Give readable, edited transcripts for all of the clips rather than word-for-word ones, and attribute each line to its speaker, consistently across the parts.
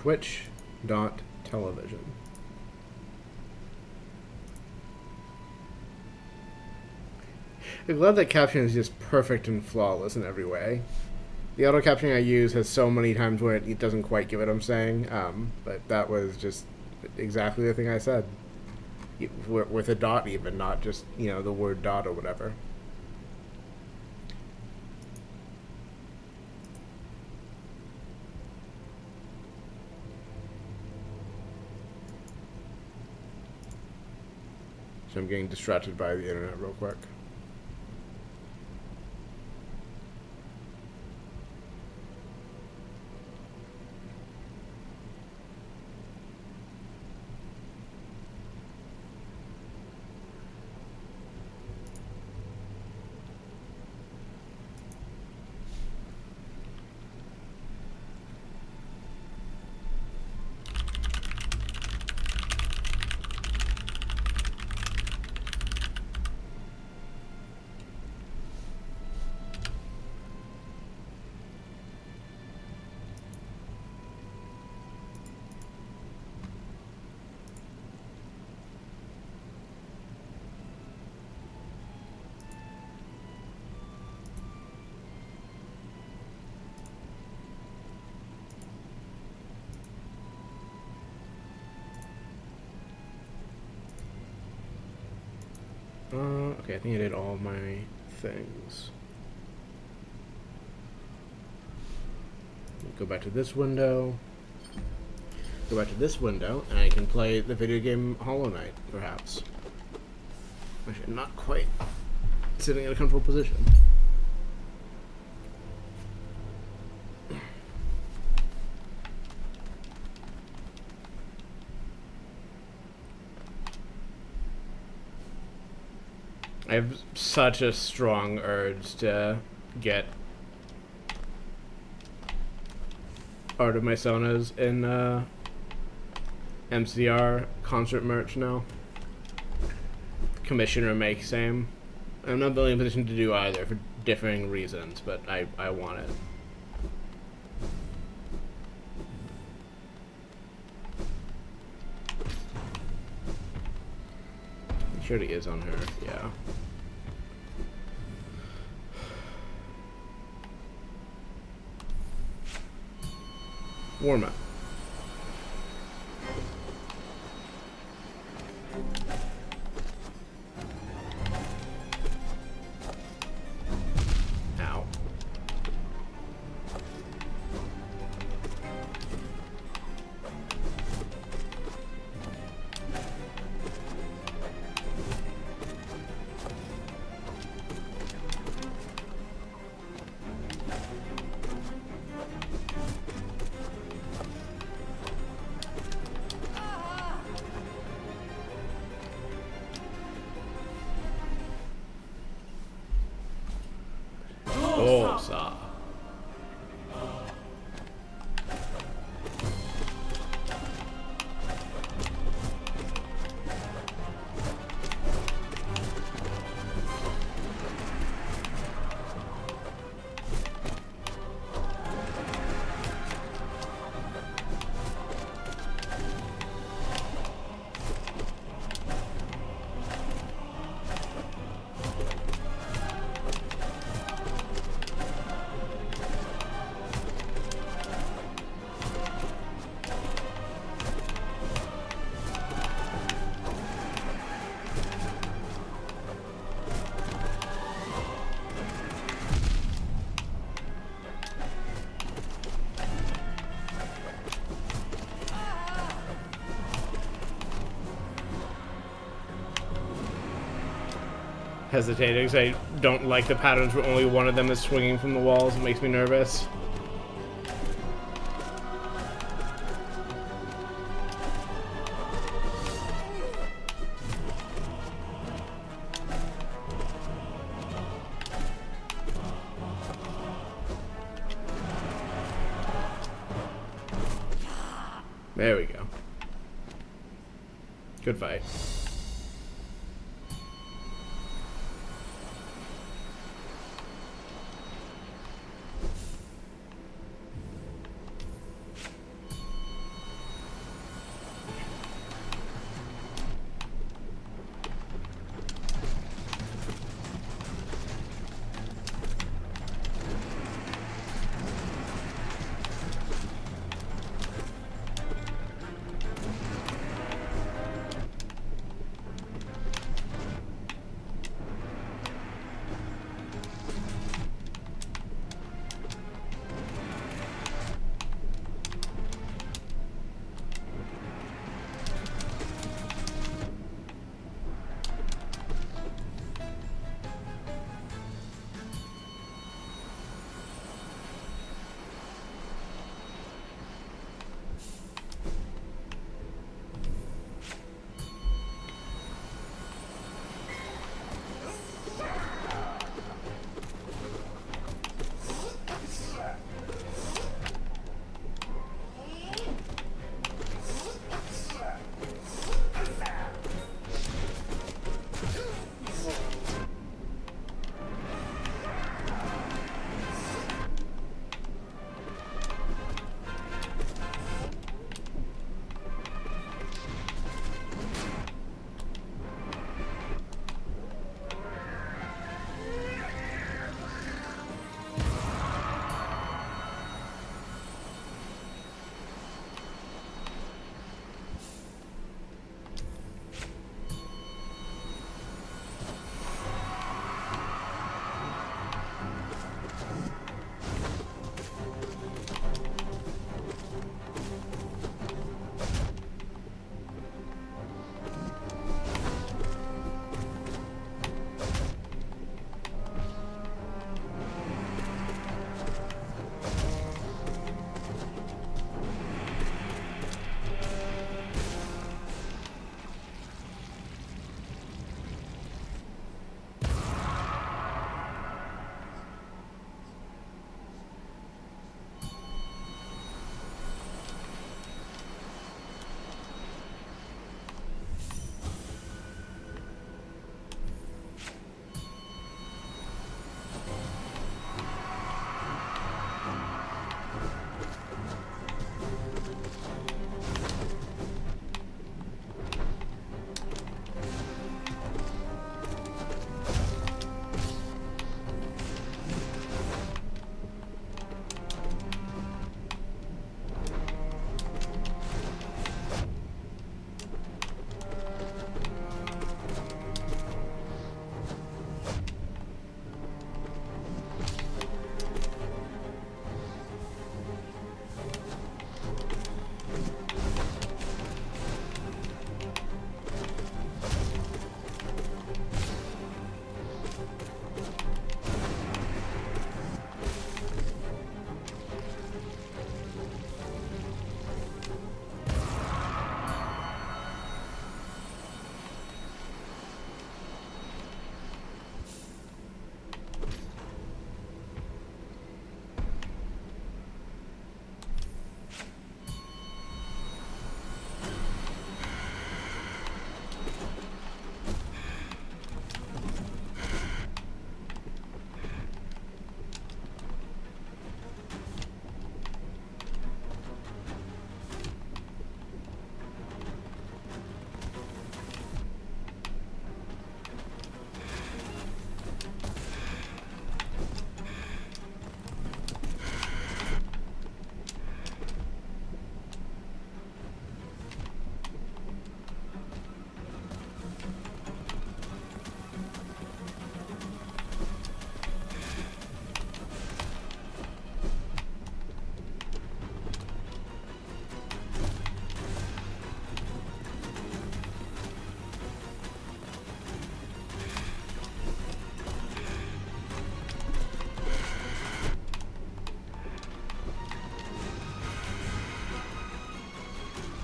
Speaker 1: twitch.television. I'm glad that caption is just perfect and flawless in every way. The auto captioning I use has so many times where it doesn't quite get what I'm saying, but that was just exactly the thing I said. With a dot even, not just, the word dot or whatever. So I'm getting distracted by the internet real quick. Okay, I think I did all my things. Go back to this window. Go back to this window, and I can play the video game Hollow Knight, perhaps. Actually, I'm not quite sitting in a comfortable position. I have such a strong urge to get Art of My Sonas in MCR concert merch now. Commissioner make same. I'm not really in a position to do either for differing reasons, but I want it. I'm sure it is on her, yeah. Warm up. Ow. Saw. Hesitating because I don't like the patterns where only one of them is swinging from the walls. It makes me nervous. There we go. Good fight.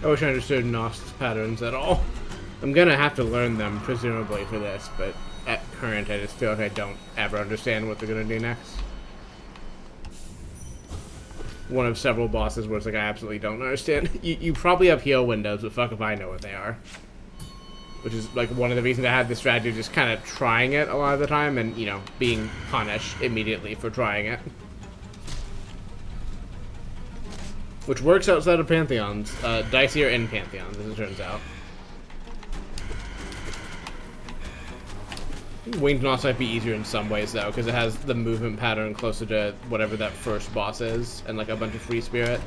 Speaker 1: I wish I understood Nost's patterns at all. I'm gonna have to learn them, presumably, for this, but at current, I just feel like I don't ever understand what they're gonna do next. One of several bosses where it's like, I absolutely don't understand. You probably have heal windows, but fuck if I know what they are. Which is, like, one of the reasons I had this strategy, just kind of trying it a lot of the time, and, you know, being punished immediately for trying it. Which works outside of Pantheons. Dicier in Pantheons, as it turns out. Winged Nos might be easier in some ways, though, because it has the movement pattern closer to whatever that first boss is, and, like, a bunch of free spirit.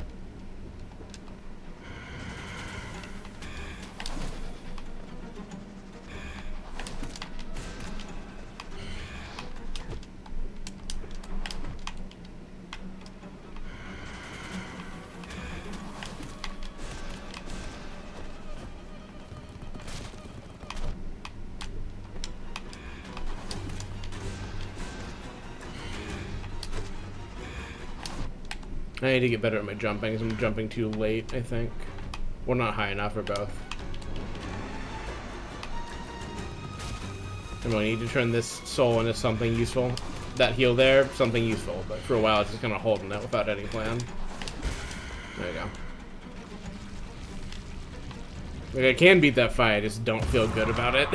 Speaker 1: I need to get better at my jumping, because I'm jumping too late, I think. Or not high enough, or both. I really need to turn this soul into something useful. That heal there, something useful, but for a while it's just kind of holding it without any plan. There you go. Like, I can beat that fight, I just don't feel good about it.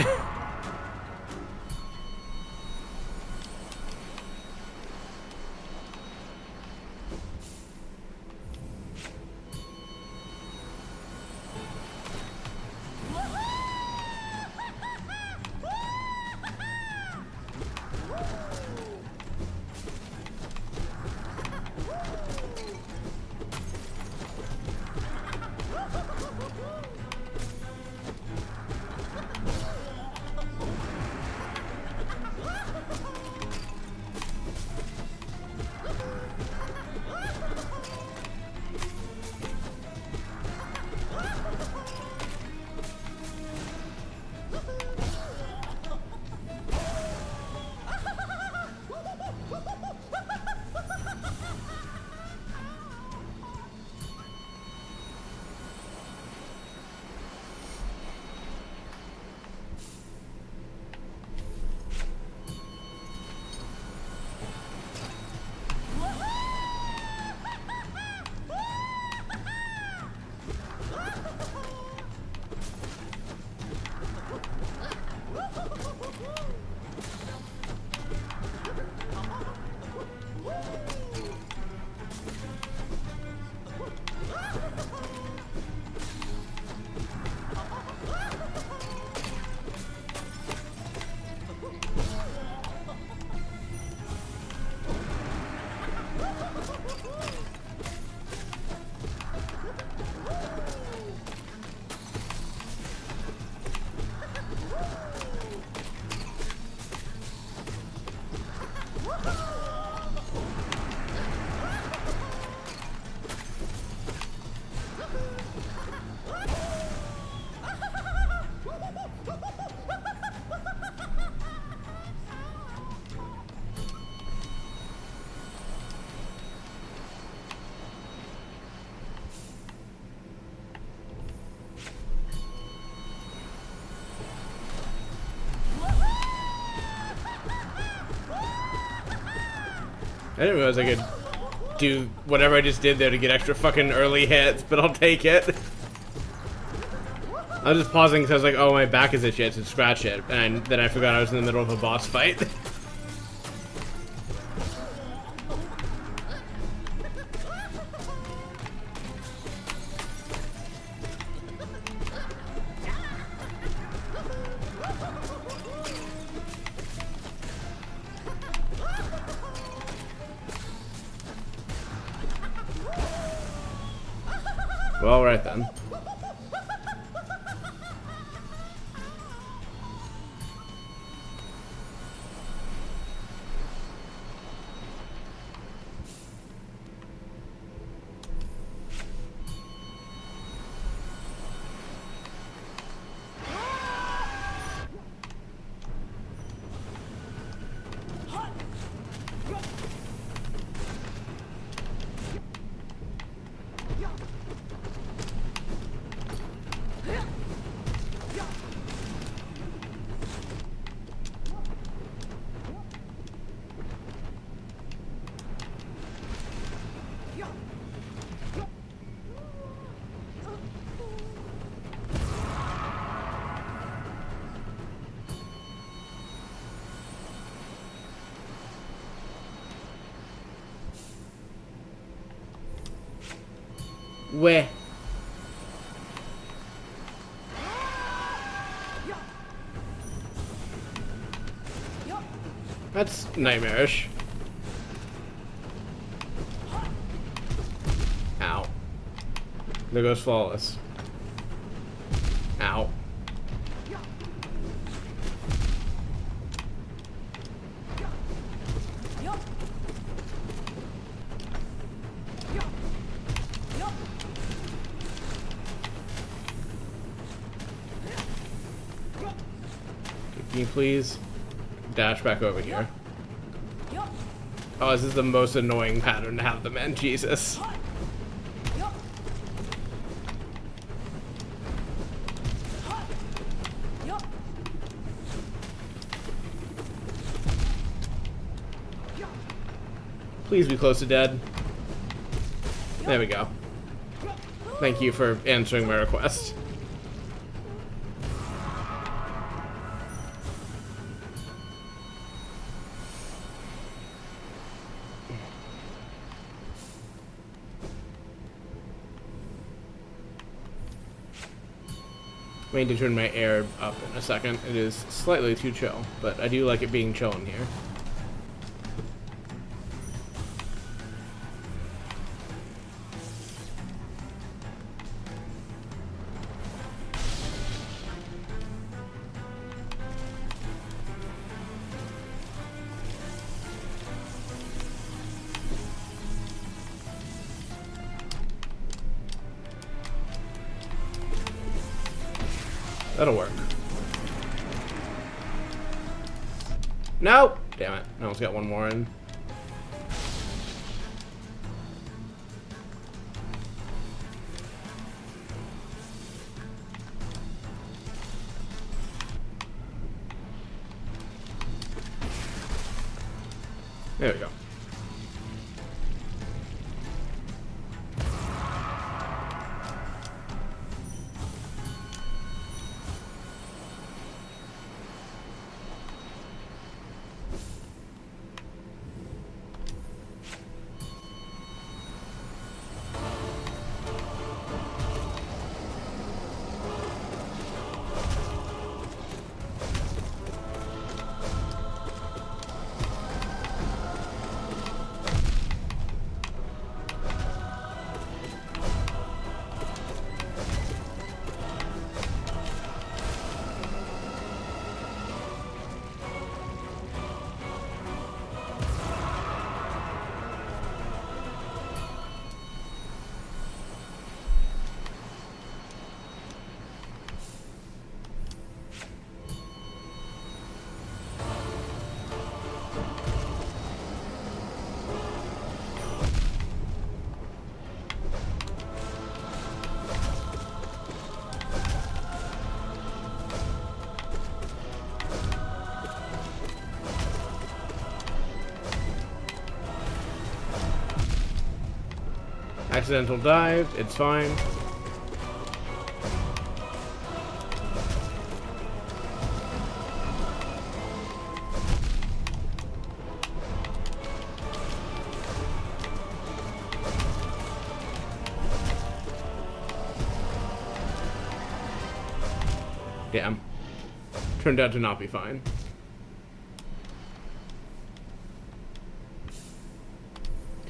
Speaker 1: I didn't realize I could do whatever I just did there to get extra fucking early hits, but I'll take it. I was just pausing because I was like, oh, my back is itchy, I should scratch it. And then I forgot I was in the middle of a boss fight. Well, right then. Where? That's nightmarish. Ow. There goes Flawless. Ow. Can you please dash back over here? Oh, this is the most annoying pattern to have them in. Jesus. Please be close to dead. There we go. Thank you for answering my request. I need to turn my air up in a second. It is slightly too chill, but I do like it being chill in here. That'll work. No! Damn it. I almost got one more in. There we go. Accidental dive, it's fine. Damn. Turned out to not be fine.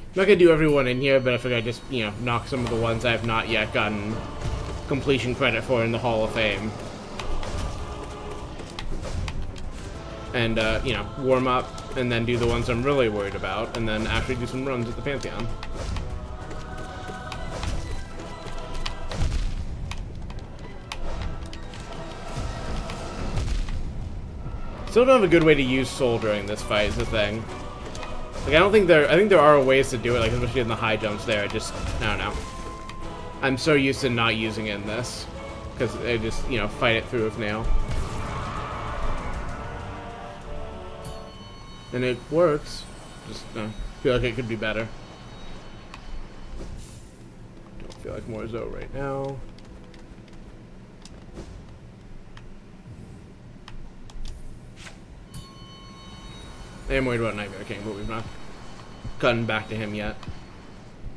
Speaker 1: I'm not gonna do everyone in here, but I figure I just, you know, knock some of the ones I have not yet gotten completion credit for in the Hall of Fame. And, you know, warm up, and then do the ones I'm really worried about, and then actually do some runs at the Pantheon. Still don't have a good way to use Soul during this fight is the thing. Like, I think there are ways to do it, like, especially in the high jumps there. I don't know. I'm so used to not using it in this. Because I just, you know, fight it through with nail. And it works. Just, feel like it could be better. Don't feel like more Zoe right now. I am worried about Nightmare King, but we've not gotten back to him yet.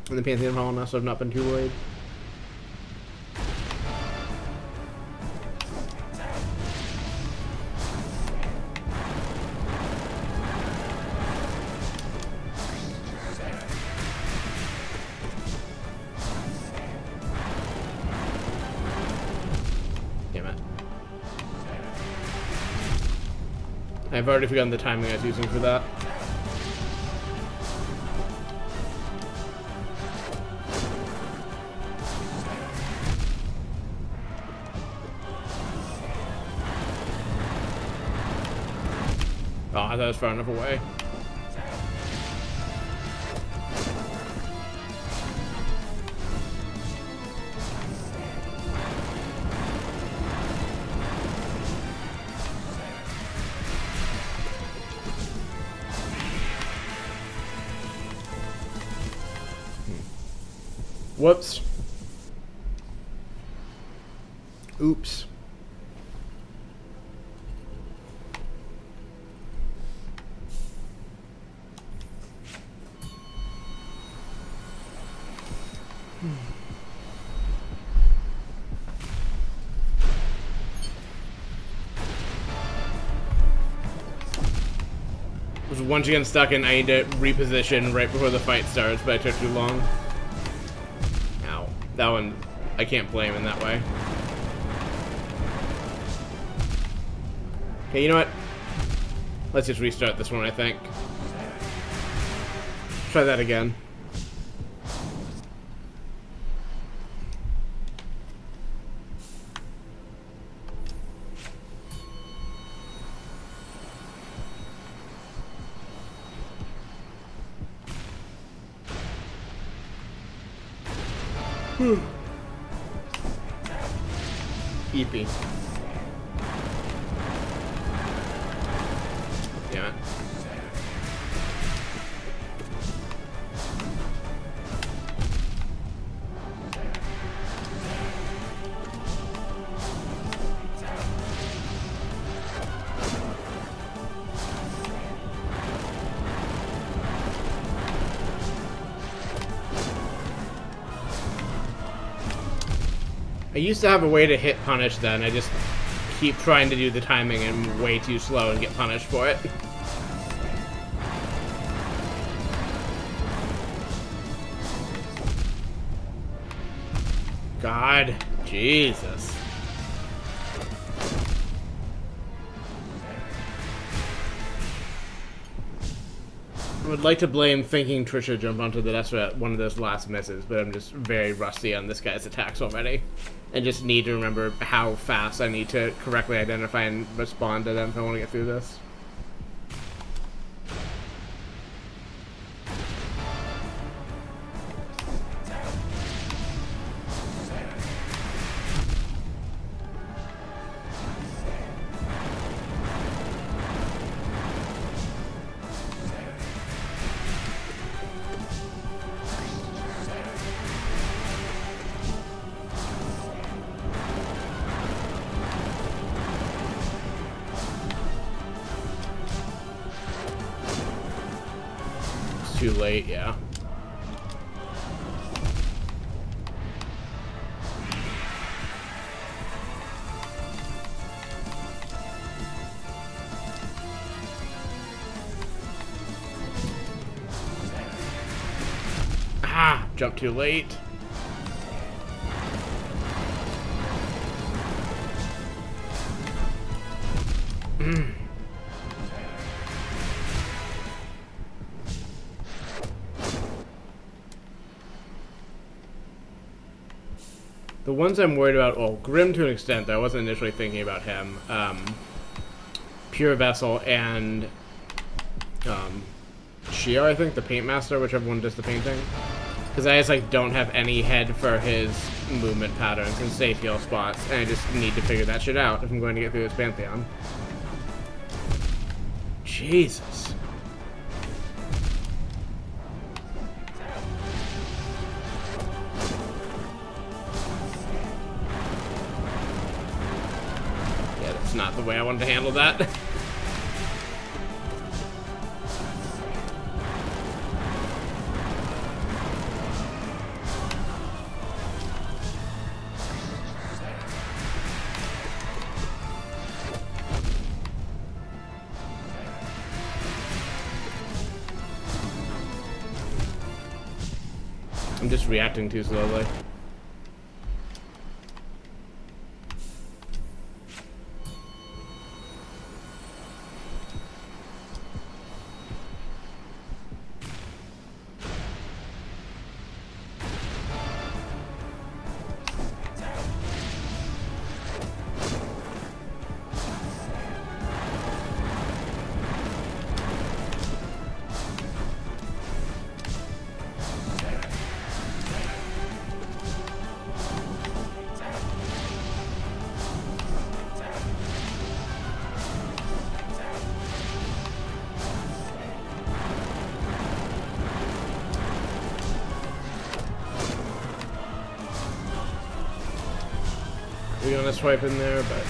Speaker 1: In the Pantheon Hall now, so I've not been too worried. Damn it. I've already forgotten the timing I was using for that. Oh, I thought it was far enough away. Whoops. Oops. Was once again stuck in I need to reposition right before the fight starts, but I took too long. Ow. That one, I can't blame in that way. Okay, you know what? Let's just restart this one, I think. Try that again. Eepy. Damn it. I used to have a way to hit punish then. I just keep trying to do the timing and I'm way too slow and get punished for it. God, Jesus. I would like to blame thinking Trisha jumped onto the Destra at one of those last misses, but I'm just very rusty on this guy's attacks already. And just need to remember how fast I need to correctly identify and respond to them if I want to get through this. Too late, yeah. Ah, jumped too late. The ones I'm worried about, well, Grim to an extent, though, I wasn't initially thinking about him. Pure Vessel and Shio, I think, the Paint Master, whichever one does the painting. Because I just, like, don't have any head for his movement patterns and safe heal spots, and I just need to figure that shit out if I'm going to get through this Pantheon. Jesus. Not the way I wanted to handle that. I'm just reacting too slowly. gonna swipe in there, but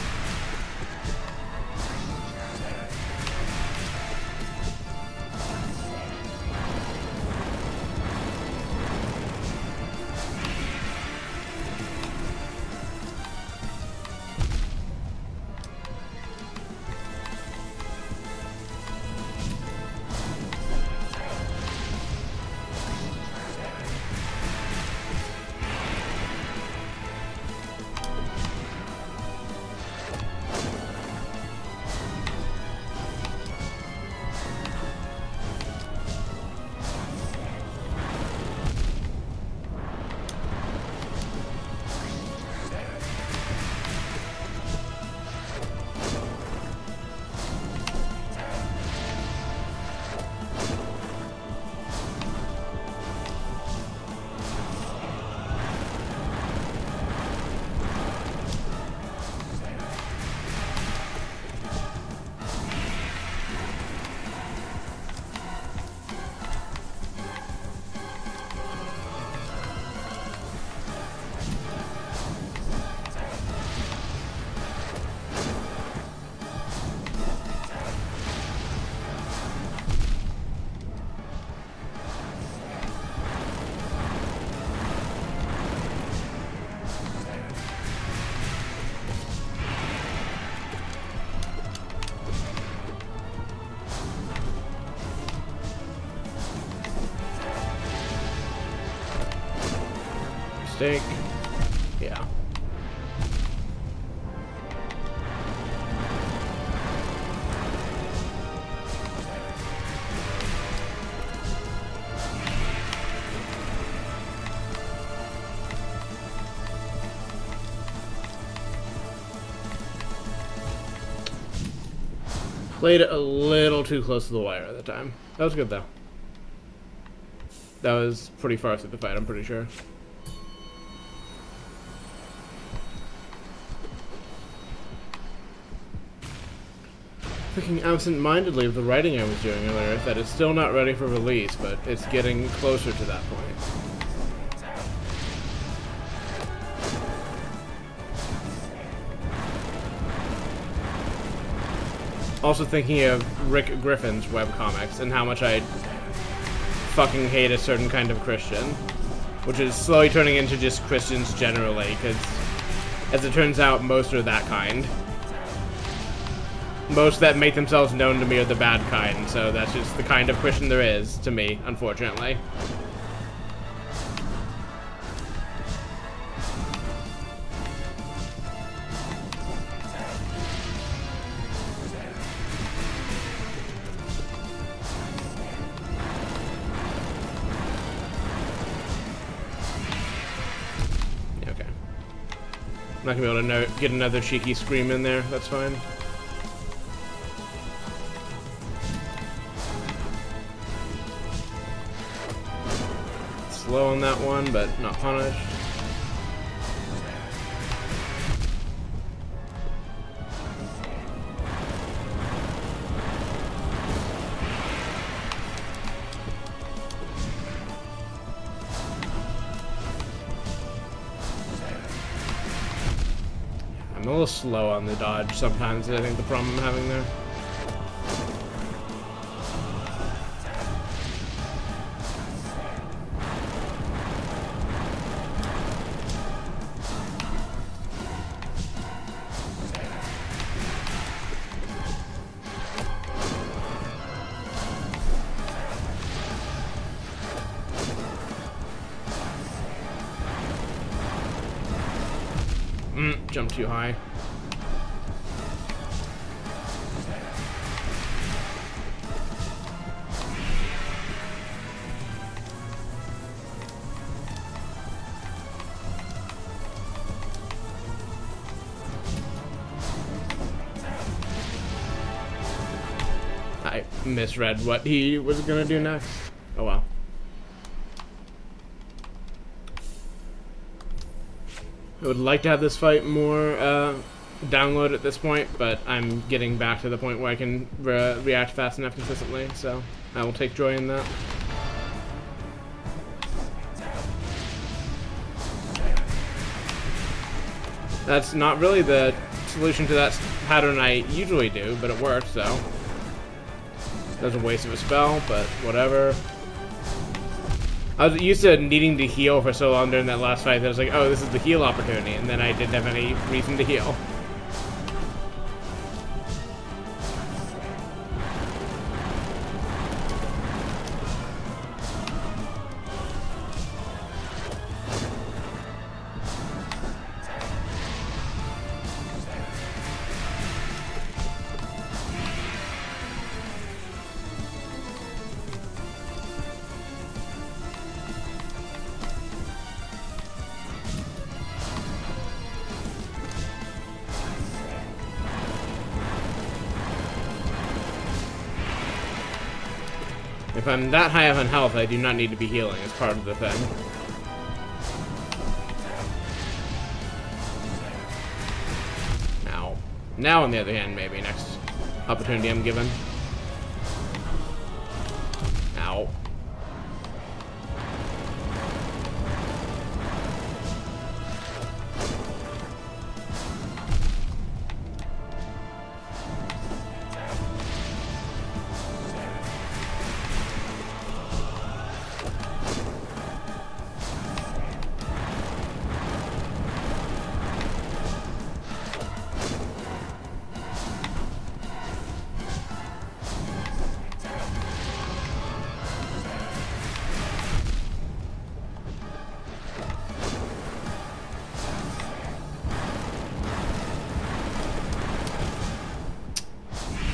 Speaker 1: mistake. Yeah. Played it a little too close to the wire at the time. That was good though. That was pretty far through the fight, I'm pretty sure. Thinking absent-mindedly of the writing I was doing earlier, that it's still not ready for release, but it's getting closer to that point. Also thinking of Rick Griffin's webcomics and how much I fucking hate a certain kind of Christian, which is slowly turning into just Christians generally, because as it turns out, most are that kind. Most that make themselves known to me are the bad kind, so that's just the kind of Christian there is, to me, unfortunately. Okay. I'm not gonna be able to get another cheeky scream in there, that's fine. Slow on that one, but not punished. I'm a little slow on the dodge sometimes, I think the problem I'm having there. Jump too high. I misread what he was gonna do next. Oh well. I would like to have this fight more download at this point, but I'm getting back to the point where I can react fast enough consistently, so I will take joy in that. That's not really the solution to that pattern I usually do, but it works, so. That's a waste of a spell, but whatever. I was used to needing to heal for so long during that last fight that I was like, oh, this is the heal opportunity, and then I didn't have any reason to heal. If I'm that high up on health, I do not need to be healing as part of the thing. Now, on the other hand, maybe next opportunity I'm given. Ow.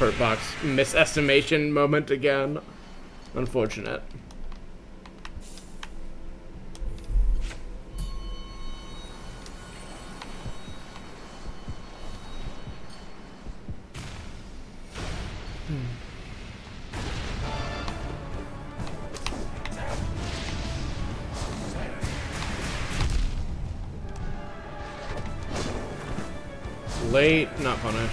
Speaker 1: Hurt box misestimation moment again. Unfortunate. Late, not punished.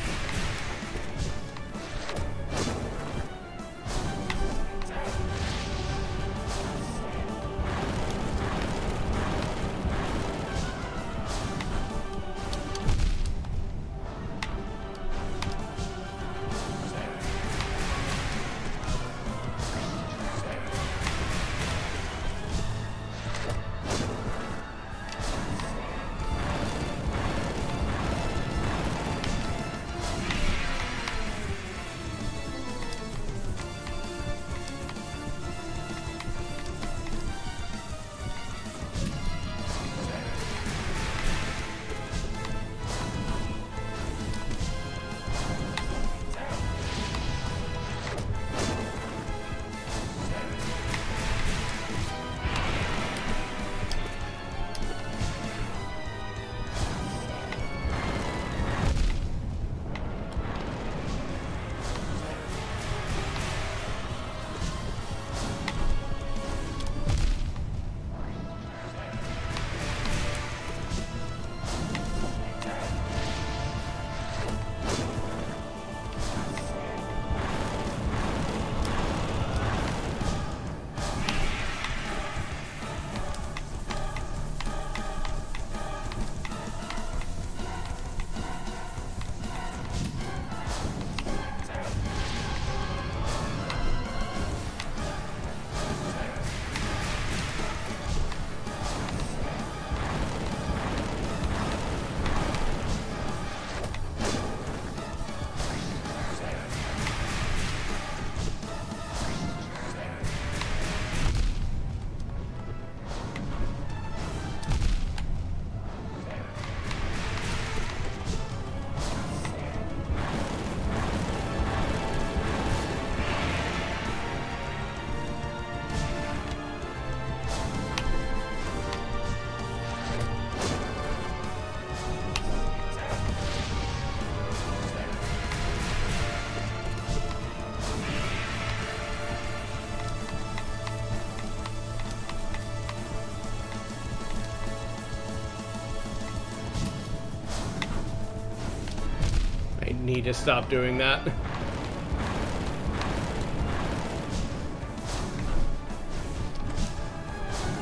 Speaker 1: Need to stop doing that.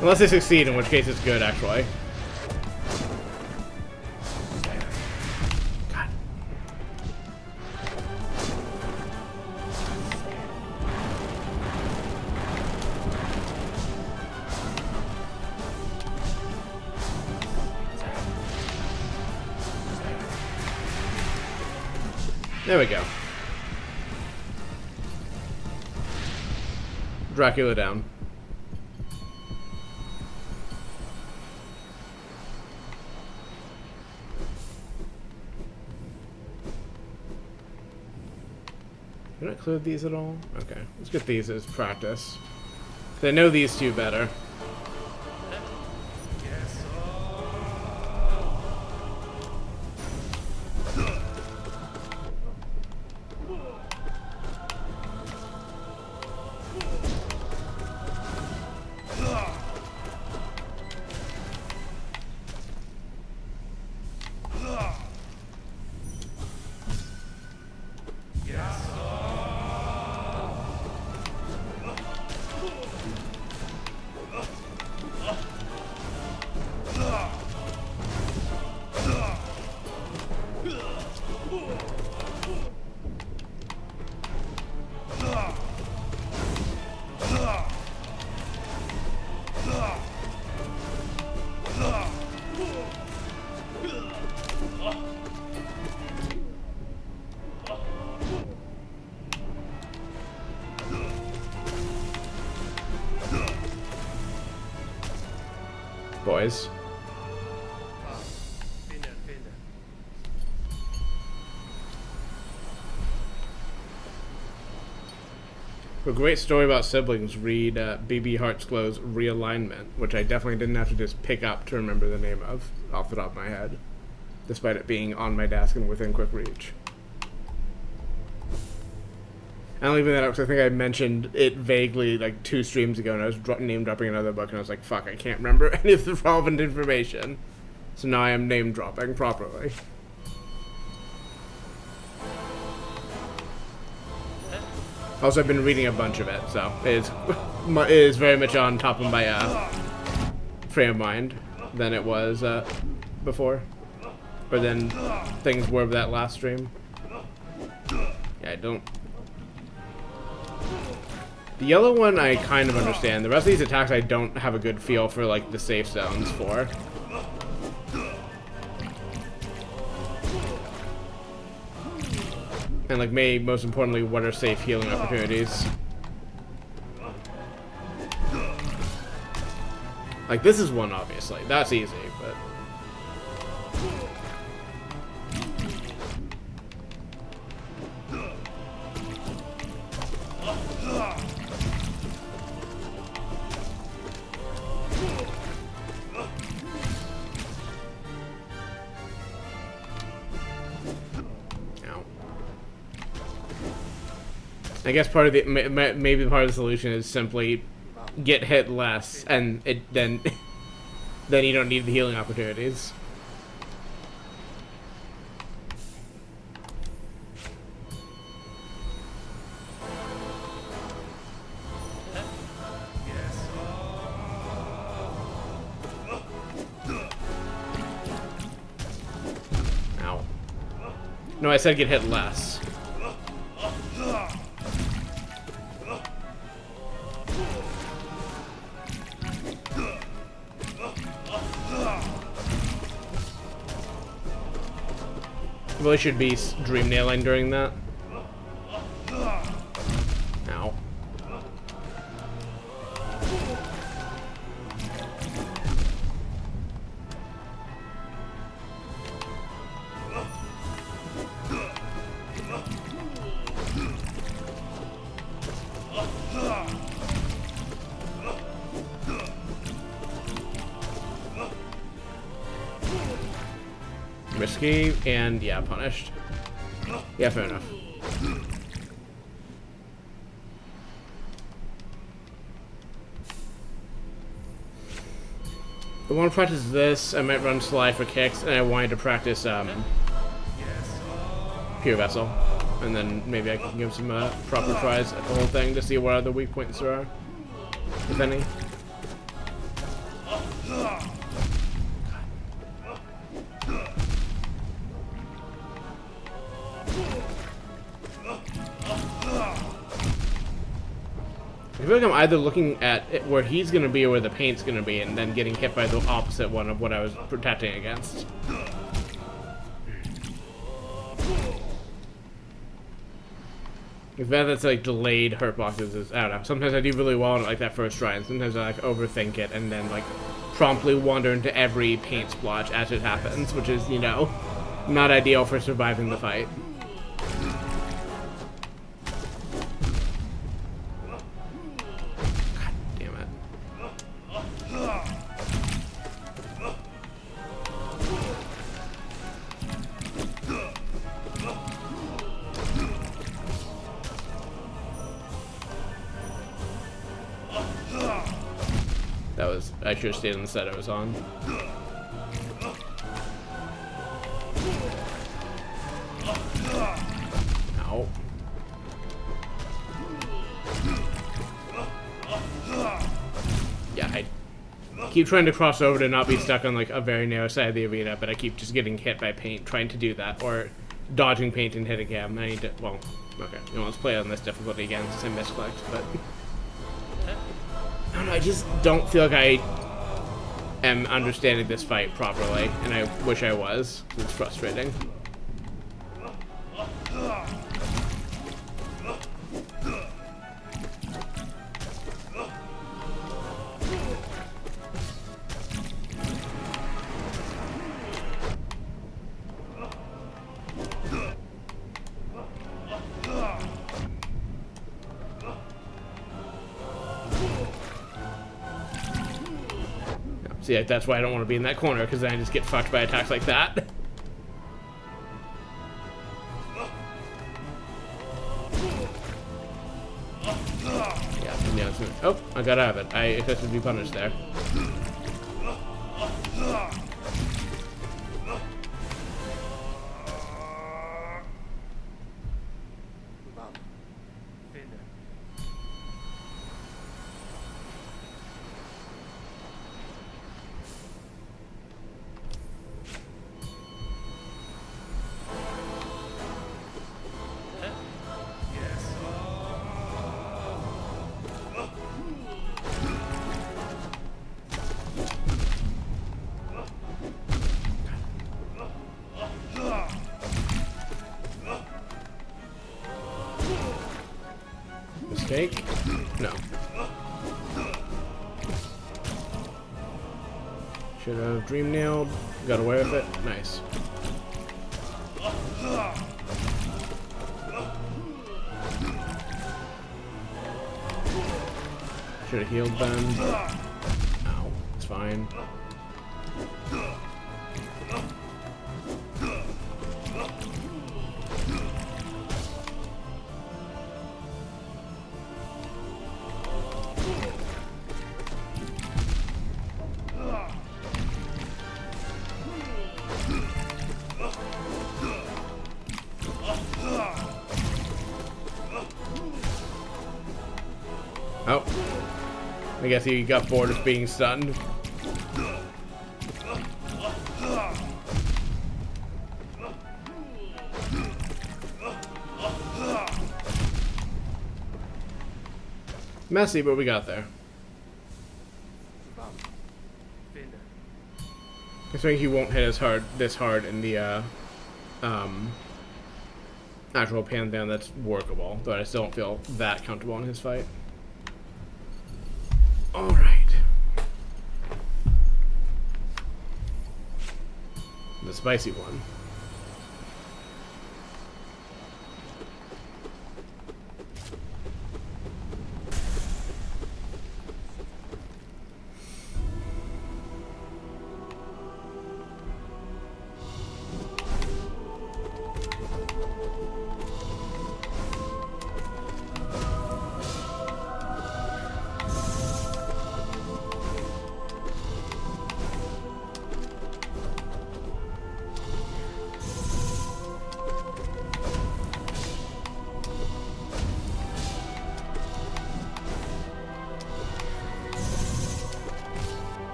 Speaker 1: Unless they succeed, in which case it's good, actually. There we go. Dracula down. Did I include these at all? Okay, let's get these as practice. I know these two better. Boys. For a great story about siblings, read B.B. Hartsglow's Realignment, which I definitely didn't have to just pick up to remember the name of off the top of my head, despite it being on my desk and within quick reach. I'm leaving that up because I think I mentioned it vaguely like 2 streams ago, and I was name dropping another book, and I was like, fuck, I can't remember any of the relevant information. So now I am name dropping properly. Also, I've been reading a bunch of it, so it is very much on top of my frame of mind than it was before, or than things were that last stream. Yeah, I don't. The yellow one I kind of understand. The rest of these attacks I don't have a good feel for, like, the safe zones for. And, like, most importantly, what are safe healing opportunities? Like, this is one, obviously. That's easy, but... I guess part of the maybe part of the solution is simply get hit less, and then you don't need the healing opportunities. Ow. No, I said get hit less. Really should be dream nailing during that. Ow. Risky, and yeah, punished. Yeah, fair enough. I want to practice this. I might run Sly for kicks, and I wanted to practice Pure Vessel. And then maybe I can give some proper tries at the whole thing to see what other weak points there are, if any. I feel like I'm either looking at where he's going to be or where the paint's going to be, and then getting hit by the opposite one of what I was protecting against. It's bad that's like delayed hurt boxes is, I don't know. Sometimes I do really well on it, like that first try, and sometimes I like overthink it and then like promptly wander into every paint splotch as it happens, which is, you know, not ideal for surviving the fight. God damn it. That was, I should have stayed on the side I was on. Ow. Yeah, I keep trying to cross over to not be stuck on like a very narrow side of the arena, but I keep just getting hit by paint trying to do that, or dodging paint and hitting him. I need to, well, okay, you know, let's play on this difficulty again since I misclicked, but I don't know, I just don't feel like I am understanding this fight properly, and I wish I was. It's frustrating. See, that's why I don't want to be in that corner, because then I just get fucked by attacks like that. Yeah, oh, I got out of it. I expected to be punished there. Mistake? No. Should have dream nailed. Got away with it. Nice. Should have healed then. Ow. It's fine. Oh. I guess he got bored of being stunned. Messy, but we got there. I think he won't hit this hard in the actual Pantheon. That's workable, but I still don't feel that comfortable in his fight. All right. The spicy one.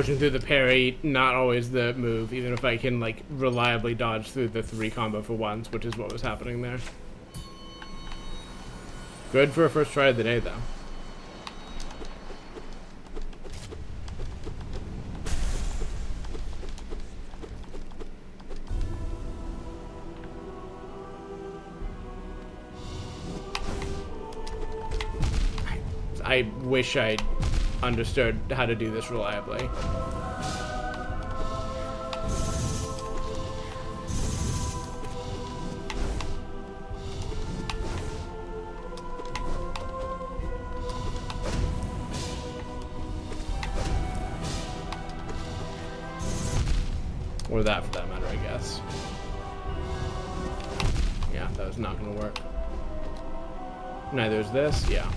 Speaker 1: pushing through the parry, not always the move, even if I can, like, reliably dodge through the 3 combo for once, which is what was happening there. Good for a first try of the day, though. I wish I understood how to do this reliably. Or that, for that matter, I guess. Yeah, that was not gonna work. Neither is this, yeah.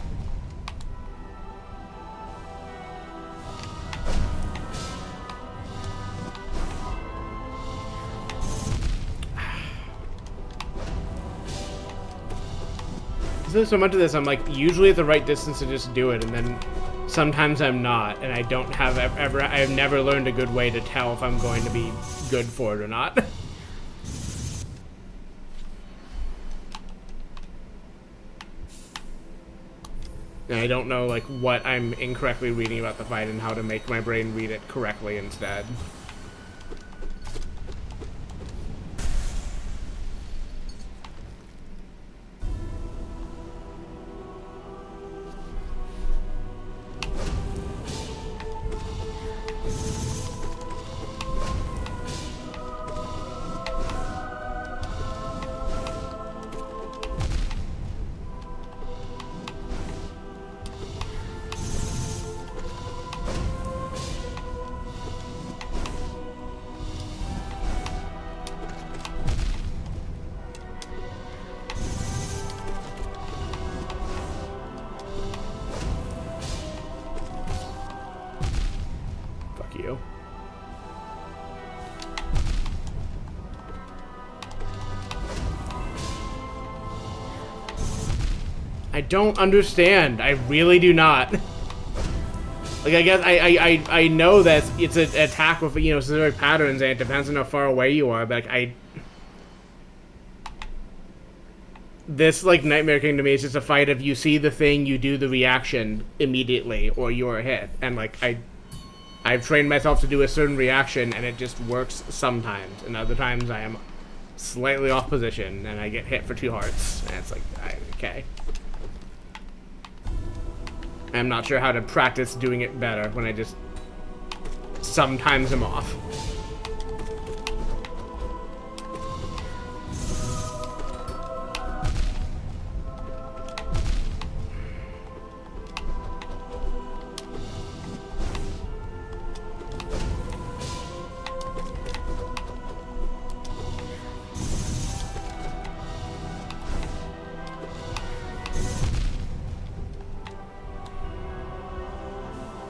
Speaker 1: So much of this, I'm like usually at the right distance to just do it, and then sometimes I'm not, and I don't have I've never learned a good way to tell if I'm going to be good for it or not. And I don't know like what I'm incorrectly reading about the fight and how to make my brain read it correctly instead. I don't understand. I really do not. Like, I guess I know that it's an attack with, you know, specific patterns, and it depends on how far away you are, but like, this, like, Nightmare King to me is just a fight of you see the thing, you do the reaction immediately, or you're hit. And, like, I've trained myself to do a certain reaction, and it just works sometimes. And other times I am slightly off position, and I get hit for 2 hearts. And it's like, okay. I'm not sure how to practice doing it better when I just sometimes am off.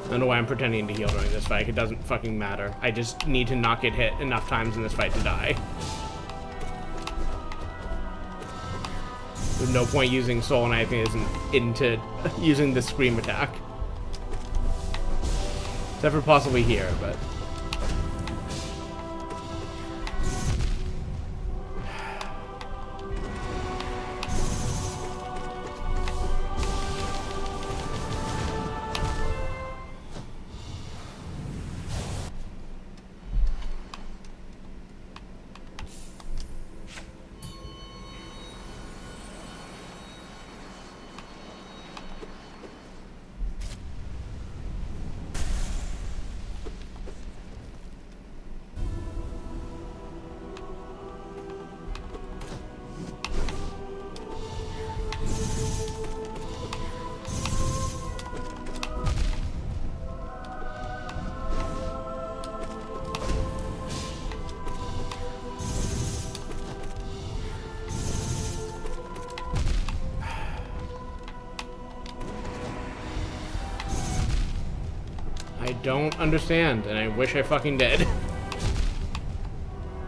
Speaker 1: I don't know why I'm pretending to heal during this fight. It doesn't fucking matter. I just need to not get hit enough times in this fight to die. There's no point using Soul Knife isn't into using the Scream attack. Except for possibly here, but... I don't understand, and I wish I fucking did.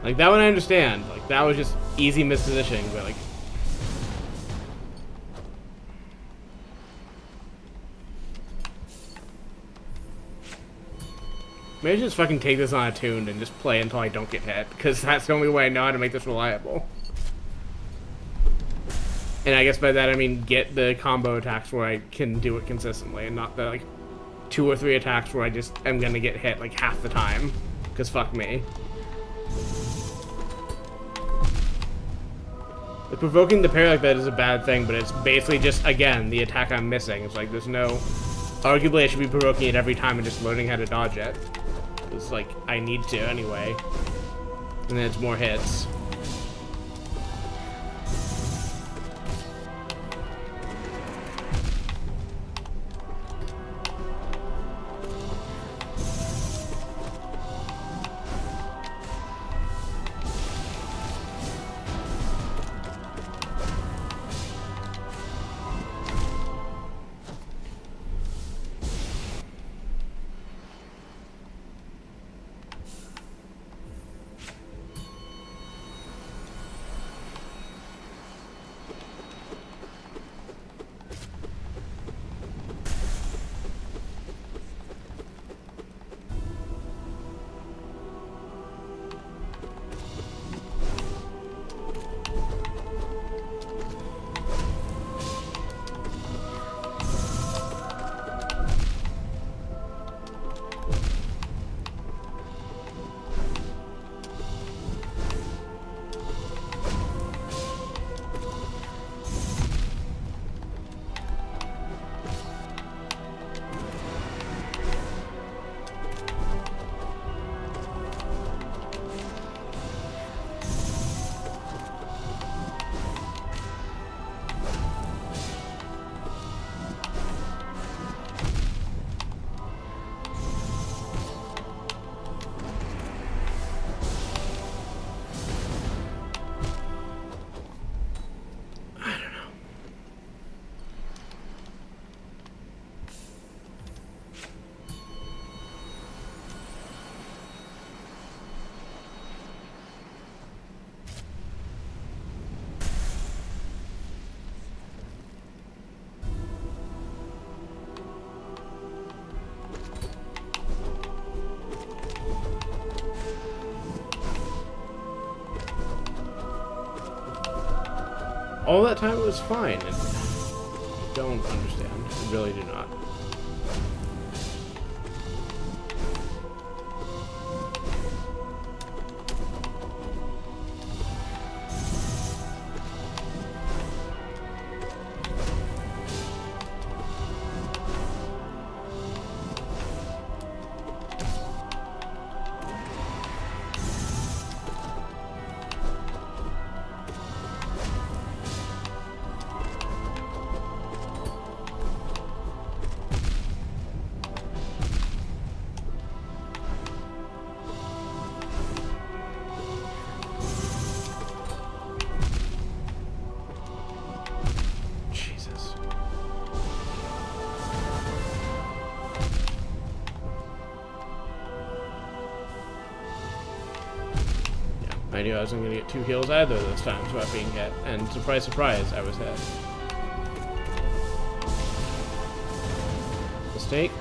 Speaker 1: Like, that one I understand. Like, that was just easy mispositioning, but, like... Maybe I should just fucking take this unattuned and just play until I don't get hit, because that's the only way I know how to make this reliable. And I guess by that I mean get the combo attacks where I can do it consistently, and not the like 2 or 3 attacks where I just am gonna get hit like half the time, because fuck me. Like, provoking the parry like that is a bad thing, but it's basically just, again, the attack I'm missing. It's like there's no... Arguably I should be provoking it every time and just learning how to dodge it. It's like, I need to anyway. And then it's more hits. All that time it was fine. And I don't understand. I really do not. I knew I wasn't going to get 2 kills either of those times without being hit, and surprise, surprise, I was hit. Mistake.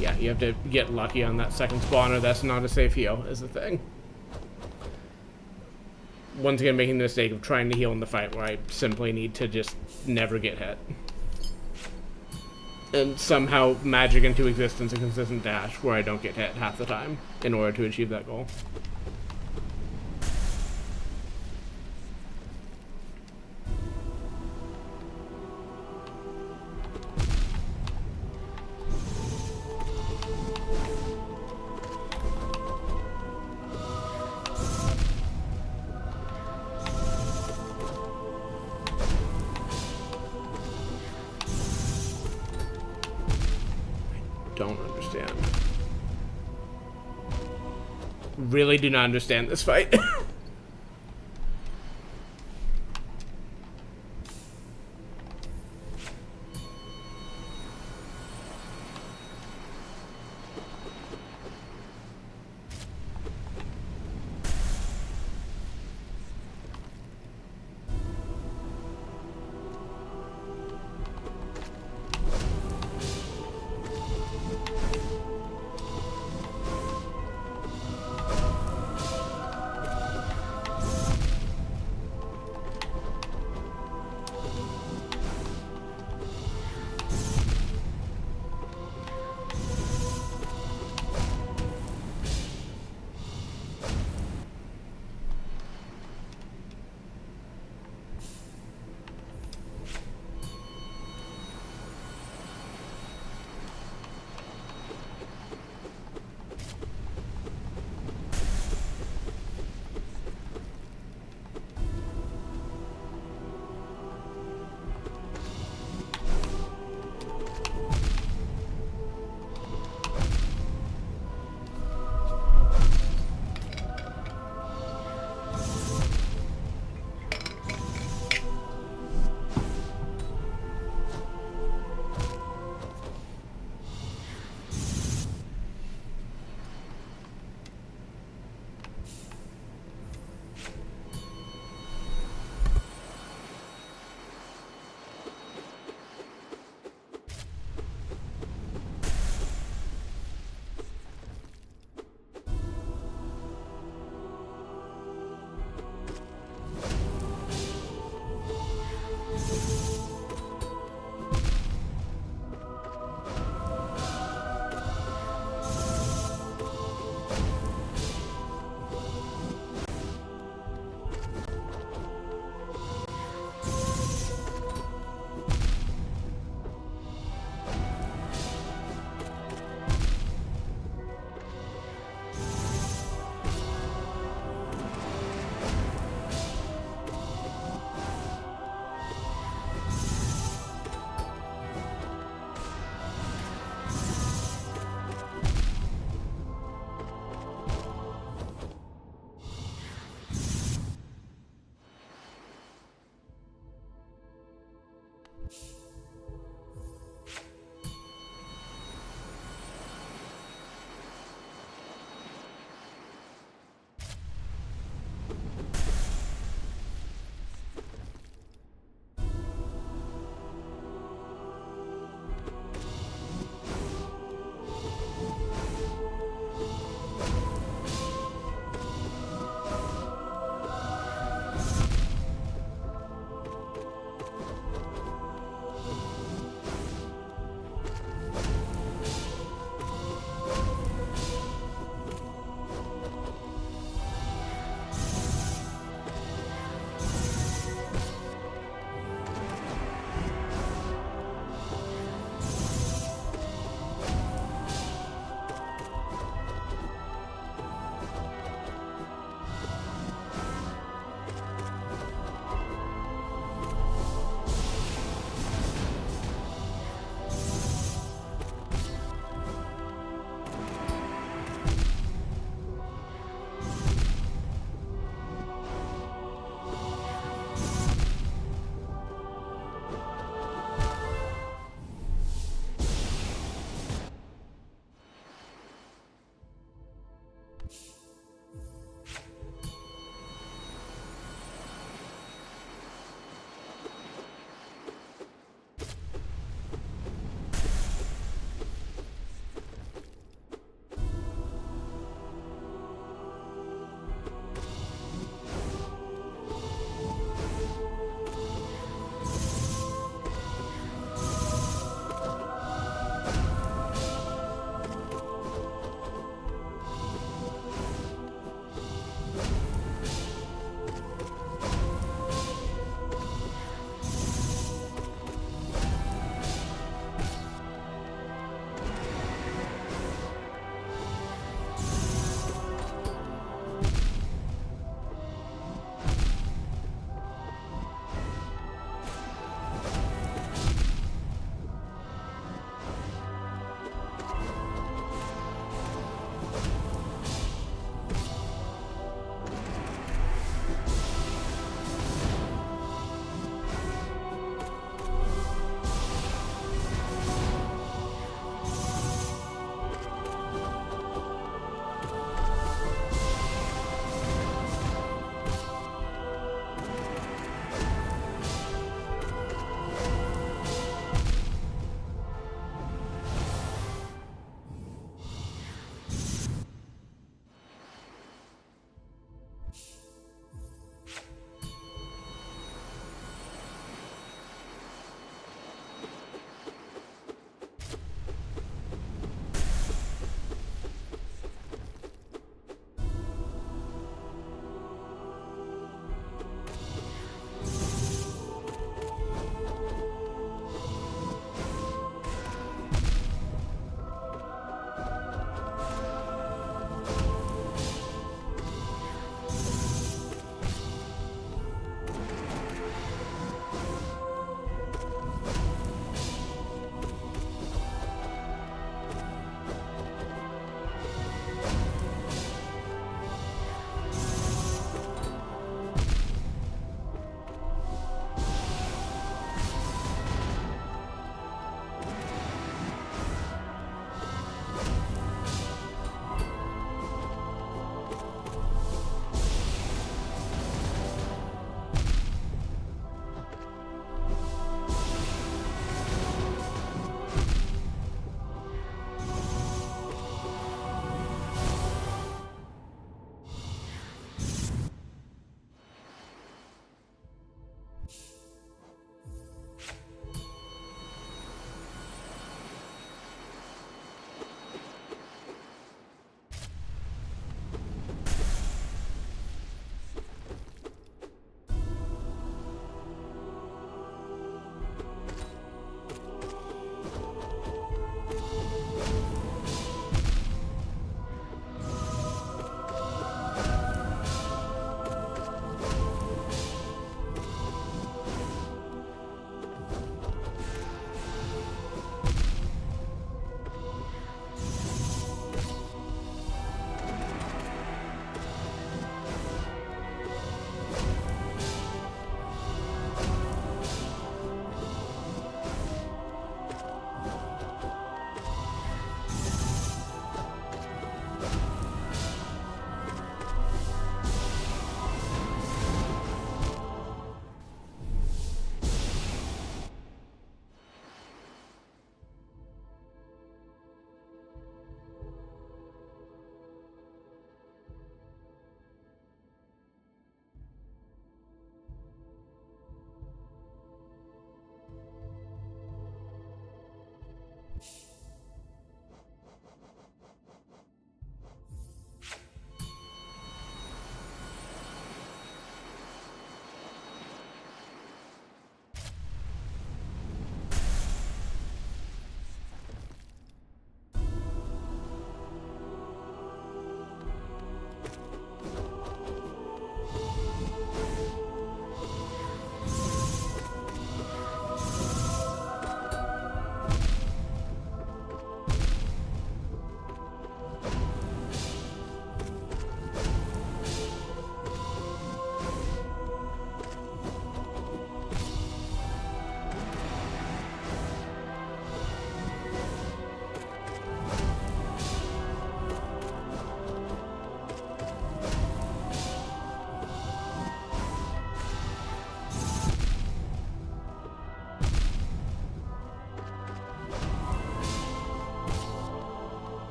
Speaker 1: Yeah, you have to get lucky on that second spawner. That's not a safe heal, is the thing. Once again, making the mistake of trying to heal in the fight where I simply need to just never get hit. And somehow magic into existence a consistent dash where I don't get hit half the time in order to achieve that goal. Don't understand. Really do not understand this fight.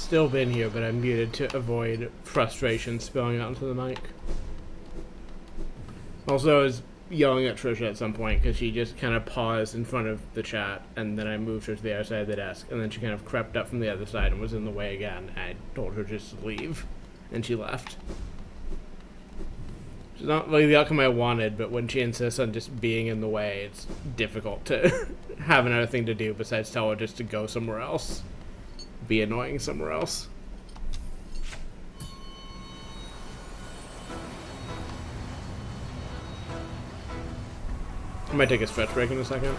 Speaker 1: still been here, but I'm muted to avoid frustration spilling onto the mic. Also, I was yelling at Trisha at some point because she just kind of paused in front of the chat, and then I moved her to the other side of the desk, and then she kind of crept up from the other side and was in the way again. And I told her just to leave, and she left. It's not really the outcome I wanted, but when she insists on just being in the way, it's difficult to have another thing to do besides tell her just to go somewhere else. Be annoying somewhere else. I might take a stretch break in a second.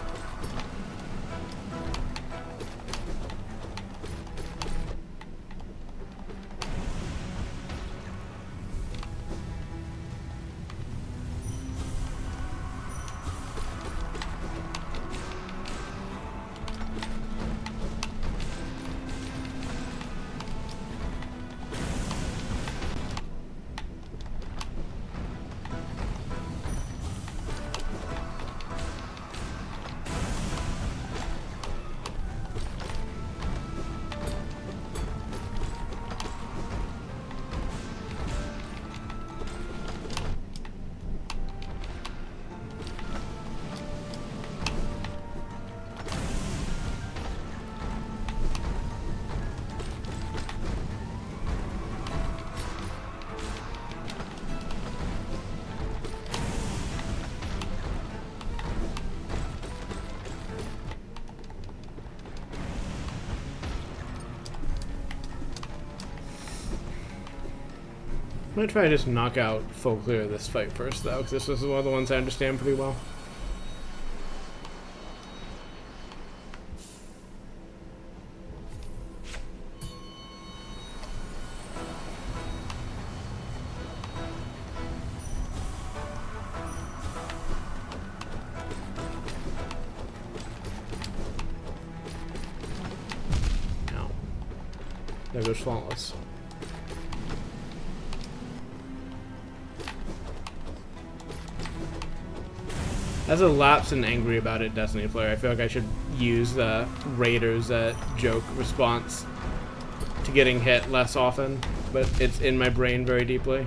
Speaker 1: I'm gonna try to just knock out full clear of this fight first, though, because this was one of the ones I understand pretty well. Now, there goes Flawless. As a lapsed and angry about it Destiny player, I feel like I should use the Raiders joke response to getting hit less often, but it's in my brain very deeply.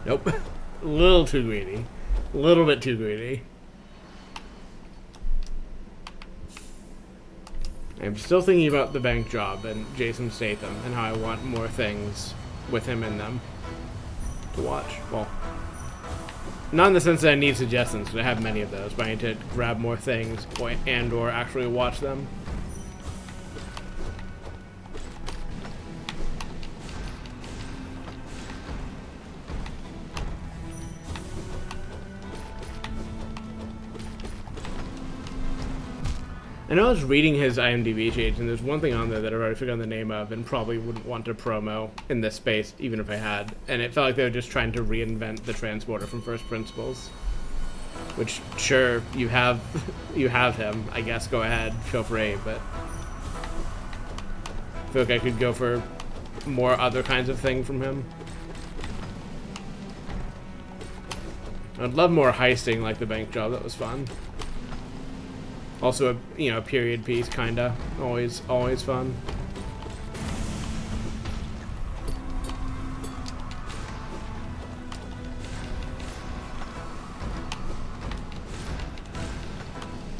Speaker 1: Nope. A little too greedy. A little bit too greedy. I'm still thinking about the bank job and Jason Statham and how I want more things with him in them to watch. Well, not in the sense that I need suggestions, because I have many of those, but I need to grab more things and/or actually watch them. I know I was reading his IMDb page, and there's one thing on there that I've already forgotten the name of and probably wouldn't want to promo in this space, even if I had. And it felt like they were just trying to reinvent the transporter from First Principles. Which, sure, you have him. I guess go ahead, feel free, but I feel like I could go for more other kinds of thing from him. I'd love more heisting like the bank job. That was fun. Also, a period piece, kinda. Always fun.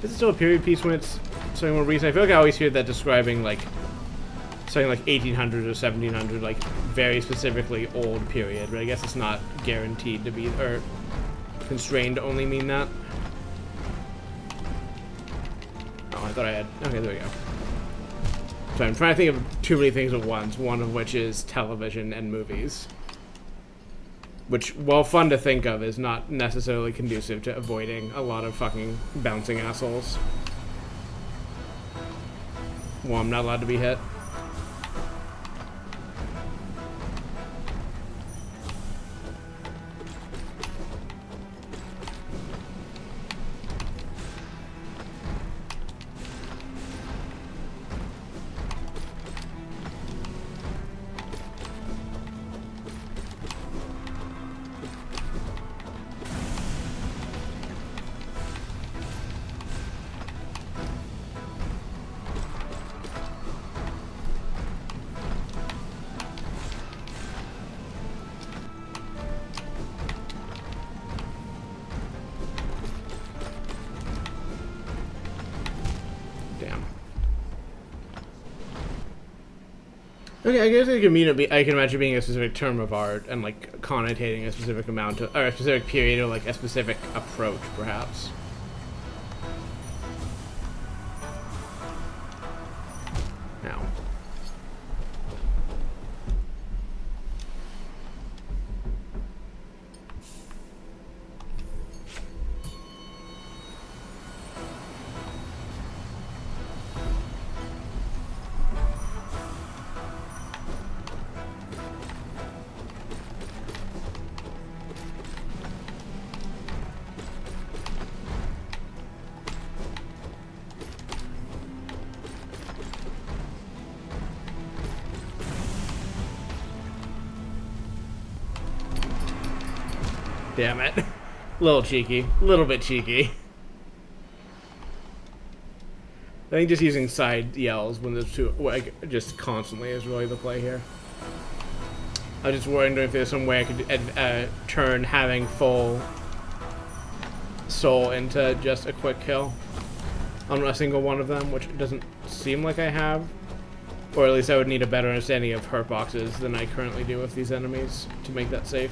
Speaker 1: Is it still a period piece when it's something more recent? I feel like I always hear that describing, like, something like 1800 or 1700, like, very specifically old period, but I guess it's not guaranteed to be, or constrained to only mean that. Oh, I thought I had... Okay, there we go. So I'm trying to think of too many things at once, one of which is television and movies. Which, while fun to think of, is not necessarily conducive to avoiding a lot of fucking bouncing assholes. Well, I'm not allowed to be hit. Okay, I guess I can imagine being a specific term of art and like connotating a specific amount of, or a specific period, or like a specific approach, perhaps. Now. Damn it. Little cheeky. Little bit cheeky. I think just using side yells when there's two, like, just constantly is really the play here. I was just wondering if there's some way I could turn having full soul into just a quick kill on a single one of them, which it doesn't seem like I have. Or at least I would need a better understanding of hurt boxes than I currently do with these enemies to make that safe.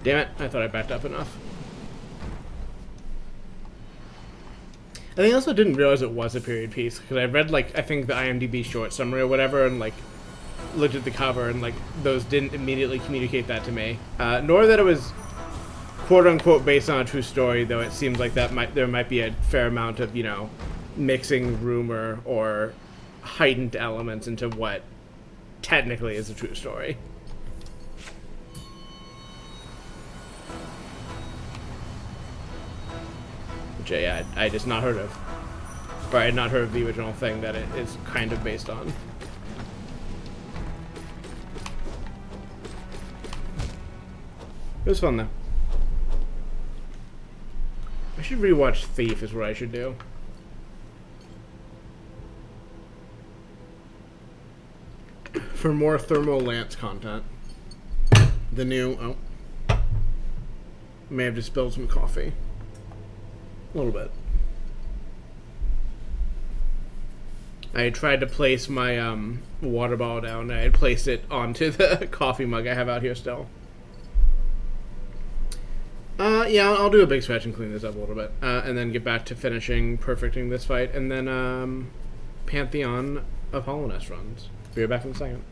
Speaker 1: Damn it, I thought I backed up enough. I think I also didn't realize it was a period piece, because I read, like, I think the IMDb short summary or whatever, and, like, looked at the cover, and, like, those didn't immediately communicate that to me. Nor that it was quote-unquote based on a true story, though it seems like there might be a fair amount of, you know, mixing rumor or heightened elements into what technically is a true story. Which I just not heard of. Or I had not heard of the original thing that it is kind of based on. It was fun though. I should rewatch Thief. Is what I should do. For more Thermal Lance content. The new... Oh. May have just spilled some coffee. A little bit. I tried to place my water bottle down. I had placed it onto the coffee mug I have out here still. Yeah, I'll do a big stretch and clean this up a little bit. And then get back to perfecting this fight. And then Pantheon of Hollowness runs. Be right back in a second.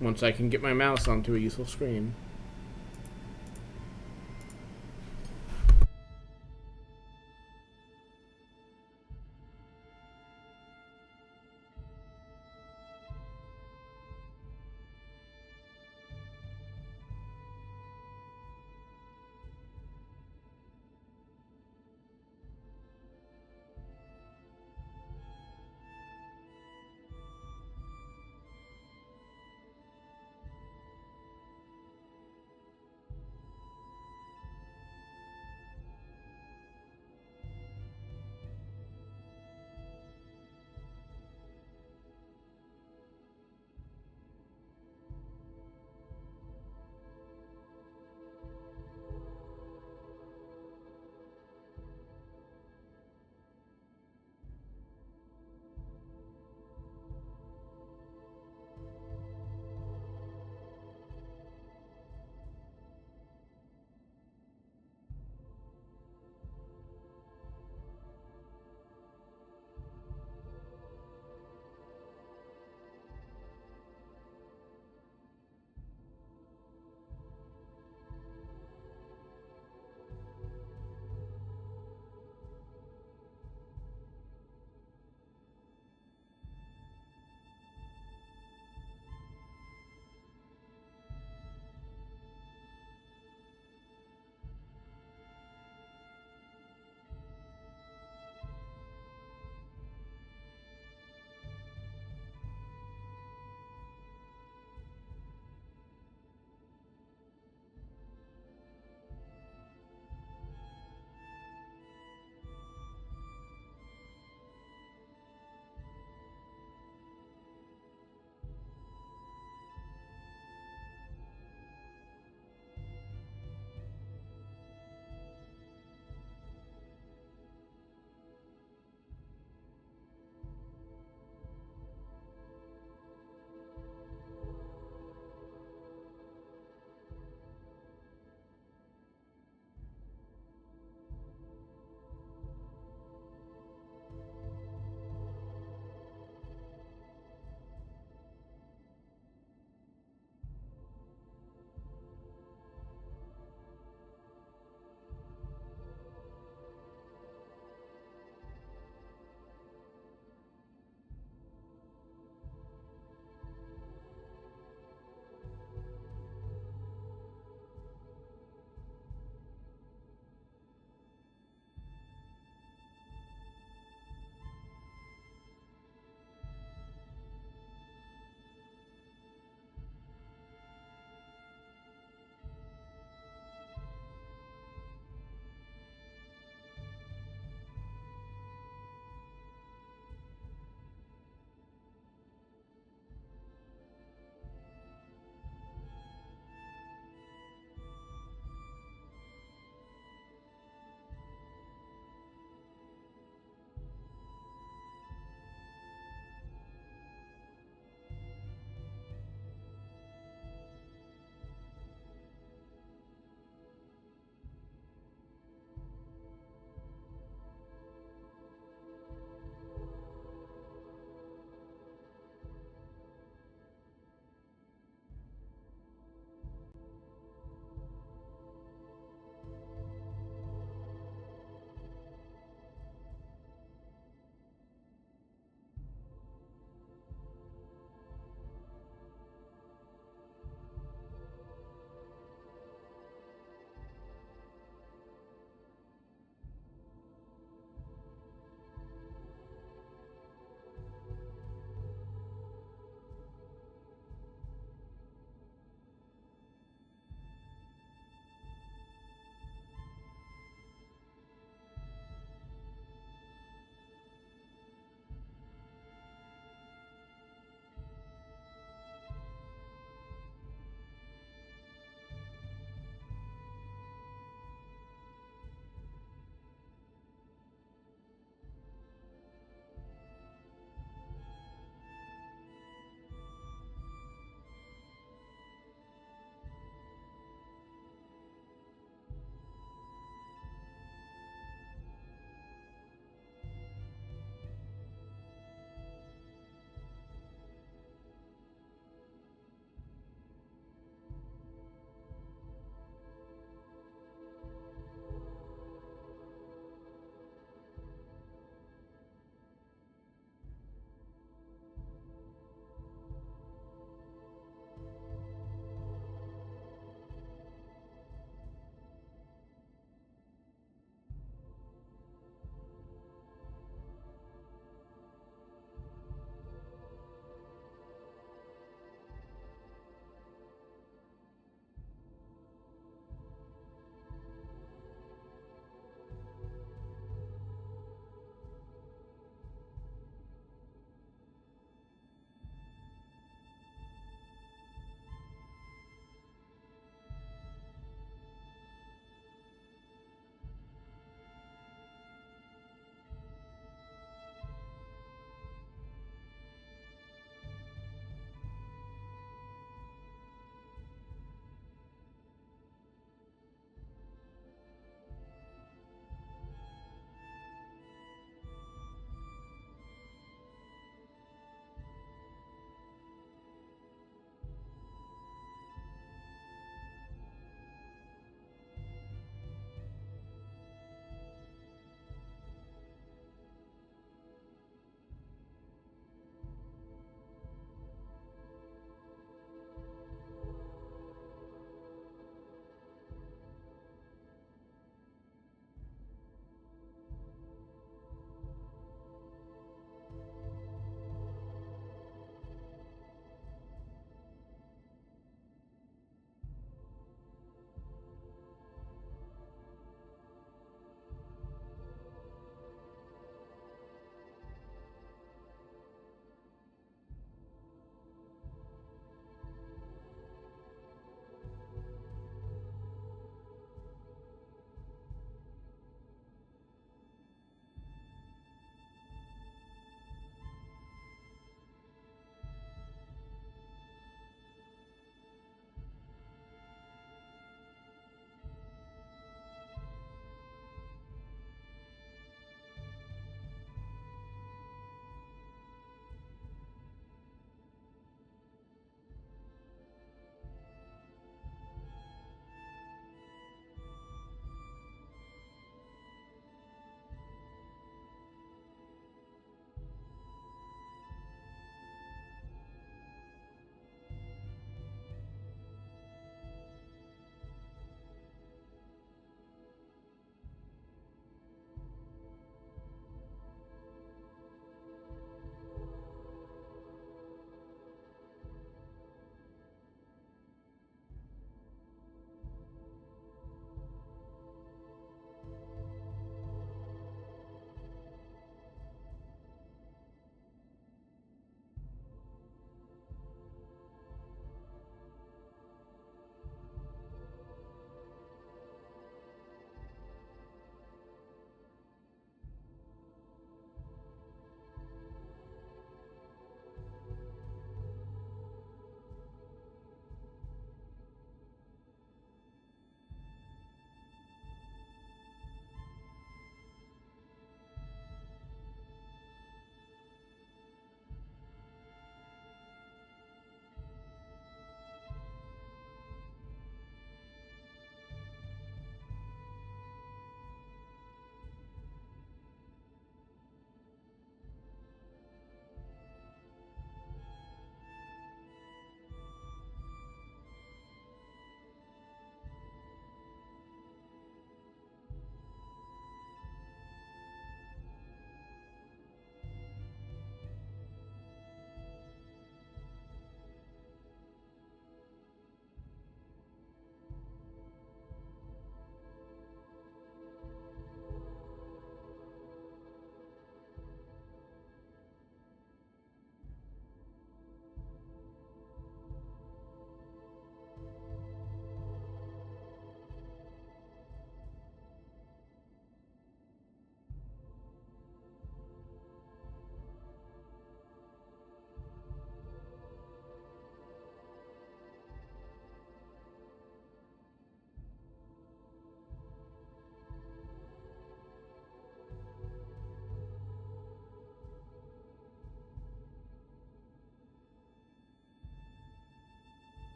Speaker 1: Once I can get my mouse onto a useful screen.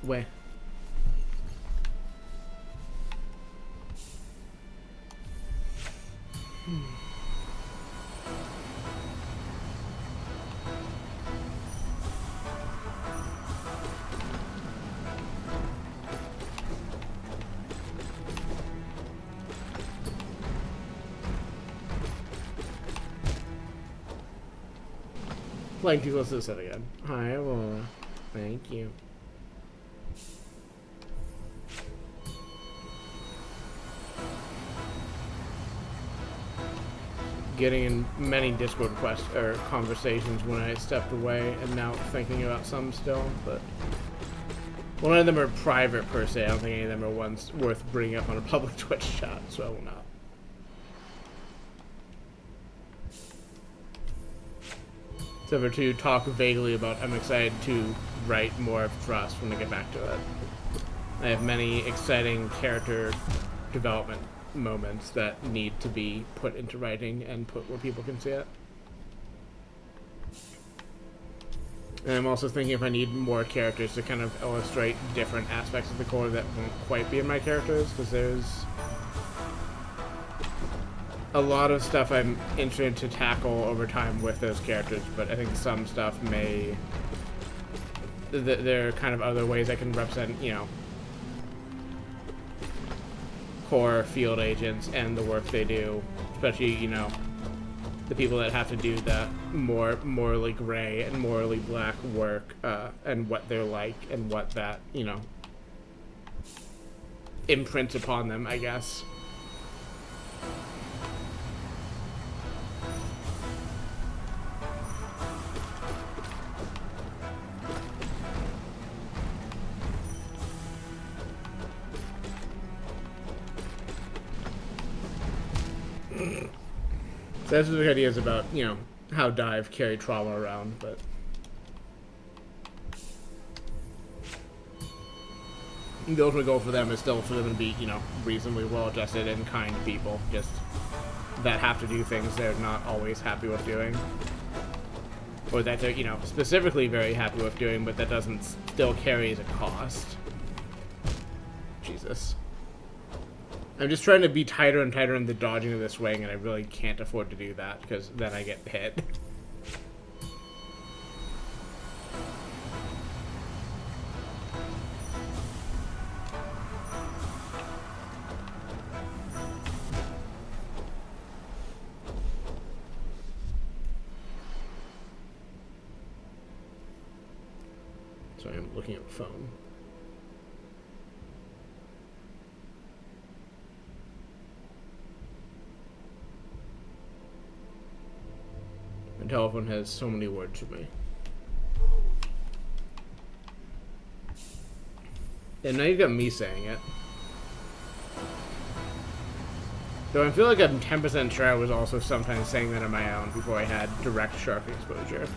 Speaker 1: Where? Playing too close to the set again. Hi, Aurora. Thank you. Getting in many Discord quests or conversations when I stepped away, and now thinking about some still, but well, none of them are private per se. I don't think any of them are ones worth bringing up on a public Twitch chat, so I will not. Except for to talk vaguely about, I'm excited to write more of Trust when I get back to it. I have many exciting character development moments that need to be put into writing and put where people can see it. And I'm also thinking if I need more characters to kind of illustrate different aspects of the core that won't quite be in my characters, because there's a lot of stuff I'm interested to tackle over time with those characters, but I think some stuff may... There are kind of other ways I can represent, you know, core field agents and the work they do, especially, you know, the people that have to do the more morally gray and morally black work, and what they're like and what that, you know, imprints upon them, I guess. So that's the ideas about, you know, how Dive carry trauma around, but the ultimate goal for them is still for them to be, you know, reasonably well-adjusted and kind people, just that have to do things they're not always happy with doing. Or that they're, you know, specifically very happy with doing, but that doesn't still carries a cost. Jesus. I'm just trying to be tighter and tighter in the dodging of this wing, and I really can't afford to do that, because then I get hit. Sorry, I'm looking at the phone. The telephone has so many words for me. And now you've got me saying it. Though I feel like I'm 10% sure I was also sometimes saying that on my own before I had direct shark exposure.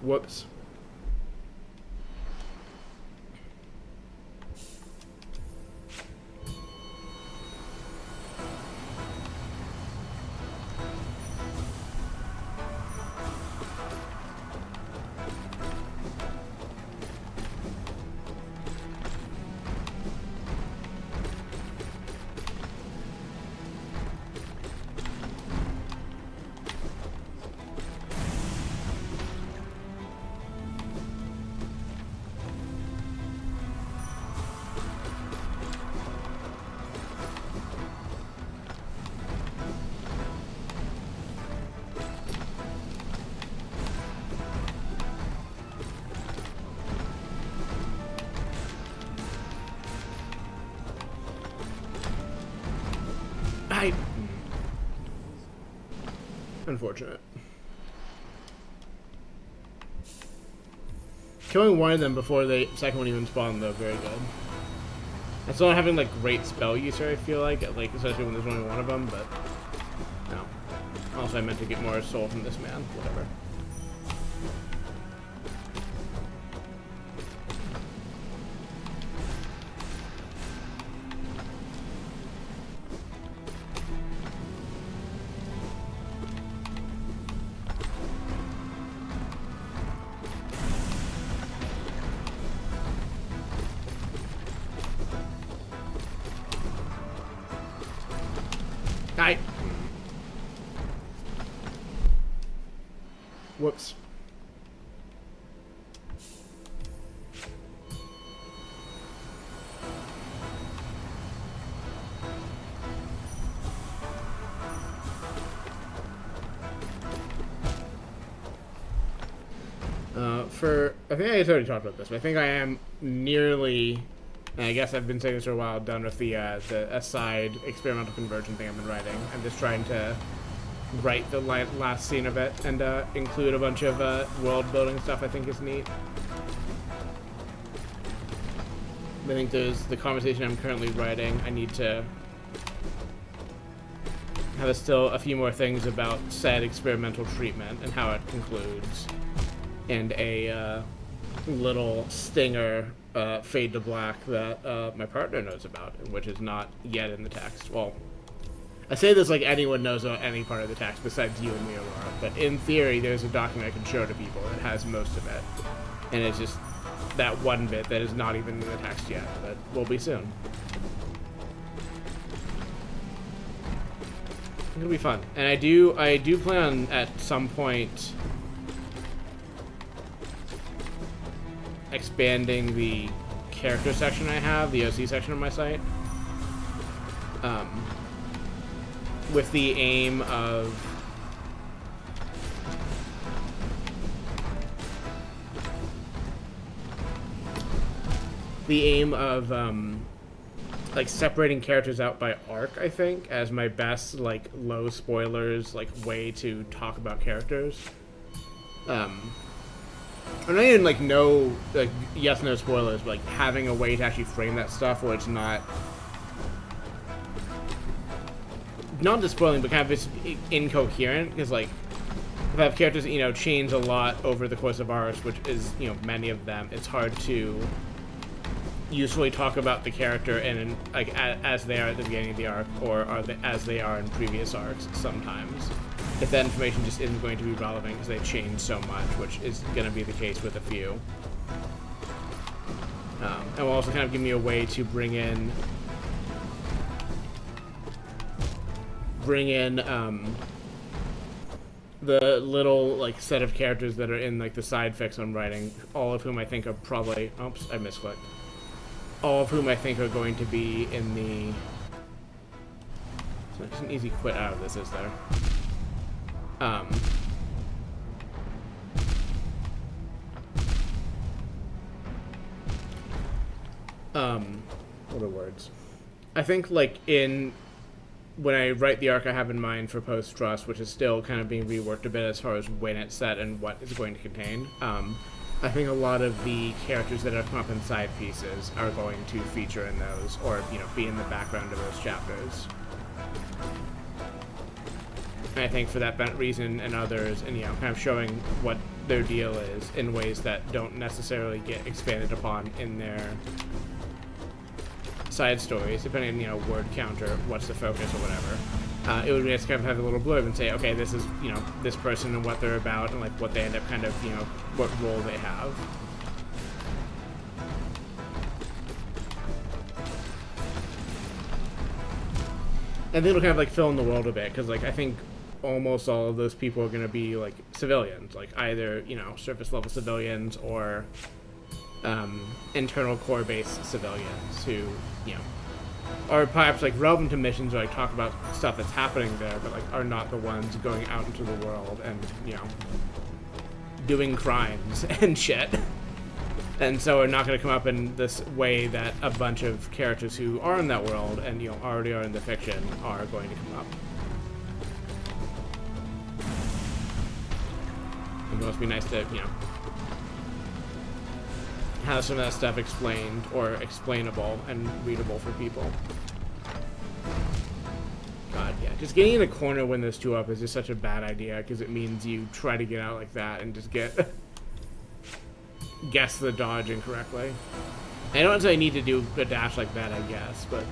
Speaker 1: Whoops. Unfortunate. killing one of them before the second one even spawned, though, very good. And still not having like great spell use here, I feel like especially when there's only one of them, but no. Also, I meant to get more soul from this man. Whatever. Hi. Whoops. I think I already talked about this, but I think I am nearly, and I guess I've been saying this for a while, done with the aside experimental conversion thing I've been writing. I'm just trying to write the last scene of it and include a bunch of world building stuff I think is neat. I think there's the conversation I'm currently writing. I need to have still a few more things about said experimental treatment and how it concludes, and a little stinger fade to black that my partner knows about, which is not yet in the text. Well, I say this like anyone knows about any part of the text besides you and me, Aurora, but in theory there's a document I can show to people that has most of it, and it's just that one bit that is not even in the text yet, but will be soon. It'll be fun, and I do plan on at some point expanding the character section I have, the OC section of my site, with the aim of like separating characters out by arc, I think, as my best like low spoilers like way to talk about characters. Or not even like no like yes no spoilers, but like having a way to actually frame that stuff where it's not just spoiling, but kind of just incoherent, because like if I have characters that, you know, change a lot over the course of arcs, which is, you know, many of them, it's hard to usefully talk about the character in like as they are at the beginning of the arc, or as they are in previous arcs sometimes, if that information just isn't going to be relevant because they change so much, which is going to be the case with a few. And will also kind of give me a way to bring in the little like set of characters that are in like the side fics I'm writing, all of whom I think are probably, oops, I misclicked. All of whom I think are going to be in the. So there's an easy quit out of this, is there? What are words? I think like when I write the arc I have in mind for Post-Trust, which is still kind of being reworked a bit as far as when it's set and what it's going to contain, I think a lot of the characters that have come up in side pieces are going to feature in those, or, you know, be in the background of those chapters. And I think for that reason and others, and, you know, kind of showing what their deal is in ways that don't necessarily get expanded upon in their side stories, depending on, you know, word count or what's the focus or whatever. It would be nice to kind of have a little blurb and say, okay, this is, you know, this person and what they're about, and like what they end up kind of, you know, what role they have. And then it'll kind of like fill in the world a bit, because like I think almost all of those people are going to be like civilians, like either, you know, surface level civilians or internal core based civilians who, you know, are perhaps like relevant to missions or like talk about stuff that's happening there, but like are not the ones going out into the world and, you know, doing crimes and shit. And so are not going to come up in this way that a bunch of characters who are in that world and, you know, already are in the fiction are going to come up. It must be nice to, you know, have some of that stuff explained or explainable and readable for people. God, yeah. Just getting in a corner when there's two up is just such a bad idea because it means you try to get out like that and just guess the dodge incorrectly. I don't necessarily need to do a dash like that, I guess, but...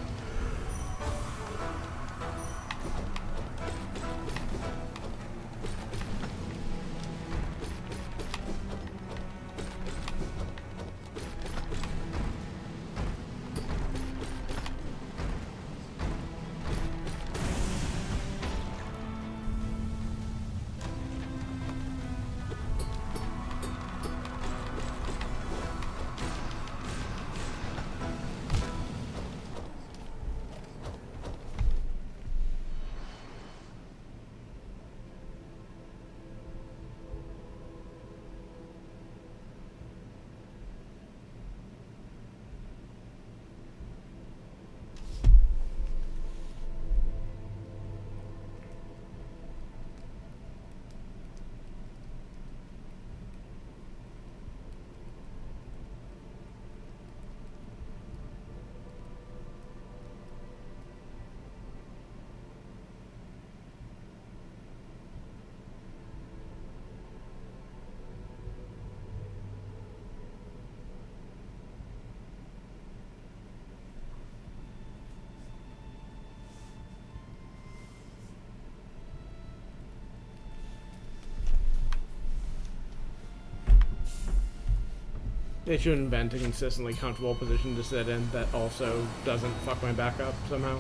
Speaker 1: They should invent a consistently comfortable position to sit in that also doesn't fuck my back up somehow.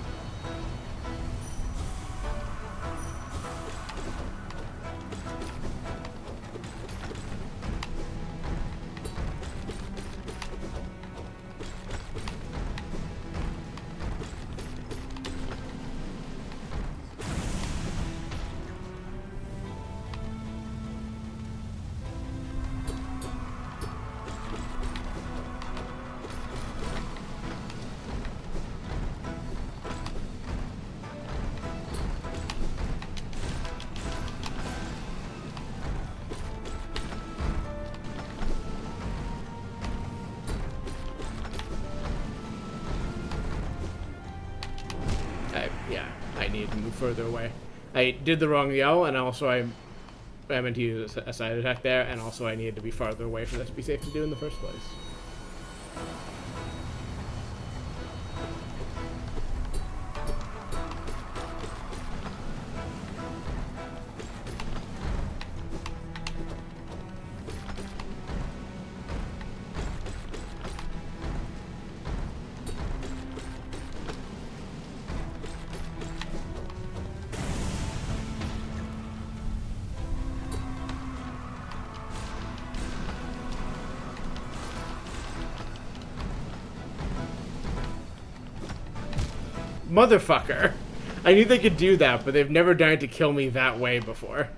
Speaker 1: I need to move further away. I did the wrong yell, and also I meant to use a side attack there, and also I needed to be farther away for this to be safe to do in the first place. Motherfucker. I knew they could do that, but they've never done it to kill me that way before.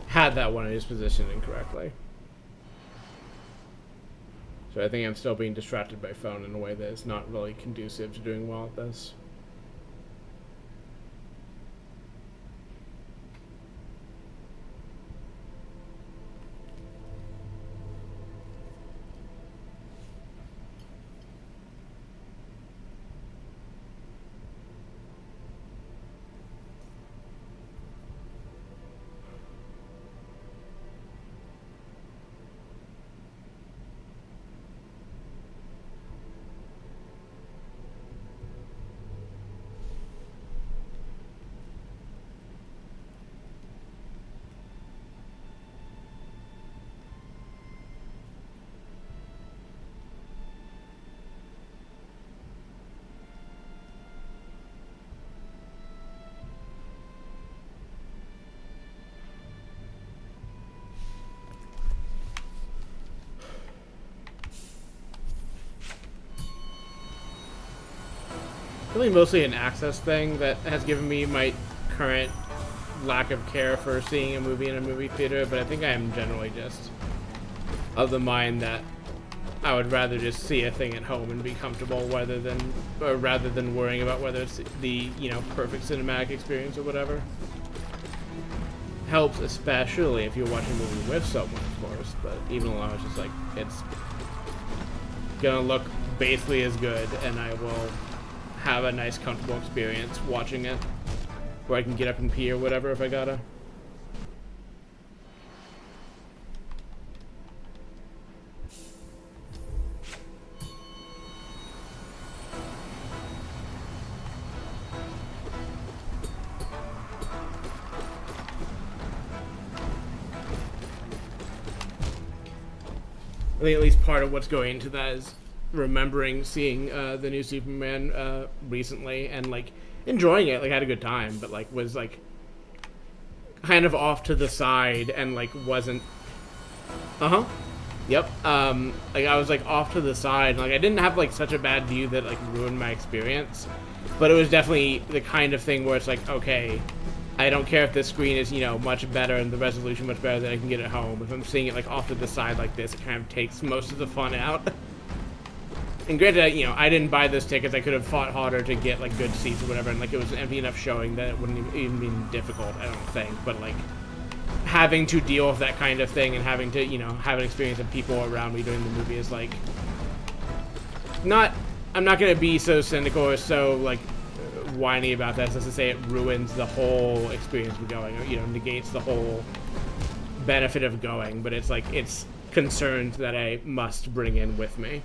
Speaker 1: Had that one in his position incorrectly. So I think I'm still being distracted by phone in a way that is not really conducive to doing well at this. really mostly an access thing that has given me my current lack of care for seeing a movie in a movie theater, but I think I am generally just of the mind that I would rather just see a thing at home and be comfortable rather than worrying about whether it's the, perfect cinematic experience or whatever. Helps, especially if you're watching a movie with someone, of course, but even alone, it's just like, it's gonna look basically as good, and I will have a nice, comfortable experience watching it, where I can get up and pee or whatever if I gotta. I think at least part of what's going into that is remembering seeing the new Superman recently and like enjoying it. Like, I had a good time, but like was like kind of off to the side and like wasn't. Yep. Like I was like off to the side. And, like I didn't have like such a bad view that like ruined my experience, but it was definitely the kind of thing where it's like, okay, I don't care if the screen is, much better and the resolution much better than I can get at home. If I'm seeing it like off to the side like this, it kind of takes most of the fun out. And granted, I didn't buy those tickets. I could have fought harder to get like good seats or whatever, and like it was an empty enough showing that it wouldn't even been difficult. I don't think, but like having to deal with that kind of thing and having to, have an experience of people around me during the movie is like not. I'm not gonna be so cynical or so like whiny about that, just to say it ruins the whole experience of going, or negates the whole benefit of going. But it's like it's concerns that I must bring in with me.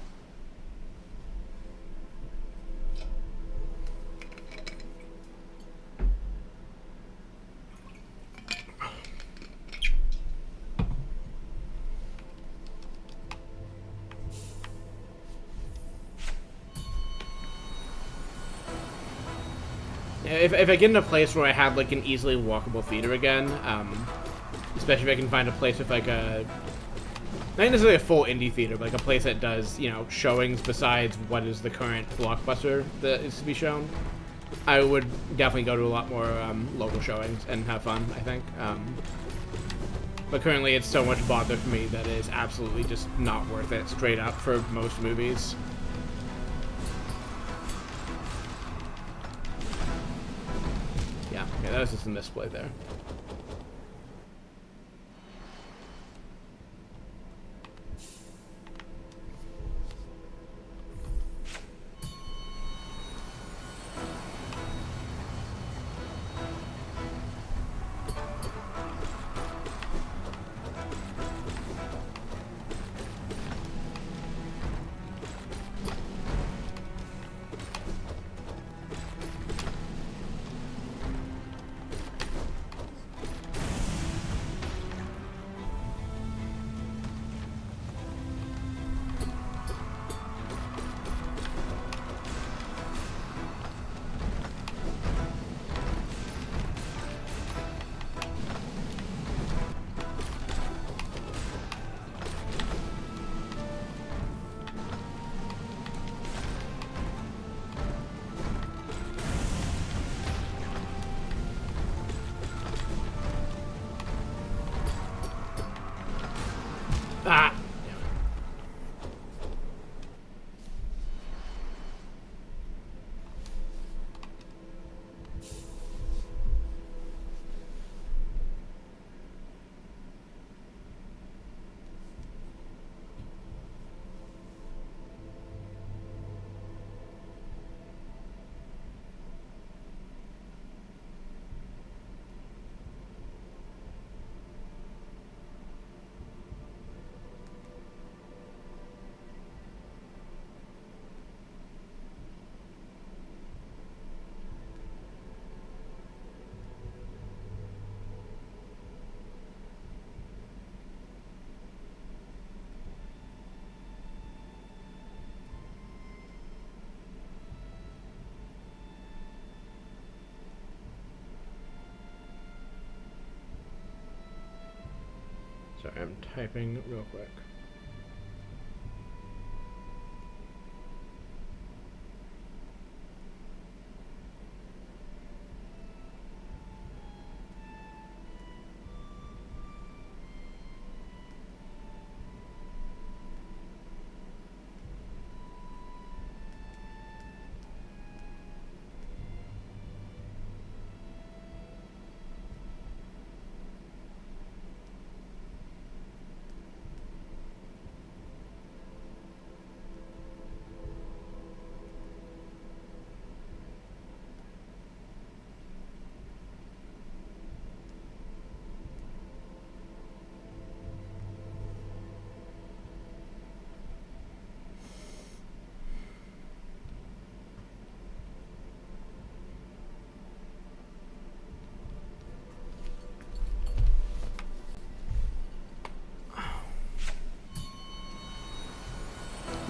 Speaker 1: If I get in a place where I have like an easily walkable theater again, especially if I can find a place with like a, not necessarily a full indie theater, but like a place that does, showings besides what is the current blockbuster that is to be shown, I would definitely go to a lot more local showings and have fun, I think. But currently it's so much bother for me that it is absolutely just not worth it, straight up, for most movies. Yeah, that was just a misplay there. Ah! Sorry, I'm typing real quick.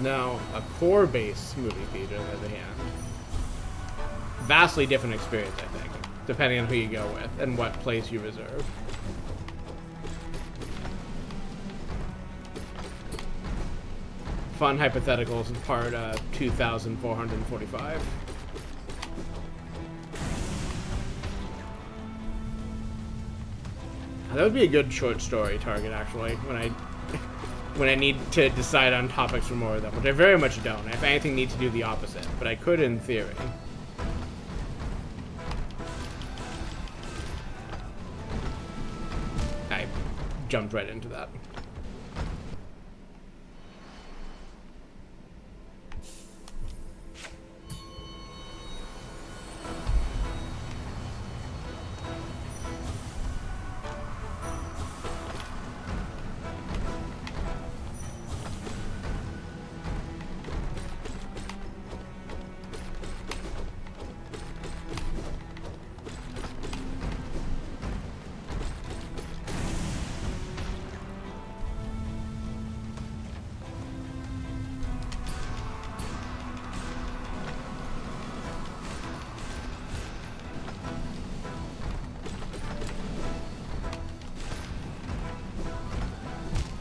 Speaker 1: Now, a core-based movie theater, on the other hand, vastly different experience, I think, depending on who you go with and what place you reserve. Fun hypotheticals in part 2445. That would be a good short story target, actually, when I need to decide on topics for more of them, which I very much don't. If anything, need to do the opposite, but I could in theory. I jumped right into that.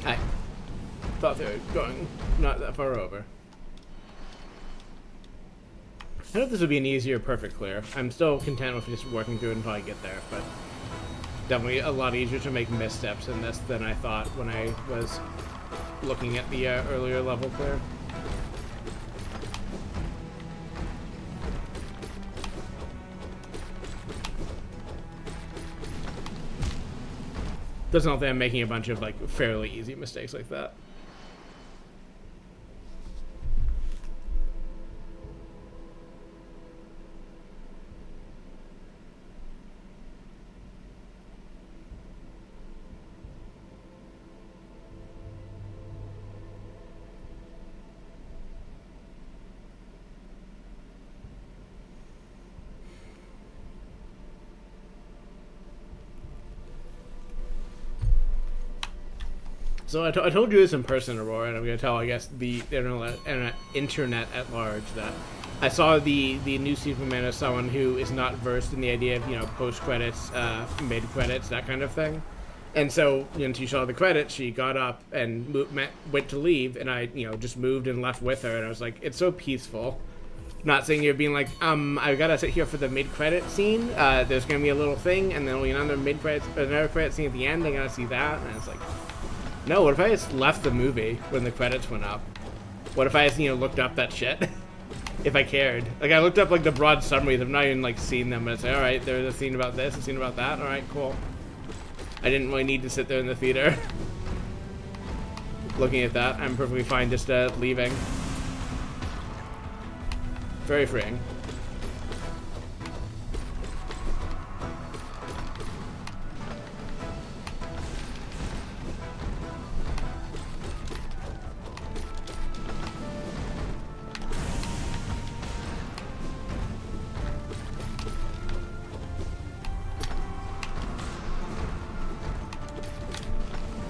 Speaker 1: I thought they were going not that far over. I hope this would be an easier perfect clear. I'm still content with just working through it until I get there, but definitely a lot easier to make missteps in this than I thought when I was looking at the earlier level clear. Doesn't help that I'm making a bunch of like fairly easy mistakes like that. So I told you this in person, Aurora, and I'm going to tell, I guess, the internet at large that I saw the new Superman as someone who is not versed in the idea of, you know, post-credits, mid-credits, that kind of thing. And so, you know, she saw the credits, she got up and went to leave, and I, you know, just moved and left with her, and I was like, it's so peaceful. Not saying you're being like, I gotta sit here for the mid-credit scene, there's going to be a little thing, and then only another mid-credits, another credit scene at the end, I gotta see that, and it's like... No, what if I just left the movie when the credits went up? What if I just, you know, looked up that shit? If I cared. Like, I looked up, like, the broad summaries. I've not even, like, seen them. But it's like, alright, there's a scene about this, a scene about that. Alright, cool. I didn't really need to sit there in the theater. Looking at that, I'm perfectly fine just leaving. Very freeing.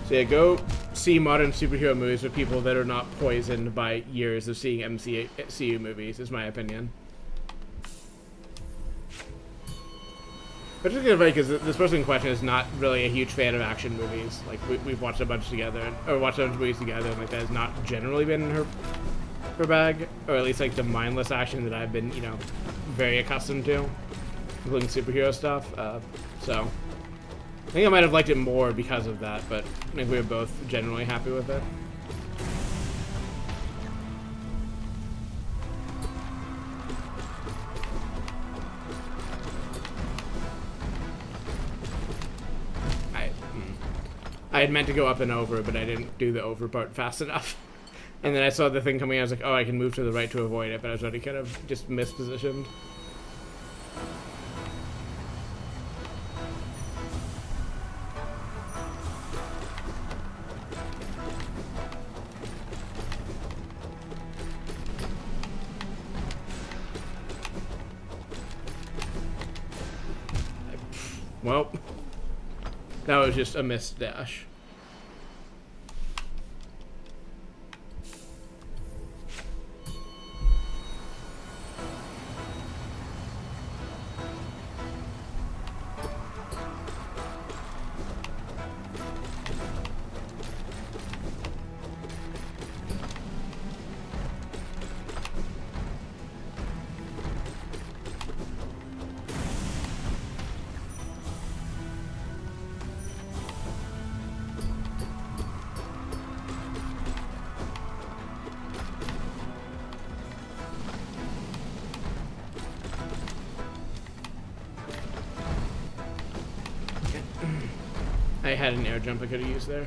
Speaker 1: So yeah, go see modern superhero movies with people that are not poisoned by years of seeing MCU movies, is my opinion. Which is kind of funny because this person in question is not really a huge fan of action movies. Like, we've watched a bunch together, or watched a bunch of movies together, and like that has not generally been her bag, or at least like the mindless action that I've been, you know, very accustomed to, including superhero stuff. So I think I might have liked it more because of that, but I think we were both generally happy with it. I had meant to go up and over, but I didn't do the over part fast enough. And then I saw the thing coming, I was like, oh, I can move to the right to avoid it, but I was already kind of just mispositioned. Well, that was just a missed dash. I had an air jump I could have used there.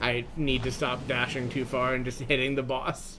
Speaker 1: I need to stop dashing too far and just hitting the boss.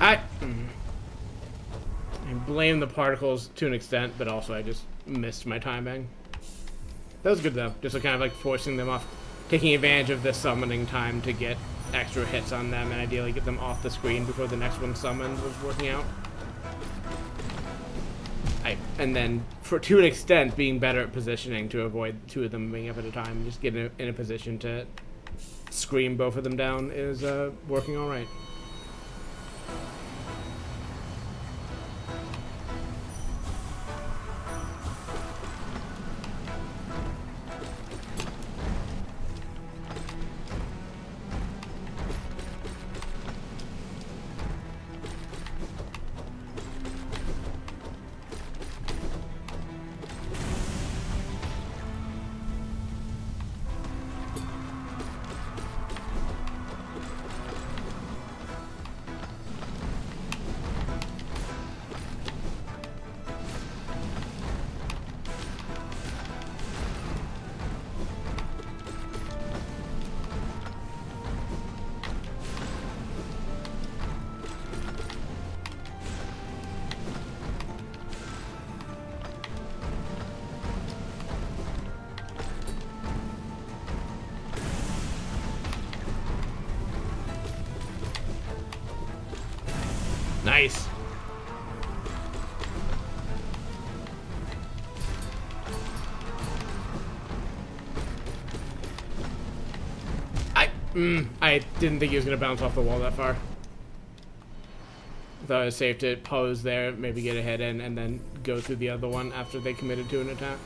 Speaker 1: I blame the particles to an extent, but also I just missed my timing. That was good though, just kind of like forcing them off, taking advantage of the summoning time to get extra hits on them and ideally get them off the screen before the next one summoned was working out. And then, to an extent, being better at positioning to avoid two of them being up at a time and just getting in a position to scream both of them down is working all right. Nice. I didn't think he was going to bounce off the wall that far. I thought it was safe to pose there, maybe get a hit in, and then go through the other one after they committed to an attack.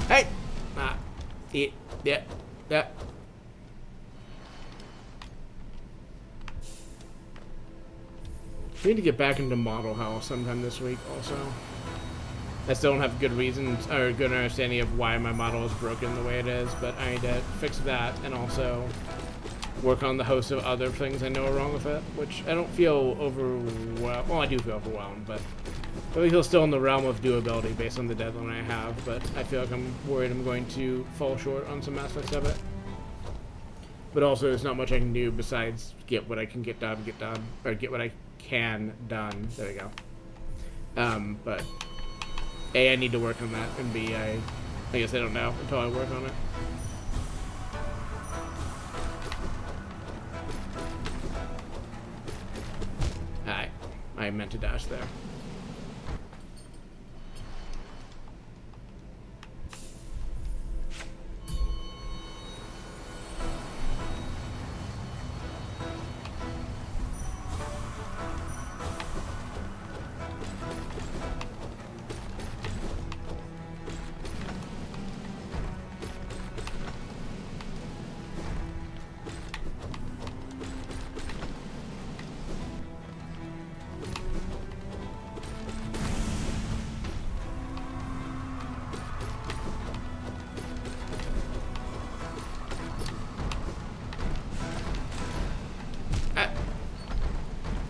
Speaker 1: Hey! Yeah. We need to get back into Model House sometime this week also. I still don't have good reasons or good understanding of why my model is broken the way it is, but I need to fix that and also work on the host of other things I know are wrong with it, which I don't feel overwhelmed. Well, I do feel overwhelmed, but I feel still in the realm of doability based on the deadline I have, but I feel like I'm worried I'm going to fall short on some aspects of it. But also, there's not much I can do besides get what I can get done, or get what I can done. There we go. But A, I need to work on that, and B, I guess I don't know until I work on it. I meant to dash there.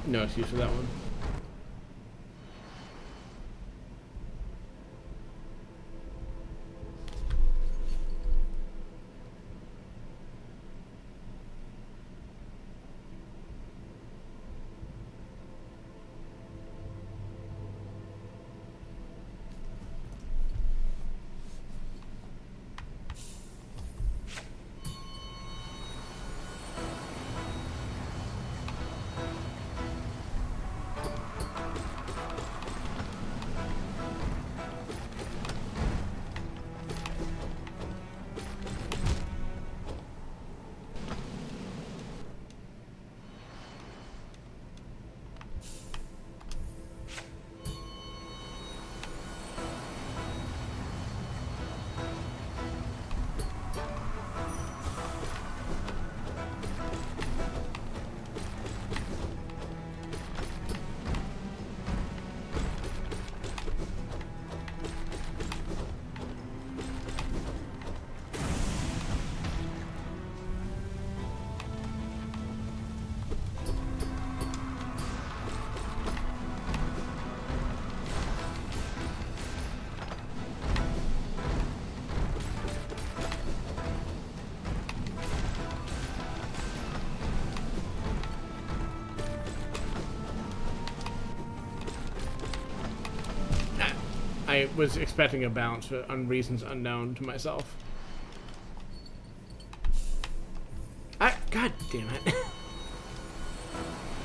Speaker 1: No excuse for that one. I was expecting a bounce for reasons unknown to myself. God damn it.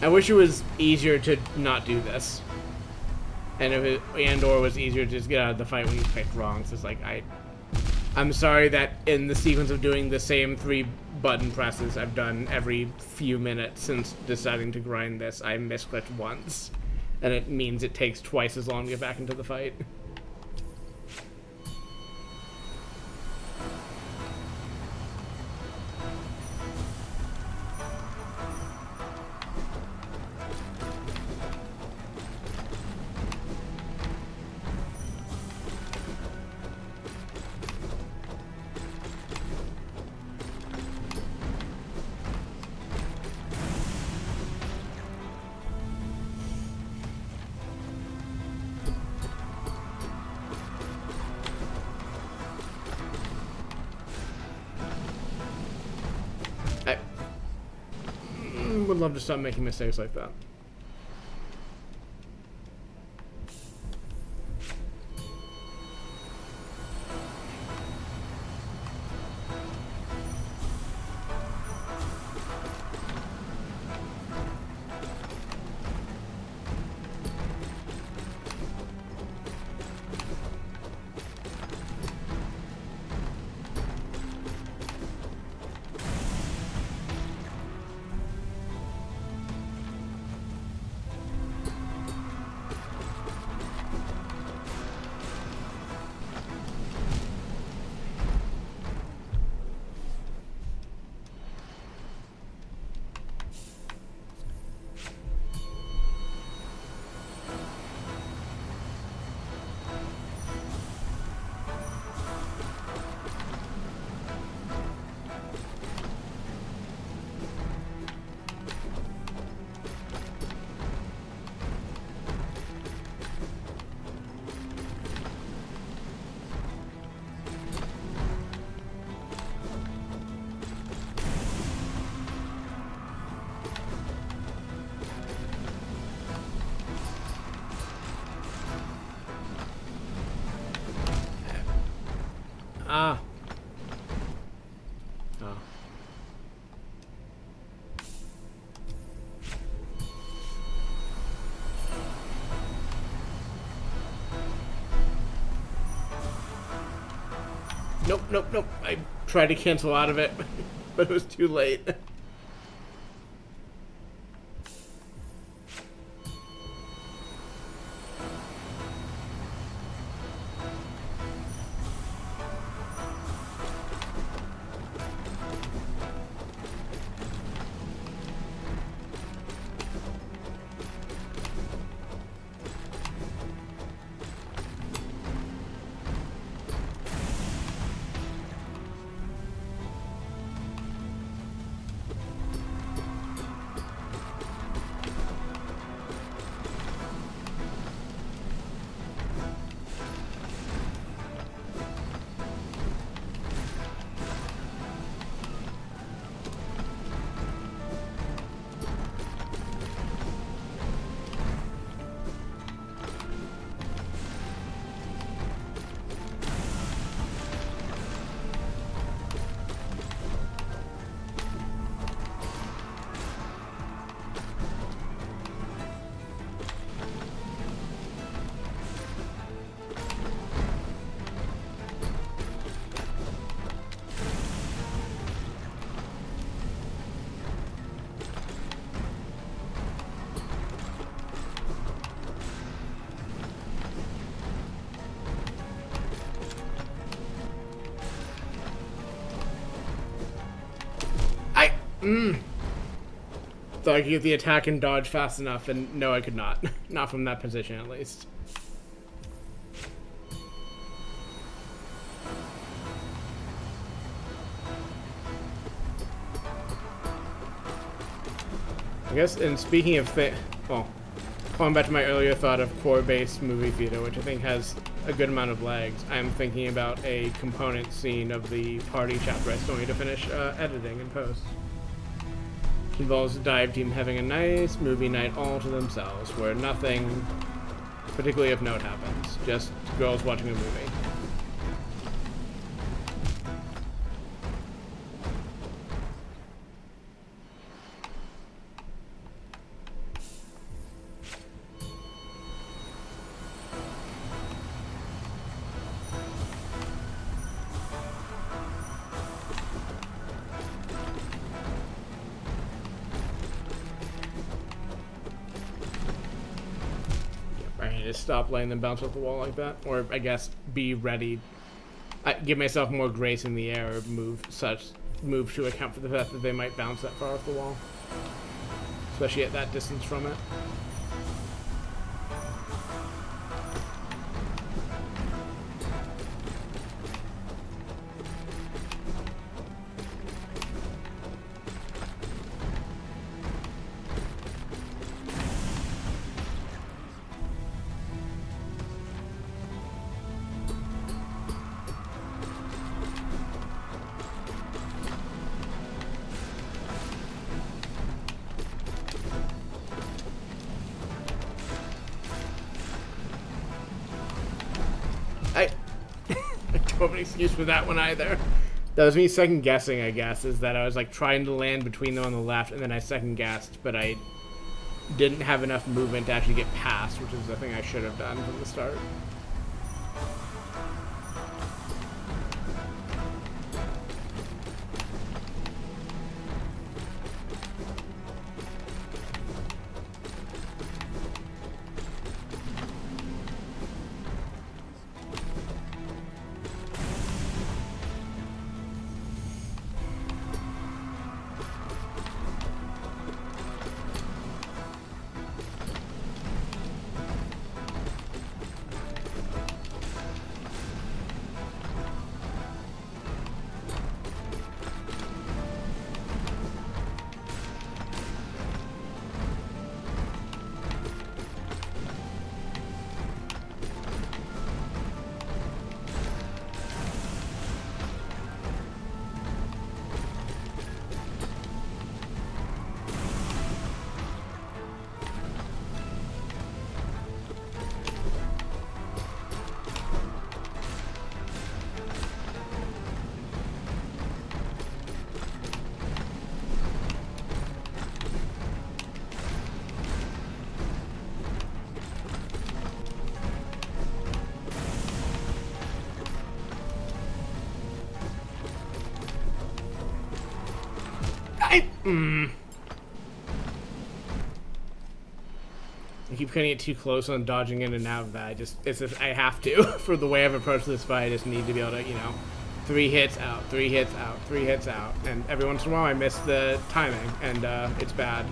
Speaker 1: I wish it was easier to not do this. And if it, and/or was easier to just get out of the fight when you picked wrong. So it's like, I'm sorry that in the sequence of doing the same 3 button presses I've done every few minutes since deciding to grind this, I misclicked once. And it means it takes twice as long to get back into the fight. Would love to stop making mistakes like that. Nope, nope, nope. I tried to cancel out of it, but it was too late. Thought I could get the attack and dodge fast enough, and no, I could not. Not from that position, at least. I guess, and speaking of well, going back to my earlier thought of core-based movie theater, which I think has a good amount of legs, I'm thinking about a component scene of the party chapter I still need to finish editing and post. Involves the dive team having a nice movie night all to themselves, where nothing particularly of note happens, just girls watching a movie. Stop letting them bounce off the wall like that, or I guess be ready. Give myself more grace in the air, or move to account for the fact that they might bounce that far off the wall, especially at that distance from it. I don't have an excuse for that one either. That was me second guessing, I guess, is that I was like trying to land between them on the left, and then I second guessed, but I didn't have enough movement to actually get past, which is the thing I should have done from the start. I keep cutting it too close on dodging in and out of that. It's just, I have to. For the way I've approached this fight, I just need to be able to, 3 hits out, 3 hits out, 3 hits out. And every once in a while I miss the timing, and it's bad.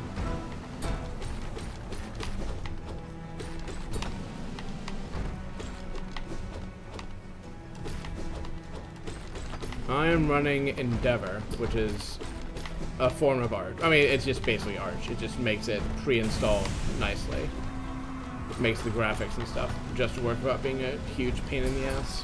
Speaker 1: I am running Endeavor, which is a form of Arch. I mean, it's just basically Arch. It just makes it pre-installed nicely. Makes the graphics and stuff just work without being a huge pain in the ass.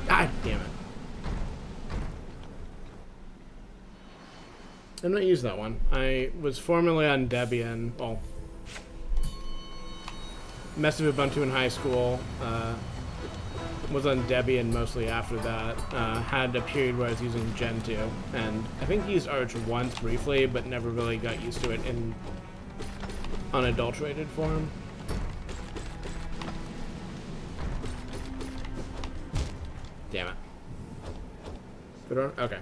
Speaker 1: God damn it. I'm not using that one. I was formerly on Debian. Well, messed with Ubuntu in high school. Was on Debian mostly after that. Had a period where I was using Gentoo. And I think used Arch once briefly, but never really got used to it in unadulterated form. Damn it. Good order? Okay.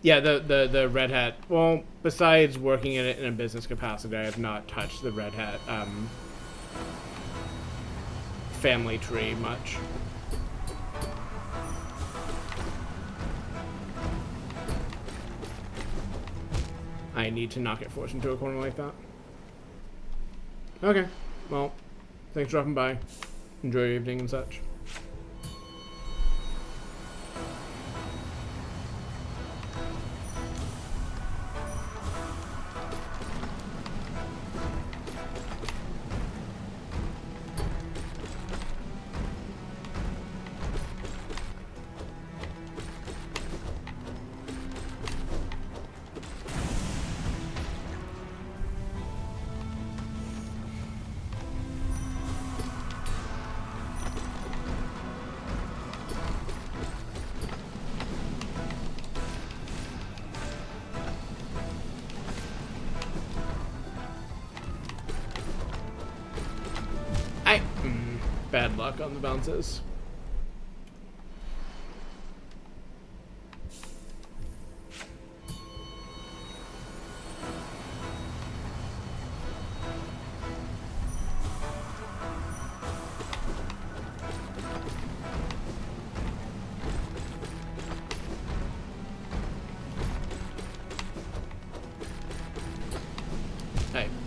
Speaker 1: Yeah, the Red Hat, well, besides working in it in a business capacity, I have not touched the Red Hat family tree much. I need to not get forced into a corner like that. Okay, well, thanks for dropping by. Enjoy your evening and such. Bad luck on the bounces.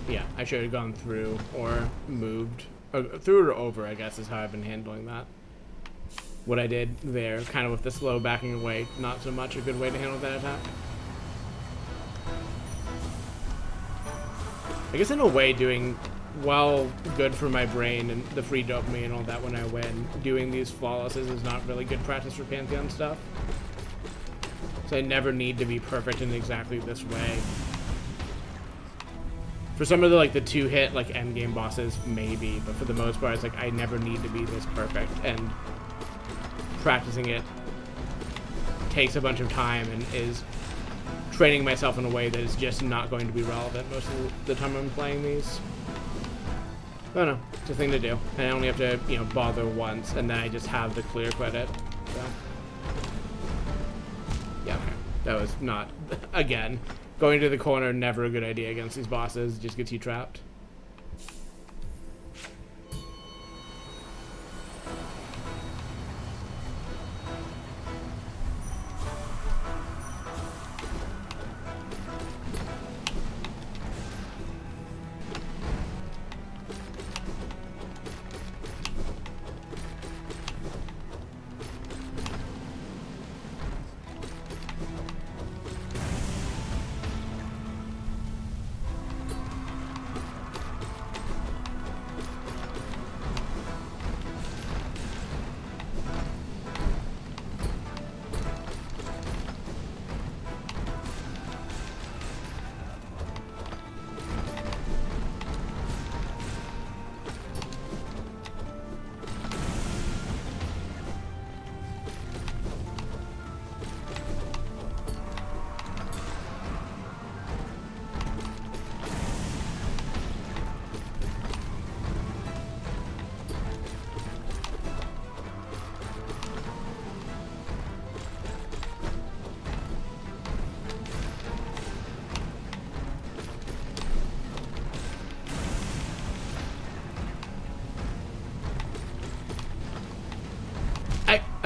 Speaker 1: Yeah, I should have gone through or moved. Through or over, I guess, is how I've been handling that. What I did there, kind of with the slow backing away, not so much a good way to handle that attack. I guess in a way, while good for my brain and the free dopamine and all that when I win, doing these flawlesses is not really good practice for Pantheon stuff. So I never need to be perfect in exactly this way. For some of the the 2-hit endgame bosses, maybe, but for the most part, it's I never need to be this perfect, and practicing it takes a bunch of time and is training myself in a way that is just not going to be relevant most of the time I'm playing these. I don't know, it's a thing to do. I only have to, bother once, and then I just have the clear credit. So, yeah, okay. That was not, again. Going to the corner, never a good idea against these bosses. Just gets you trapped.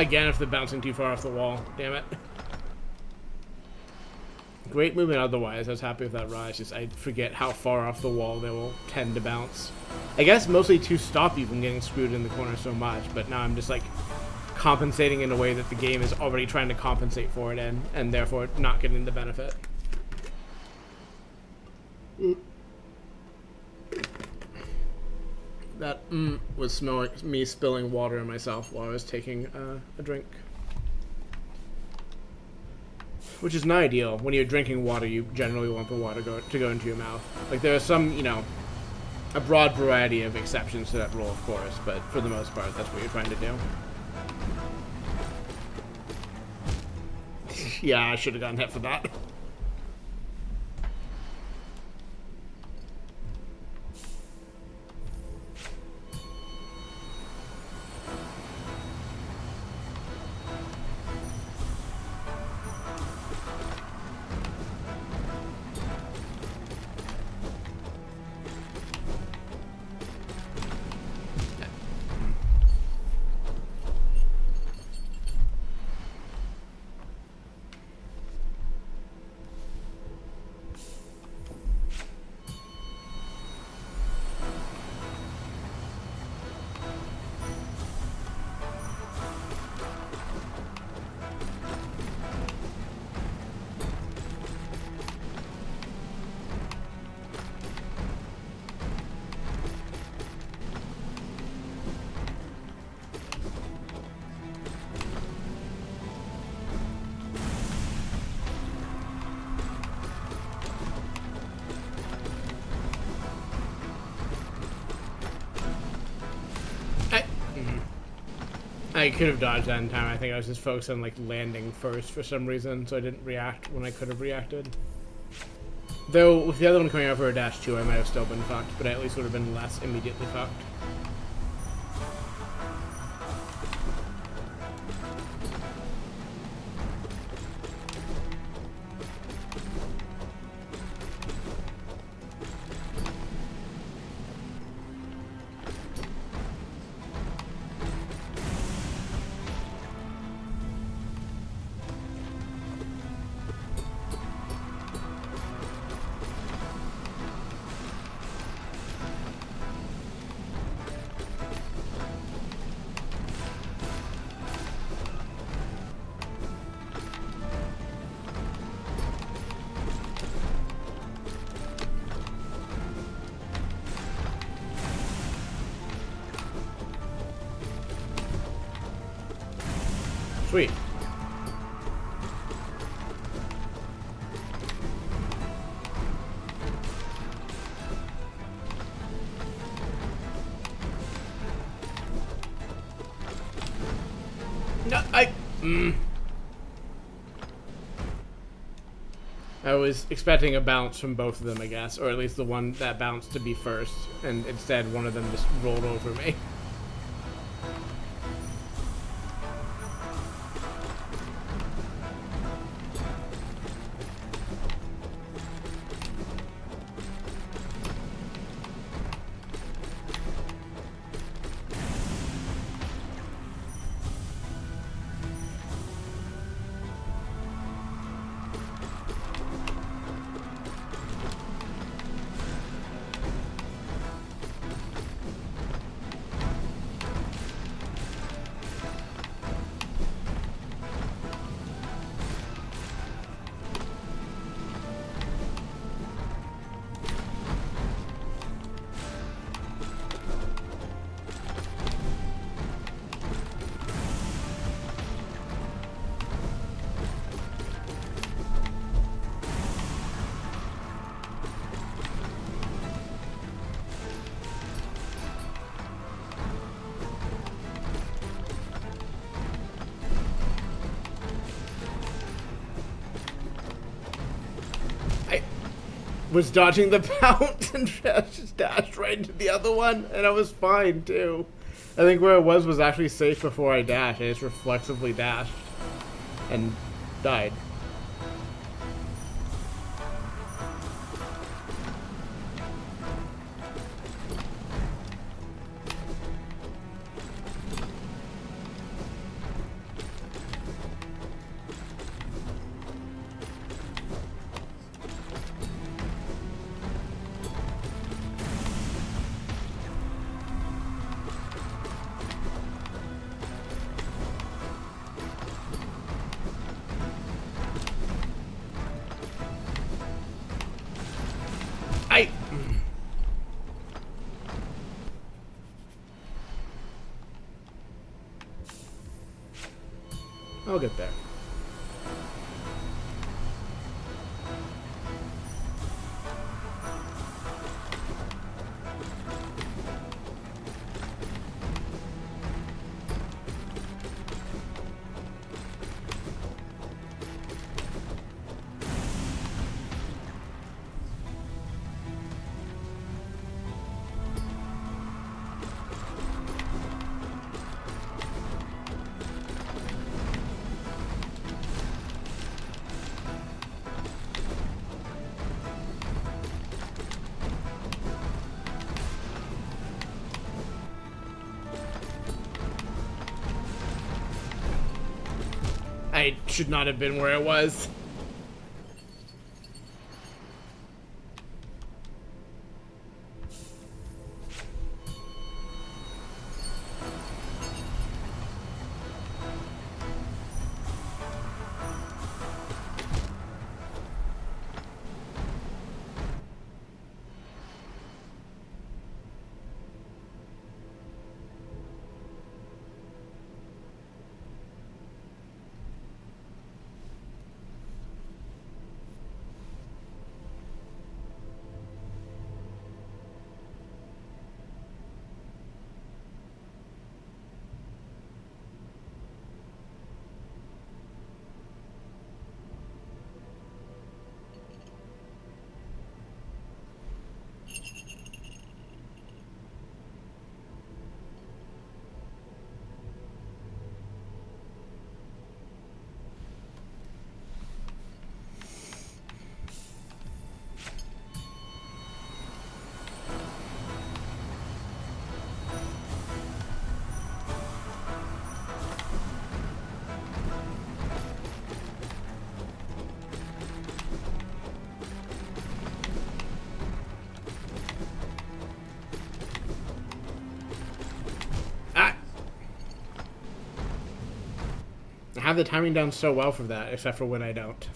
Speaker 1: Again, if they're bouncing too far off the wall. Damn it. Great movement otherwise. I was happy with that rise. Just I forget how far off the wall they will tend to bounce. I guess mostly to stop you from getting screwed in the corner so much, but now I'm just like compensating in a way that the game is already trying to compensate for it in, and therefore not getting the benefit. That was smelling me spilling water on myself while I was taking a drink. Which is not ideal. When you're drinking water, you generally want the water to go into your mouth. Like, there are some, you know, a broad variety of exceptions to that rule, of course, but for the most part, that's what you're trying to do. Yeah, I should have gotten hit for that. I could have dodged that in time. I think I was just focused on like landing first for some reason, so I didn't react when I could have reacted. Though with the other one coming out for a dash 2, I might have still been fucked, but I at least would have been less immediately fucked. Sweet. No, I was expecting a bounce from both of them, I guess, or at least the one that bounced to be first, and instead one of them just rolled over me. Was dodging the bounce and just dashed right into the other one, and I was fine too. I think where I was actually safe before I dashed. I just reflexively dashed and died. I'll get there. I should not have been where I was. I have the timing down so well for that, except for when I don't.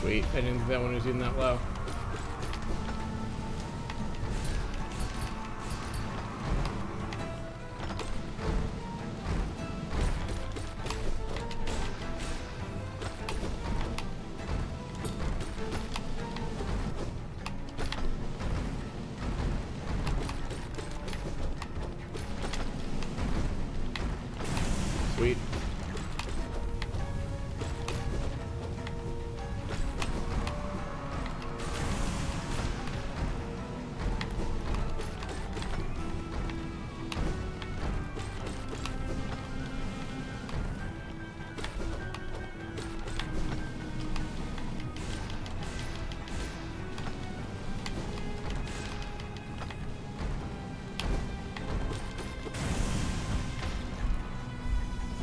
Speaker 1: Sweet. I didn't think that one was even that low. Sweet.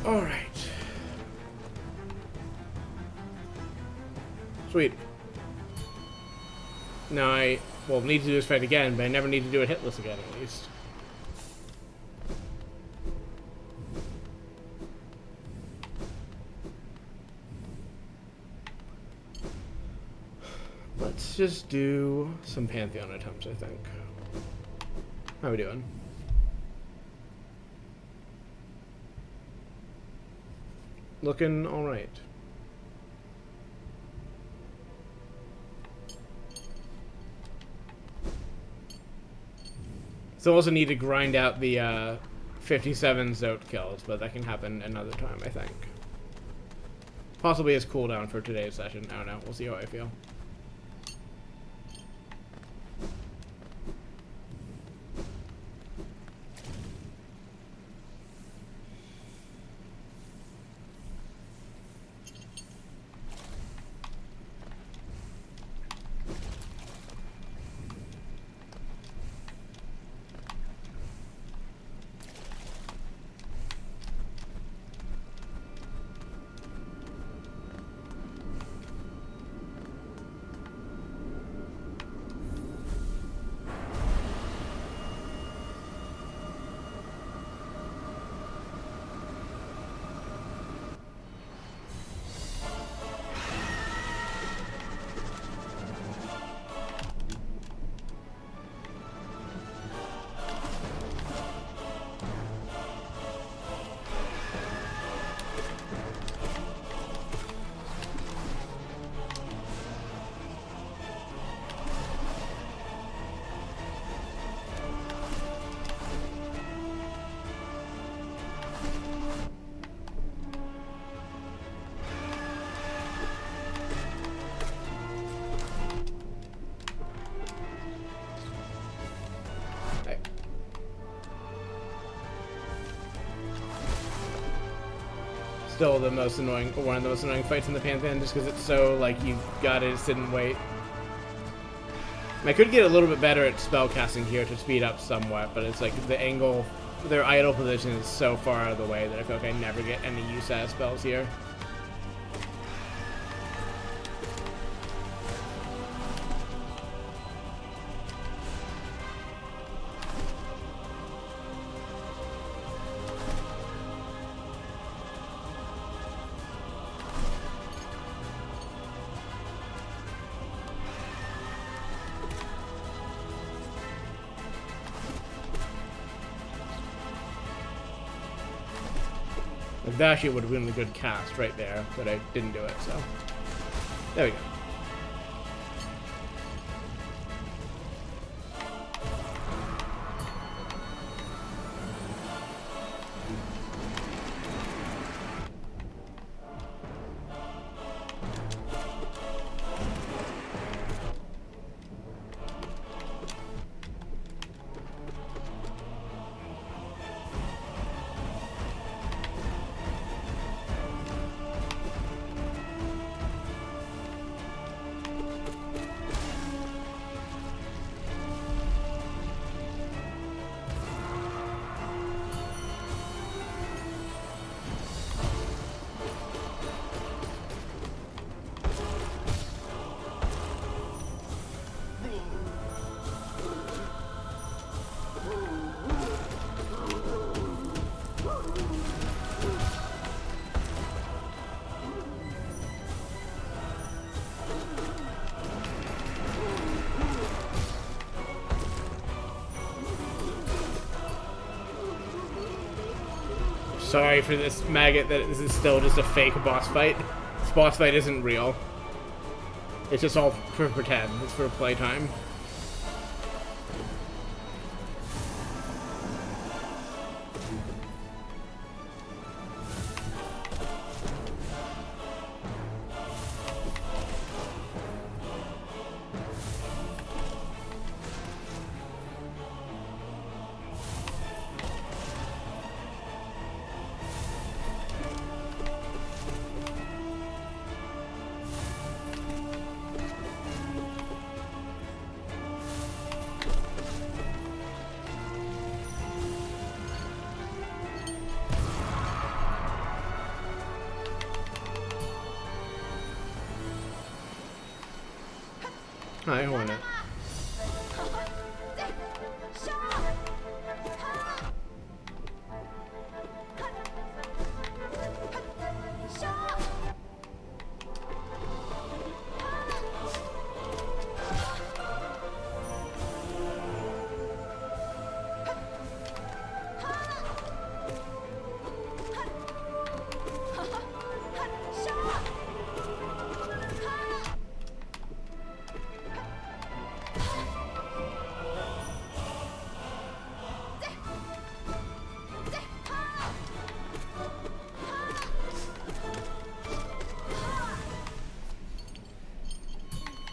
Speaker 1: All right. Sweet. Now I will need to do this fight again, but I never need to do it hitless again, at least. Let's just do some Pantheon attempts, I think. How are we doing? Looking all right. So also need to grind out the 57 Zote kills, but that can happen another time, I think. Possibly as cooldown for today's session. I don't know. We'll see how I feel. Still the most annoying, one of the most annoying fights in the Pantheon, just because it's so, like, you gotta sit and wait. And I could get a little bit better at spell casting here to speed up somewhat, but it's like the angle, their idle position is so far out of the way that I feel like I never get any use out of spells here. That actually would have been a good cast right there, but I didn't do it, so. There we go. Sorry for this maggot that this is still just a fake boss fight. This boss fight isn't real. It's just all for pretend. It's for playtime. I want it.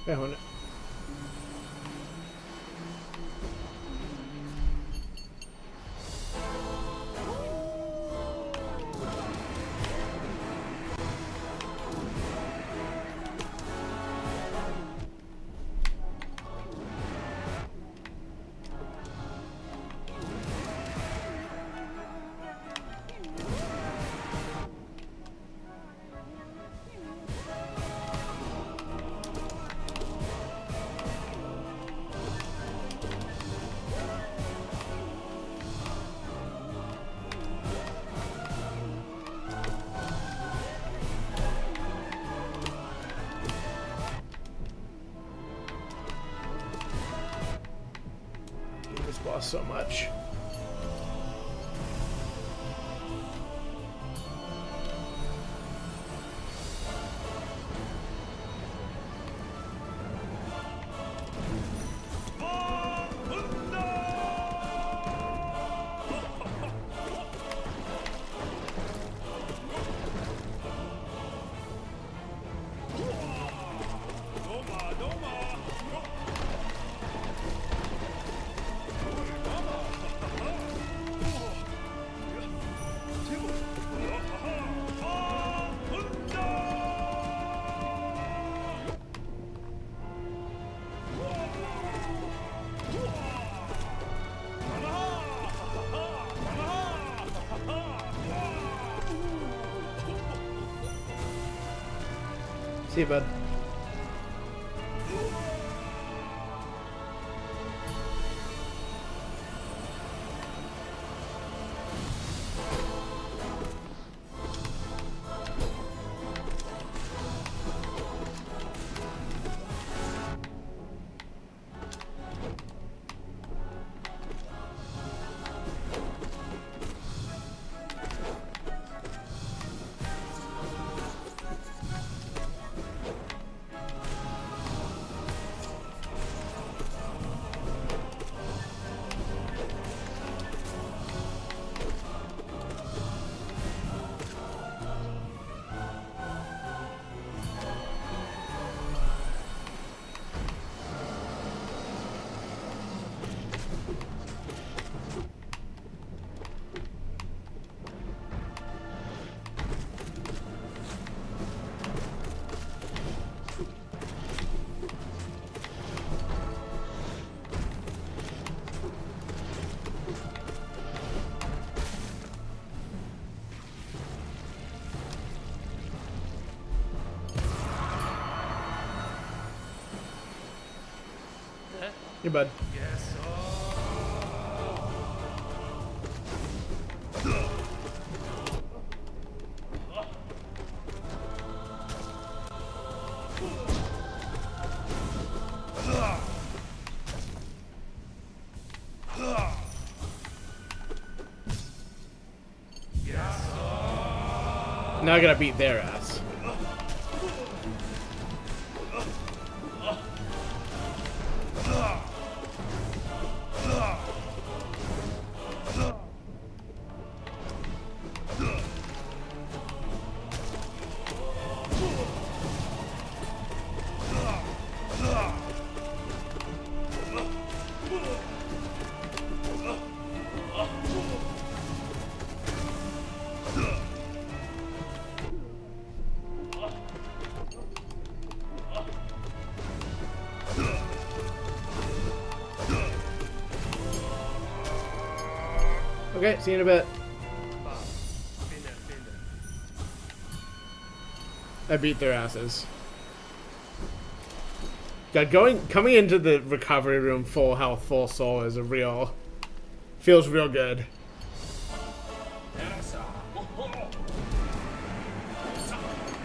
Speaker 1: Yeah, hold it. This boss so much. See you, bud. Hey, bud.
Speaker 2: Yes.
Speaker 1: Now I gotta beat their ass. Okay, see you in a bit. I beat their asses. God, coming into the recovery room full health, full soul is feels real good.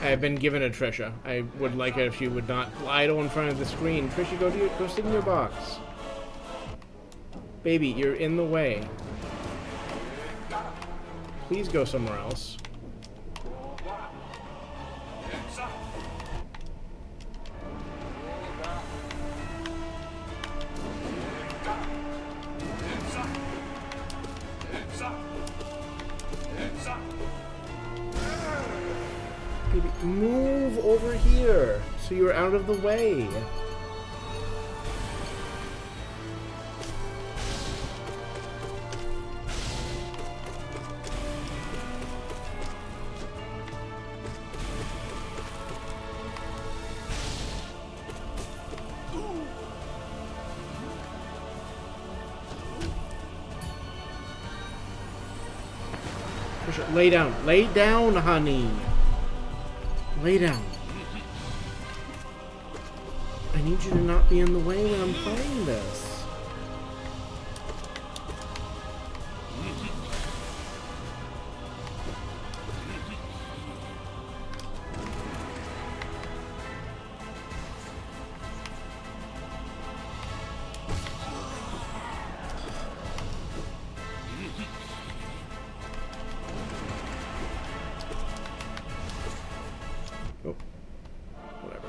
Speaker 1: I've been given a Trisha. I would like it if she would not idle in front of the screen. Trisha, go sit in your box. Baby, you're in the way. Please go somewhere else. Baby, move over here so you're out of the way. For sure. Lay down. Lay down, honey. Lay down. I need you to not be in the way when I'm playing this. Oh, whatever.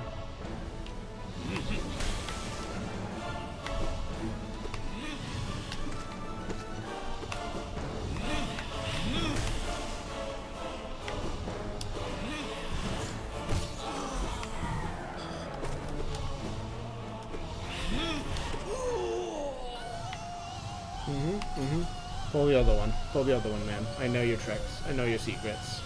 Speaker 1: Pull the other one. Pull the other one, man. I know your tricks. I know your secrets.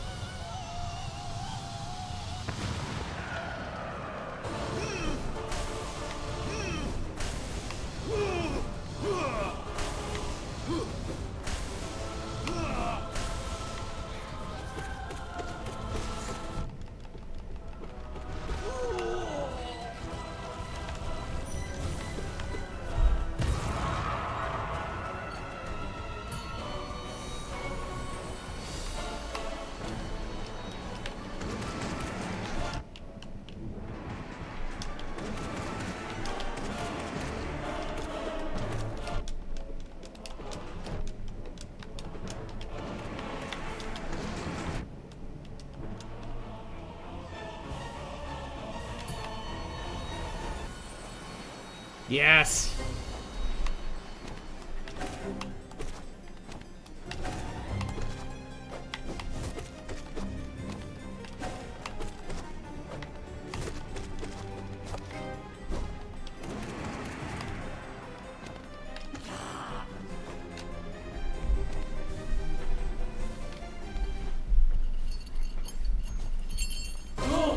Speaker 1: Yes!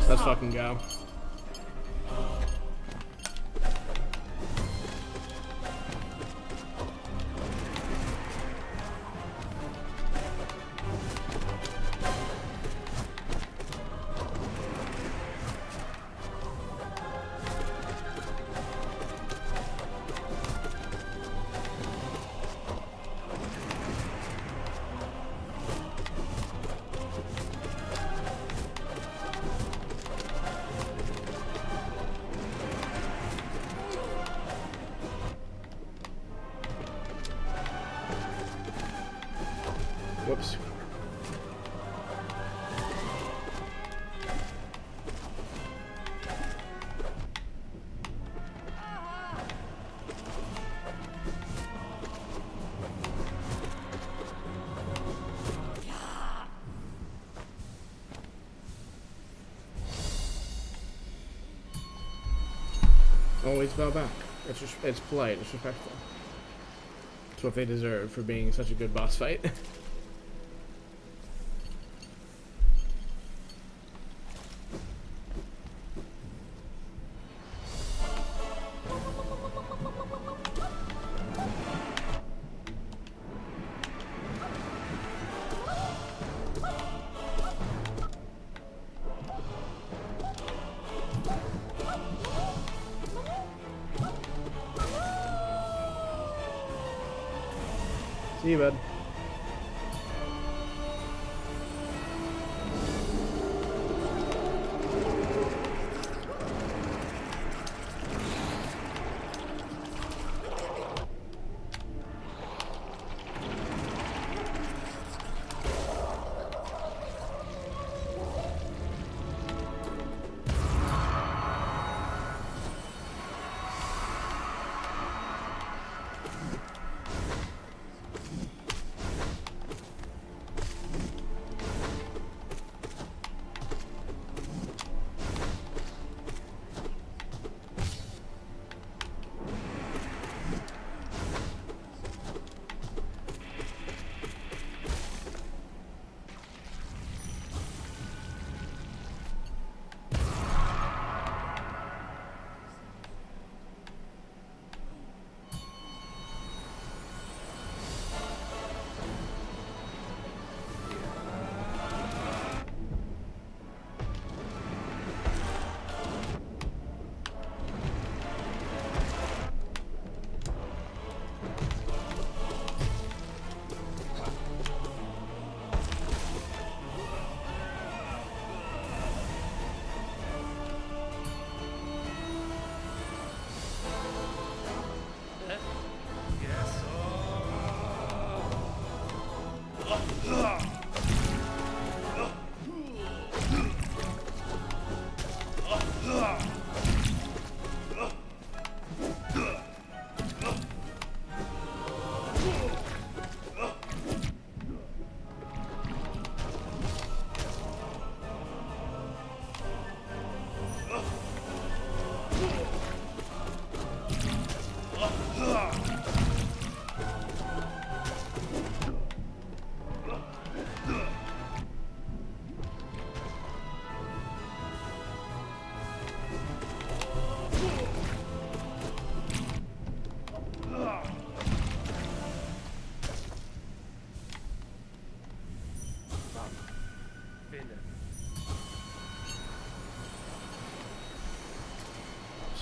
Speaker 1: Let's fucking go. Whoops. Always bow back. It's polite. It's respectful. It's what they deserve for being such a good boss fight. See you, bud.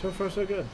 Speaker 1: So far, so good.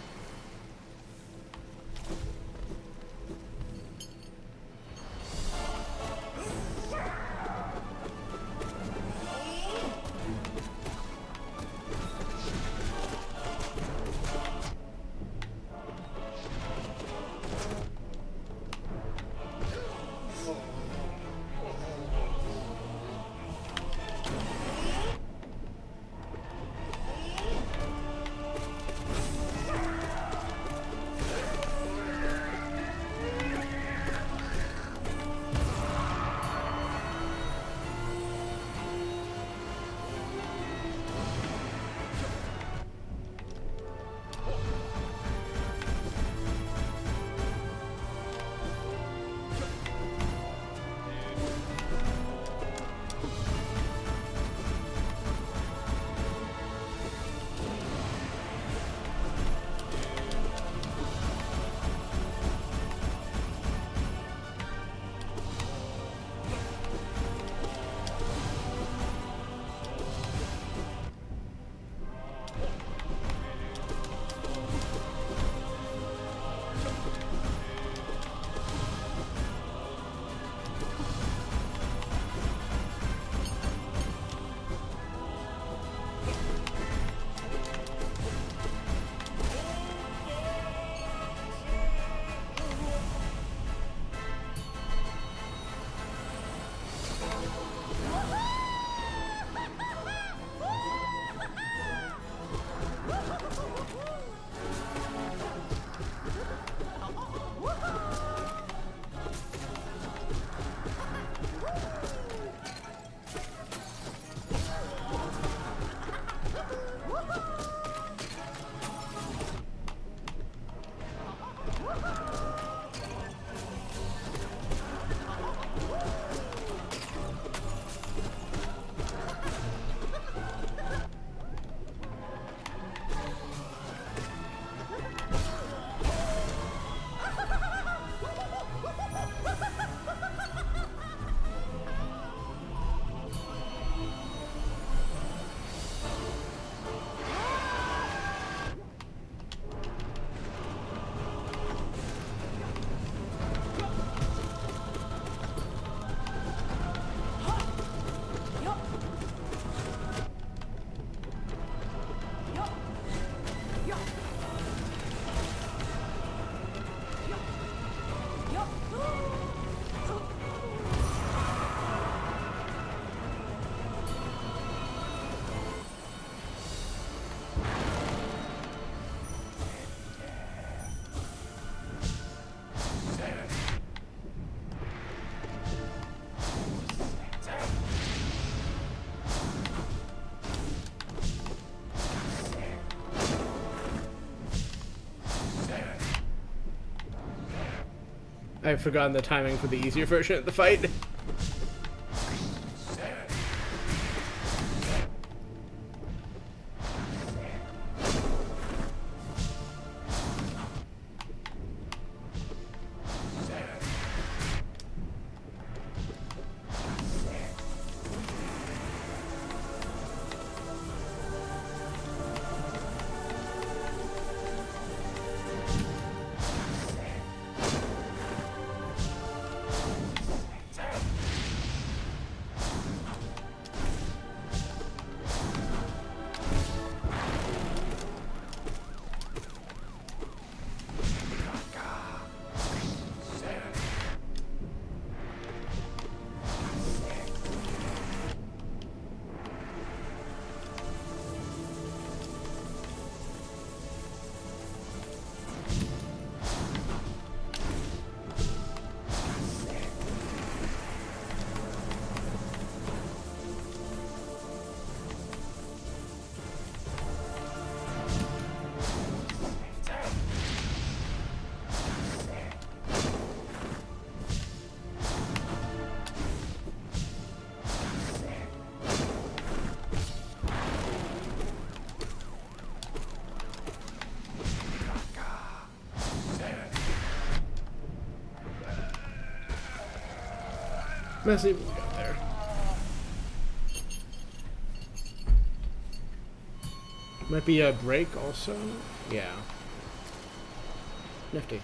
Speaker 1: I've forgotten the timing for the easier version of the fight. Let's see what we got there. Might be a break also. Yeah. Nifty.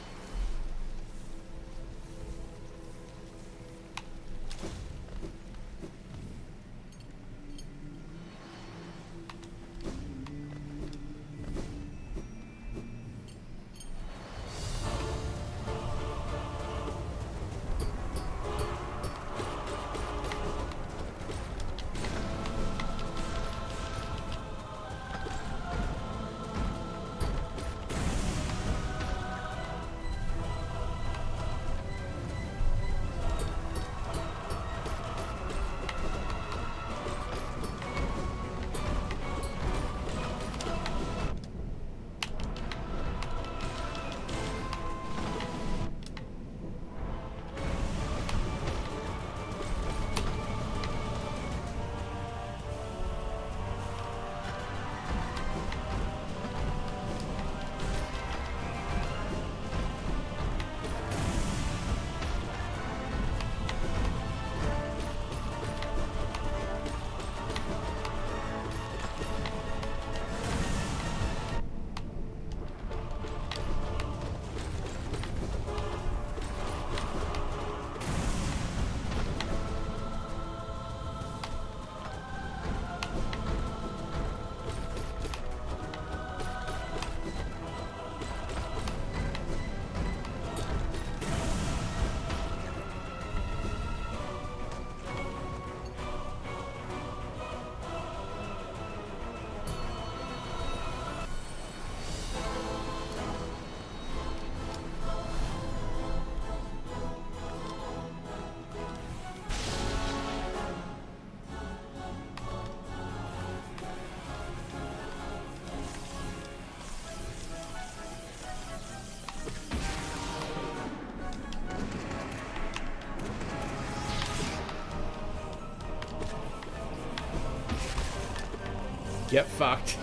Speaker 1: Get fucked.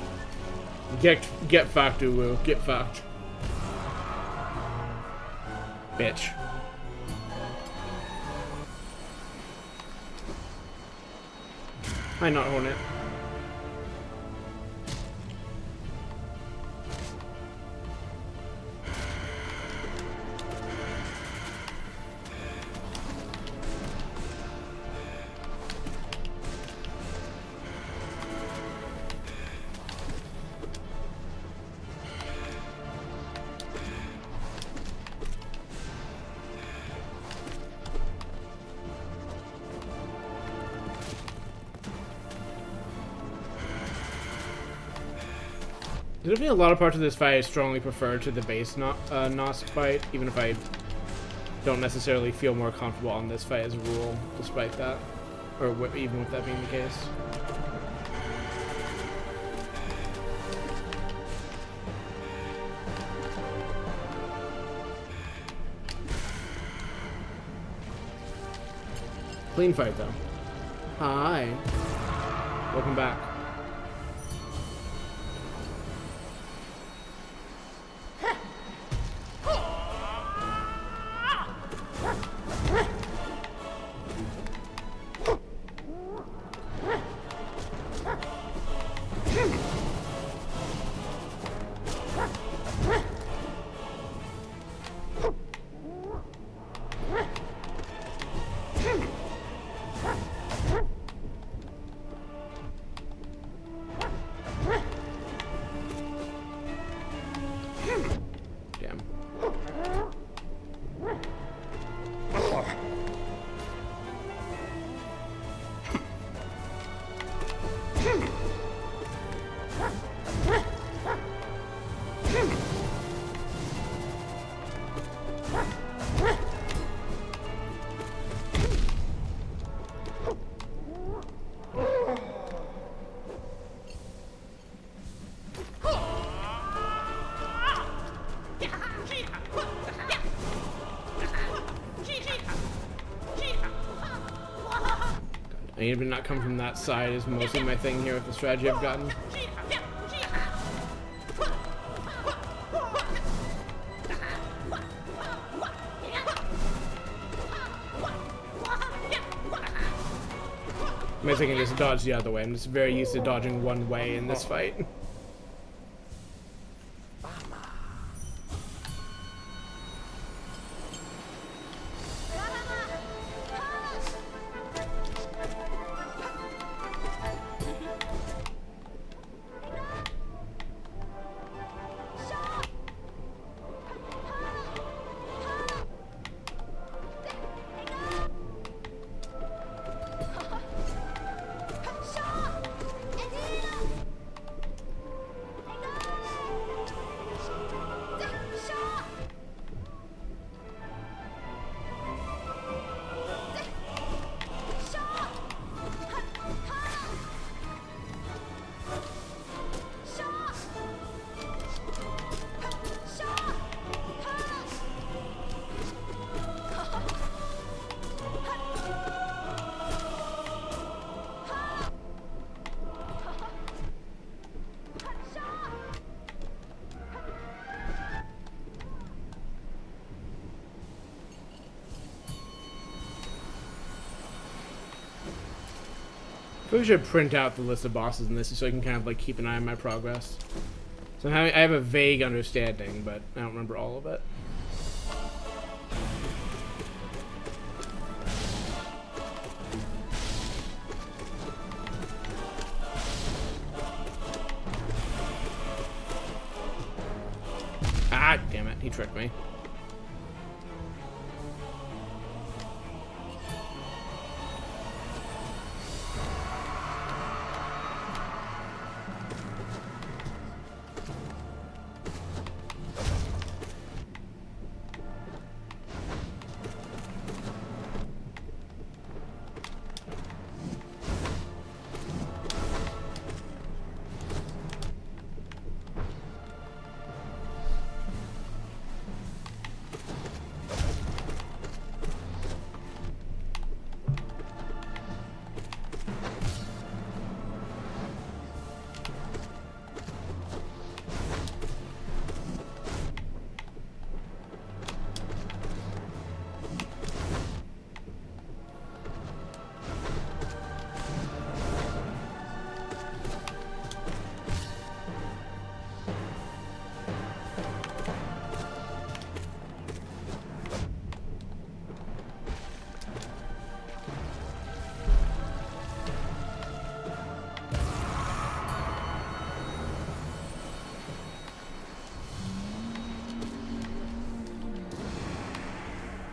Speaker 1: Get fucked, Uwu. Get fucked. Bitch. Why not Hornet? There's definitely a lot of parts of this fight I strongly prefer to the base Nosk fight, even if I don't necessarily feel more comfortable on this fight as a rule, despite that. Or even with that being the case. Clean fight, though. Hi. Welcome back. I need to not come from that side is mostly my thing here with the strategy I've gotten. I'm basically just dodge the other way. I'm just very used to dodging one way in this fight. I should print out the list of bosses in this so I can kind of like keep an eye on my progress. So I have a vague understanding, but I don't remember all of it. Ah, damn it, he tricked me.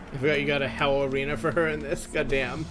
Speaker 1: I forgot you got a hell arena for her in this. Goddamn.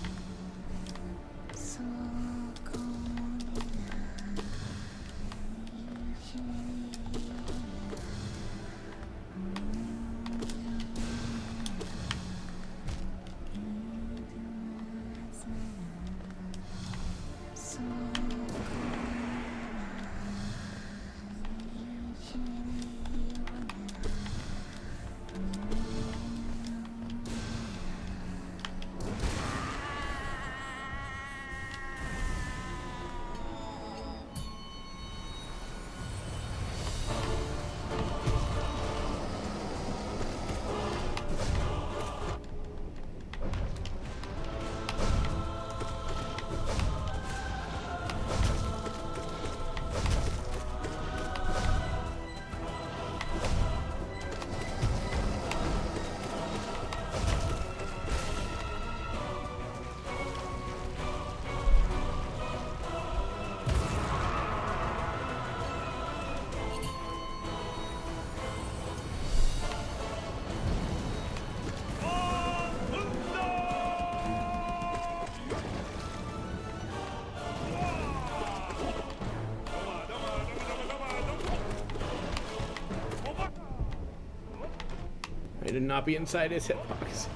Speaker 1: I did not be inside his hitbox.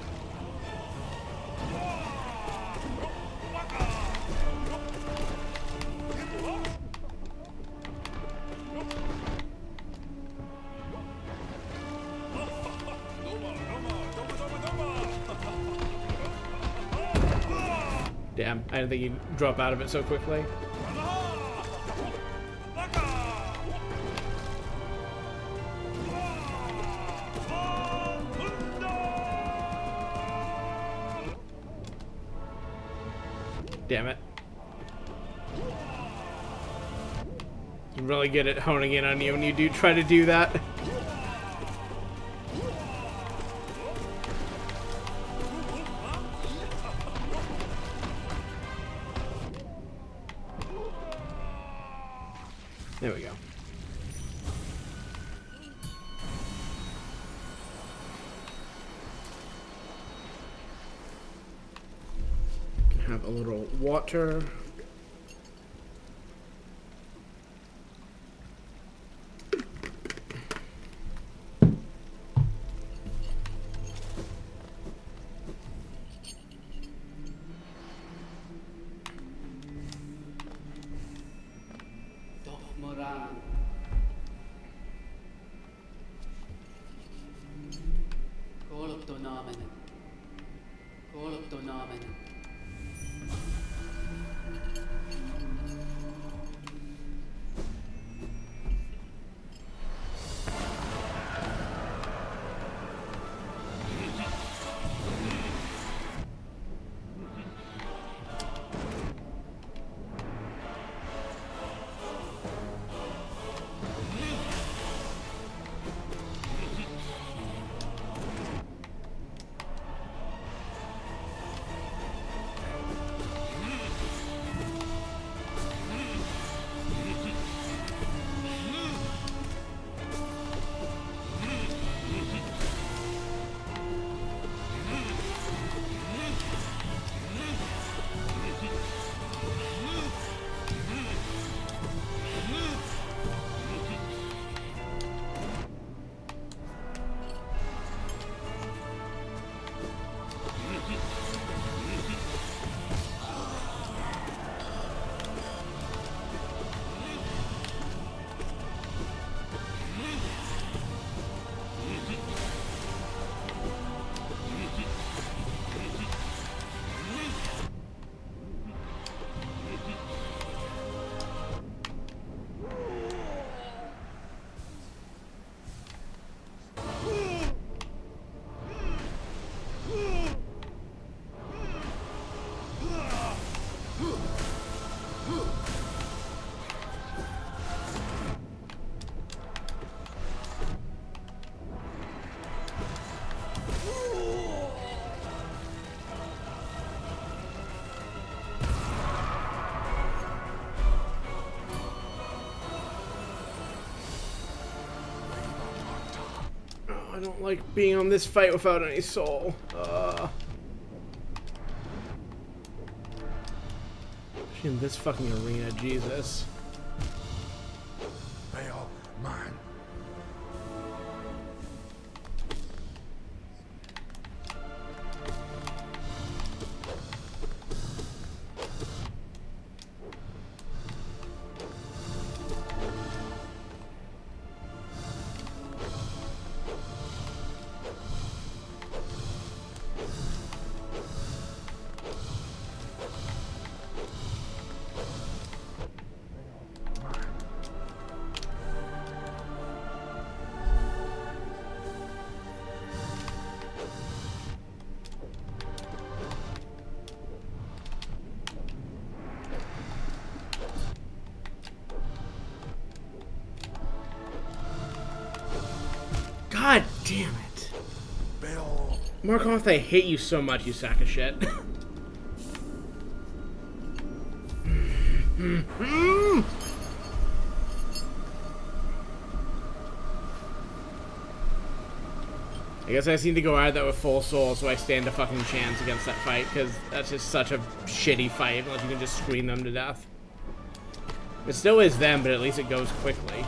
Speaker 1: Damn, I didn't think he'd drop out of it so quickly. Damn it. I'm really good at honing in on you when you do try to do that. There we go. Have a little water. don't like being on this fight without any soul. In this fucking arena, Jesus.
Speaker 2: Baal mine.
Speaker 1: God damn it.
Speaker 2: Baal.
Speaker 1: Markarth, I hate you so much, you sack of shit. I guess I just need to go at that with full soul so I stand a fucking chance against that fight, because that's just such a shitty fight unless you can just scream them to death. It still is them, but at least it goes quickly.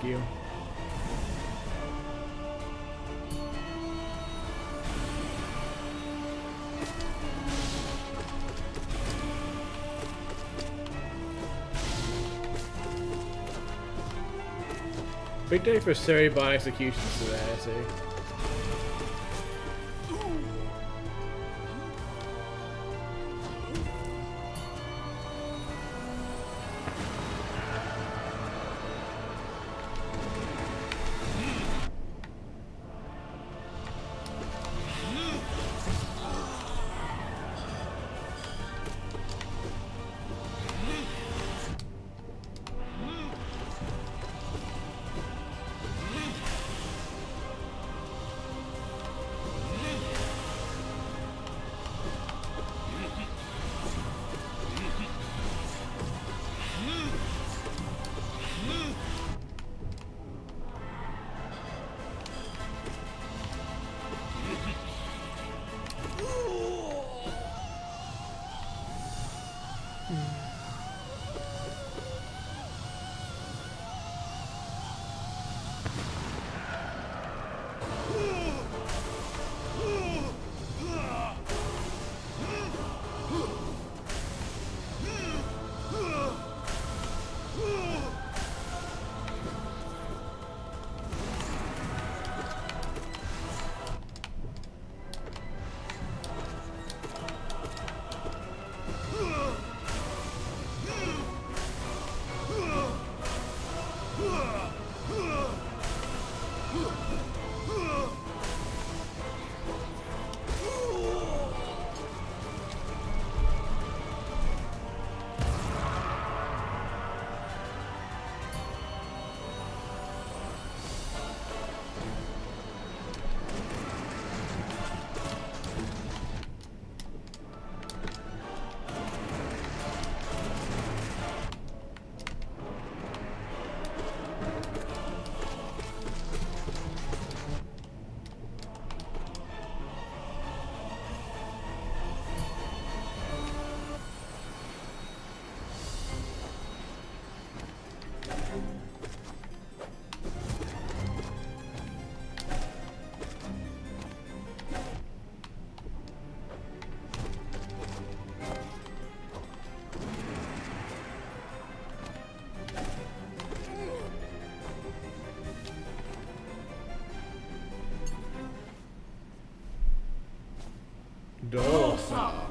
Speaker 1: you. Big day for Cerebot executions today, I see. Dosa.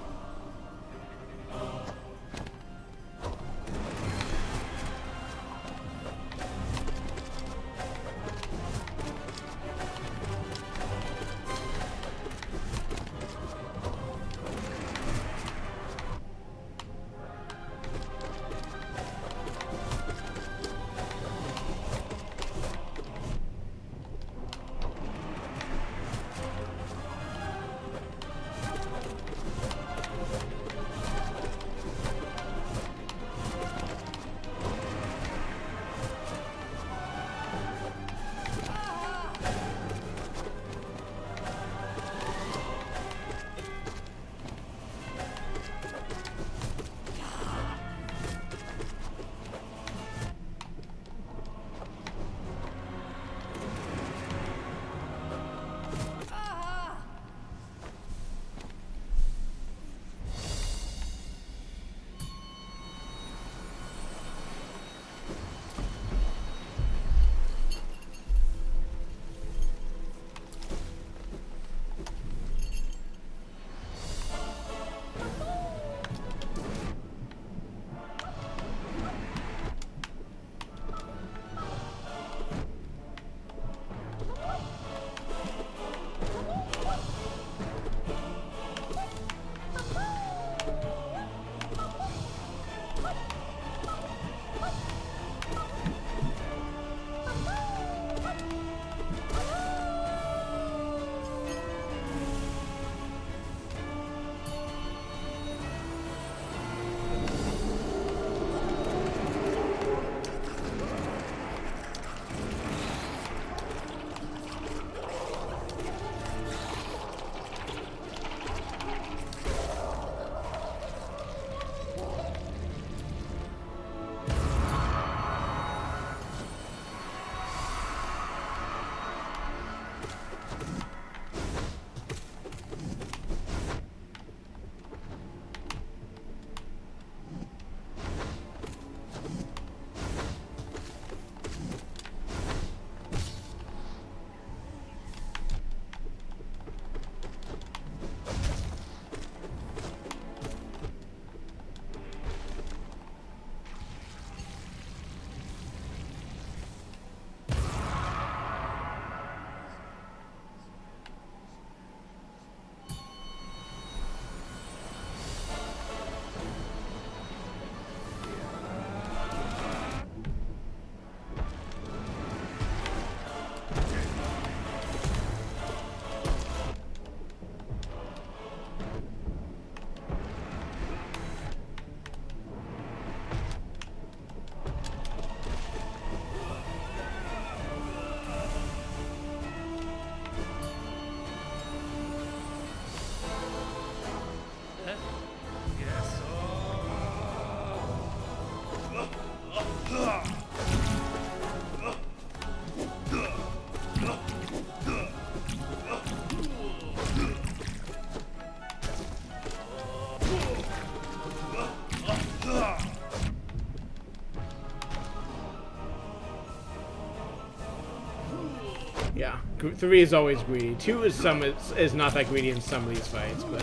Speaker 1: 3 is always greedy. 2 is not that greedy in some of these fights, but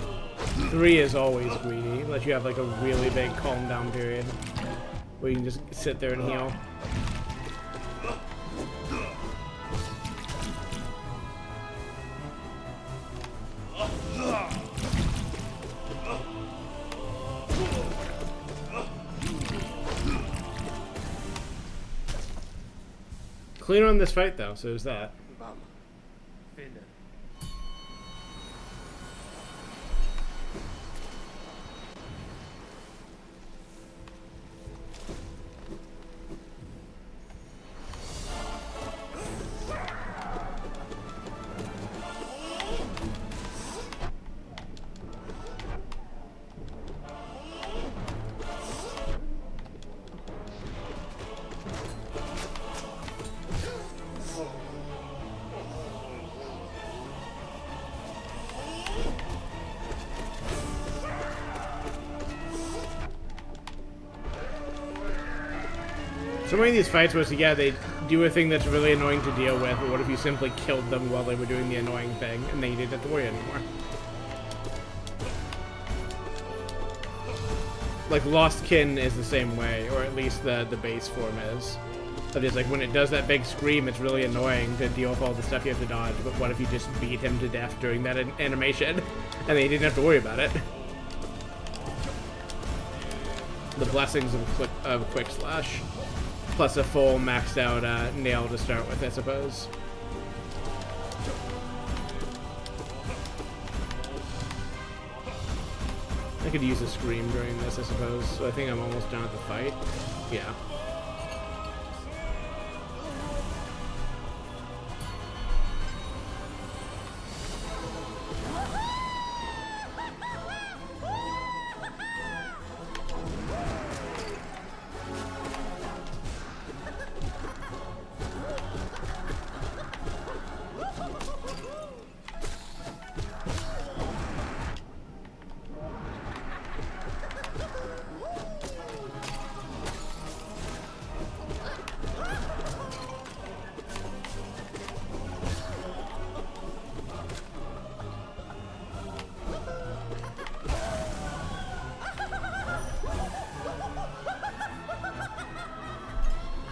Speaker 1: 3 is always greedy, unless you have like a really big calm down period where you can just sit there and heal. Clear on this fight though, so there's that. So many of these fights was, yeah, they do a thing that's really annoying to deal with, but what if you simply killed them while they were doing the annoying thing, and then you didn't have to worry anymore? Like, Lost Kin is the same way, or at least the base form is. But it's like, when it does that big scream, it's really annoying to deal with all the stuff you have to dodge, but what if you just beat him to death during that animation, and then you didn't have to worry about it? The blessings of Quick Slash. Plus a full maxed out nail to start with, I suppose. I could use a scream during this, I suppose. So I think I'm almost done with the fight. Yeah.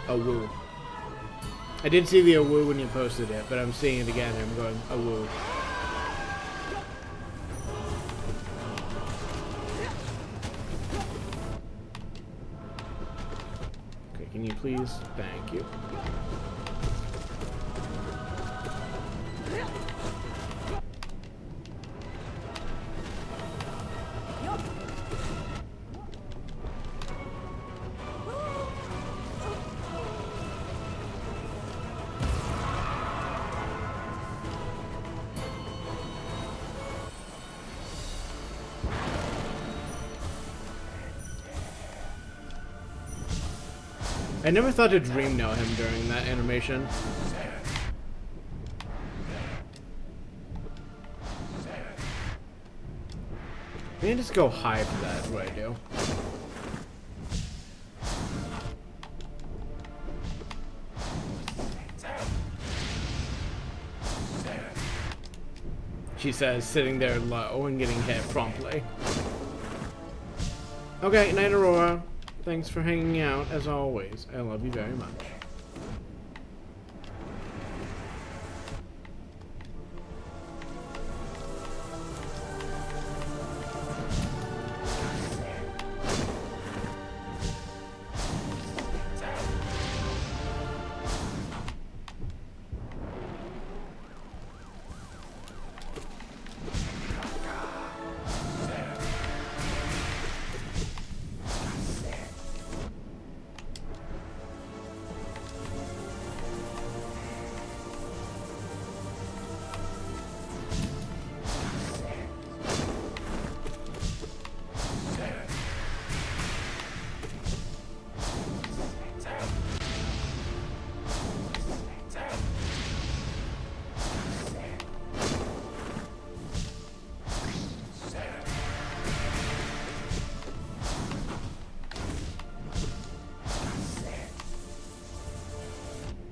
Speaker 1: A woo. I did see the woo when you posted it, but I'm seeing it again and I'm going, a woo. Okay, can you please? Thank you. I never thought to dream nail him during that animation. I can just go high for that, is what I do. She says, sitting there low and getting hit promptly. Okay, Night Aurora. Thanks for hanging out, as always. I love you very much.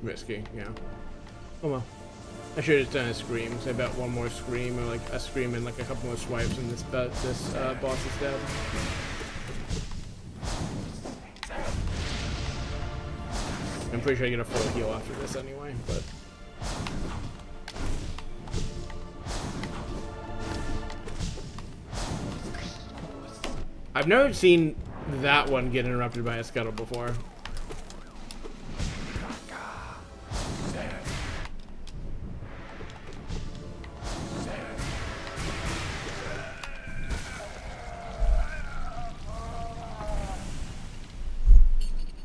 Speaker 1: Risky, yeah. Oh well. I should have done a scream, because I bet one more scream, or like a scream and like a couple more swipes, and this boss is dead. I'm pretty sure I get a full heal after this anyway, but... I've never seen that one get interrupted by a scuttle before.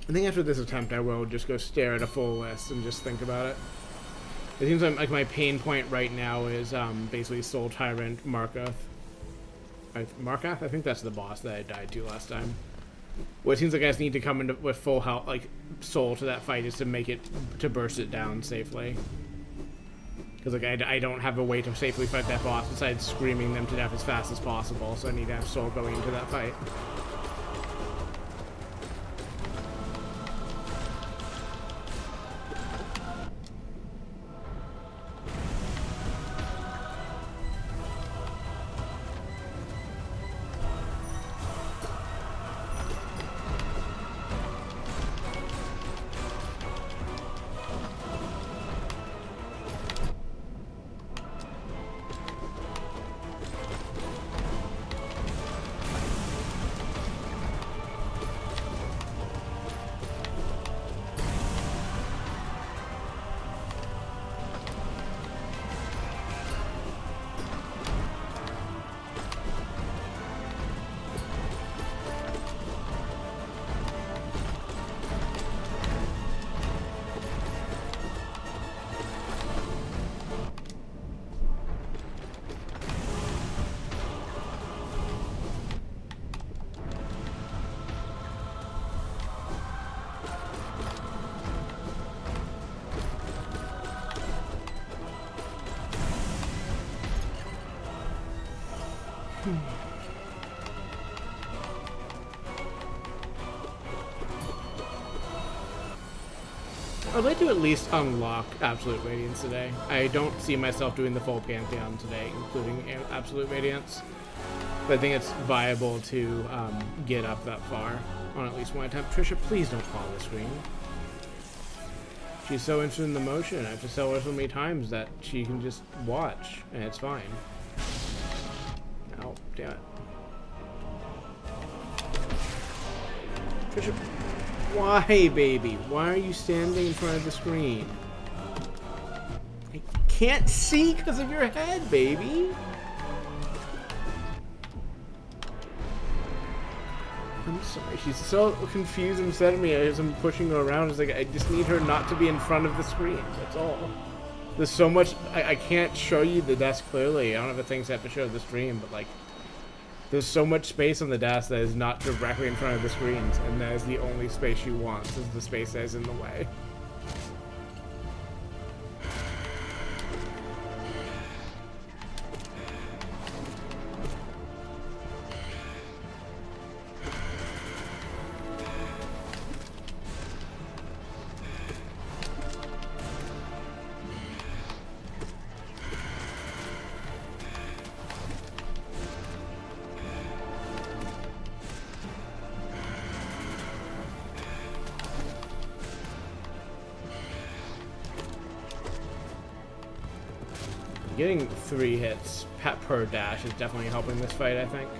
Speaker 1: I think after this attempt I will just go stare at a full list and just think about it. It seems like my pain point right now is basically Soul Tyrant Markath. Markath? I think that's the boss that I died to last time. Well, it seems like I just need to come into with full health, like soul to that fight, is to make it, to burst it down safely. Because like I don't have a way to safely fight that boss besides screaming them to death as fast as possible, so I need to have soul going into that fight. I'd like to at least unlock Absolute Radiance today. I don't see myself doing the full Pantheon today, including Absolute Radiance. But I think it's viable to get up that far on at least one attempt. Trisha, please don't follow the screen. She's so interested in the motion. I have to tell her so many times that she can just watch, and it's fine. Oh, damn it. Trisha, why, baby? Why are you standing in front of the screen? I can't see because of your head, baby. I'm sorry. She's so confused and upset at me as I'm pushing her around. It's like, I just need her not to be in front of the screen. That's all. There's so much. I can't show you the desk clearly. I don't have the things I have to show the stream, but like, there's so much space on the desk that is not directly in front of the screens, and that is the only space she wants, is the space that is in the way. Getting 3 hits per dash is definitely helping this fight, I think.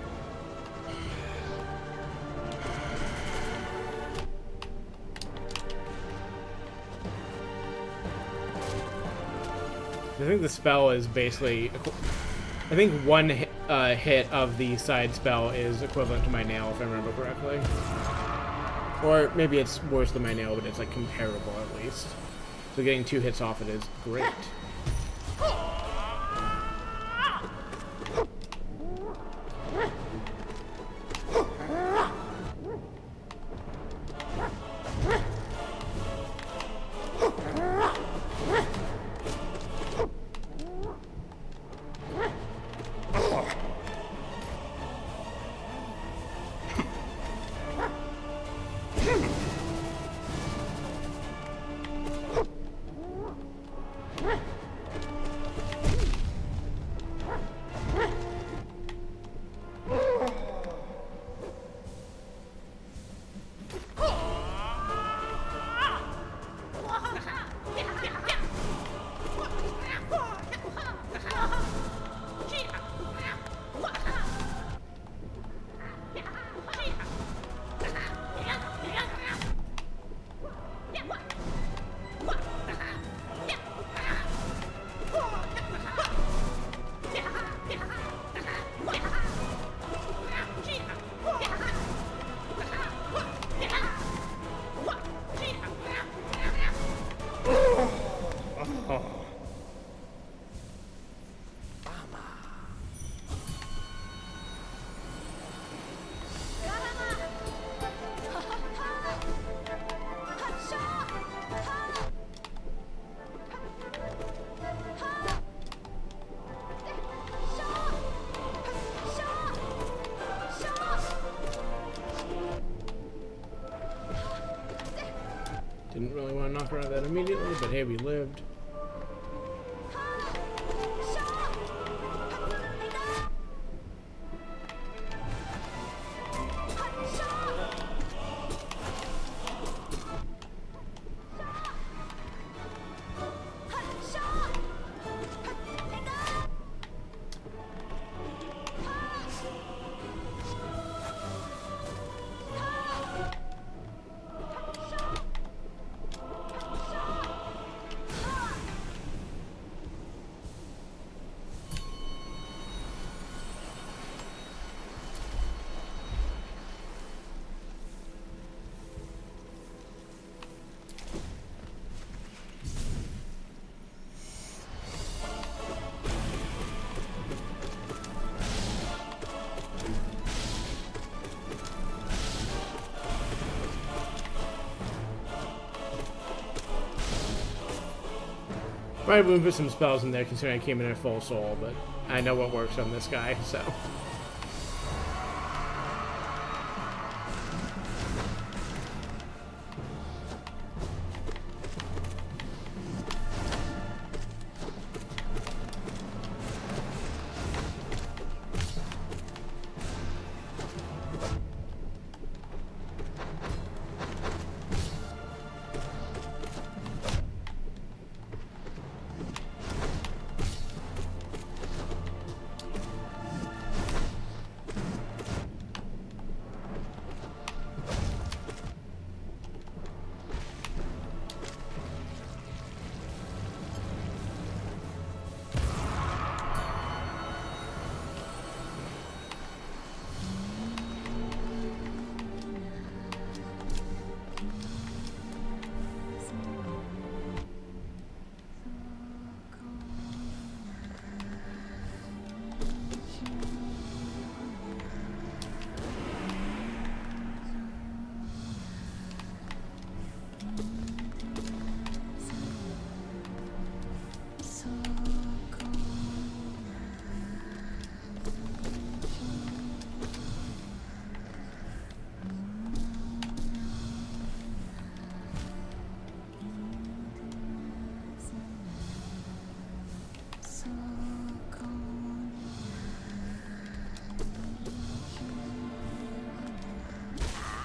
Speaker 1: I think the spell is basically... I think one hit of the side spell is equivalent to my nail, if I remember correctly. Or maybe it's worse than my nail, but it's like comparable at least. So getting 2 hits off it is great. front of that immediately, but hey, we lived. Probably wouldn't put some spells in there considering I came in at full soul, but I know what works on this guy, so.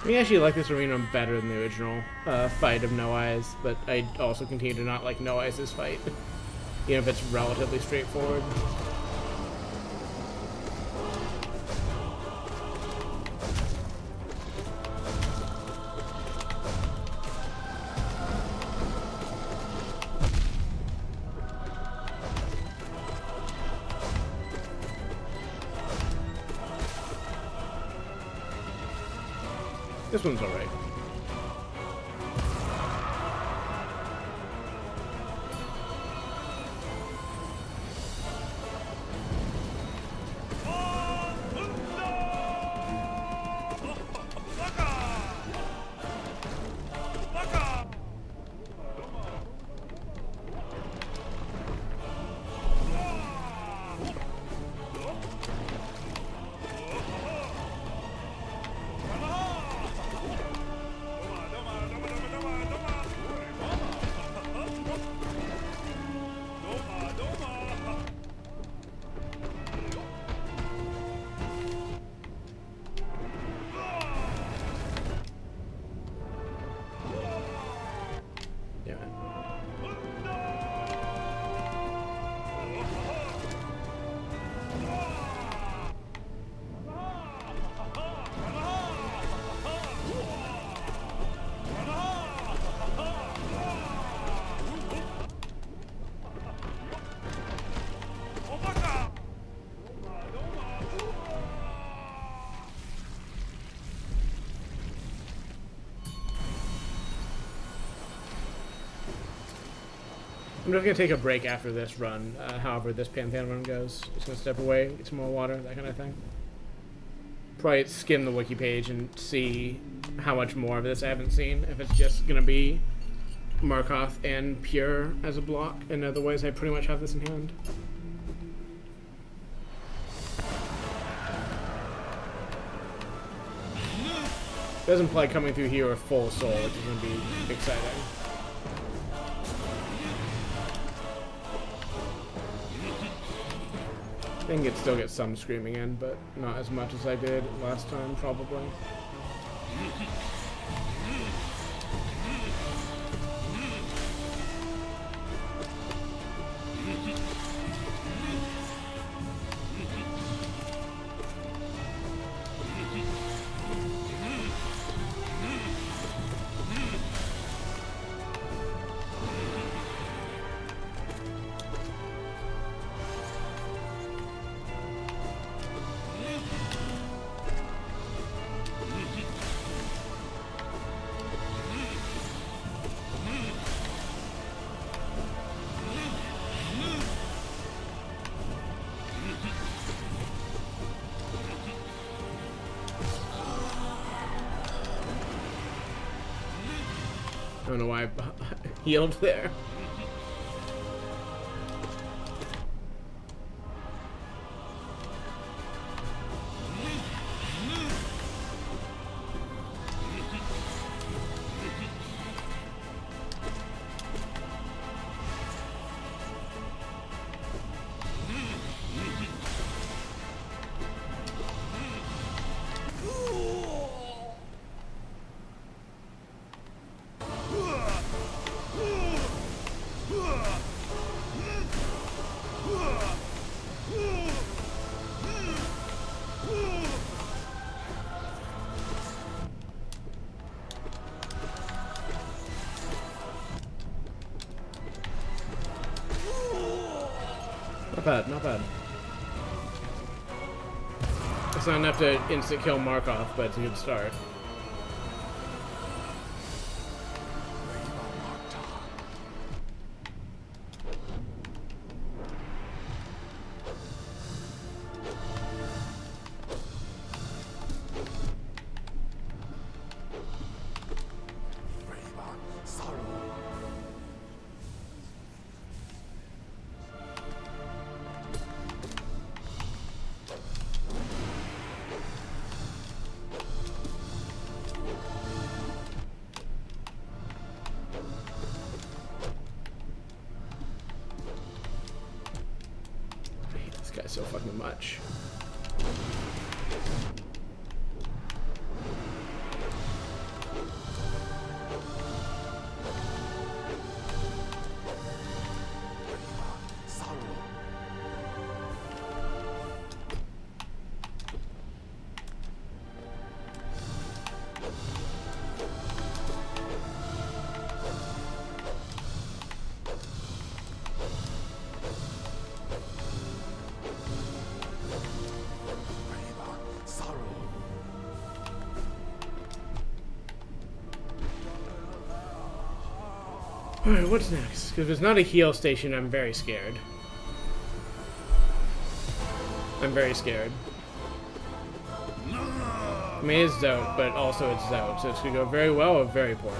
Speaker 1: I actually like this arena better than the original fight of No Eyes, but I also continue to not like No Eyes' fight, even if it's relatively straightforward. This one's alright. I'm just going to take a break after this run, however this Pantheon run goes. Just going to step away, get some more water, that kind of thing. Probably skim the wiki page and see how much more of this I haven't seen. If it's just going to be Markarth and Pure as a block, and otherwise I pretty much have this in hand. Does imply coming through here with full soul, which is going to be exciting. I think it still gets some screaming in, but not as much as I did last time, probably. I don't know why I healed there. Not bad, not bad. It's not enough to instant kill Markov, but it's a good start. So fucking much. Alright, what's next? Because if it's not a heal station, I'm very scared. I'm very scared. I mean, it's Zote, but also it's Zote, so it's going to go very well or very poorly.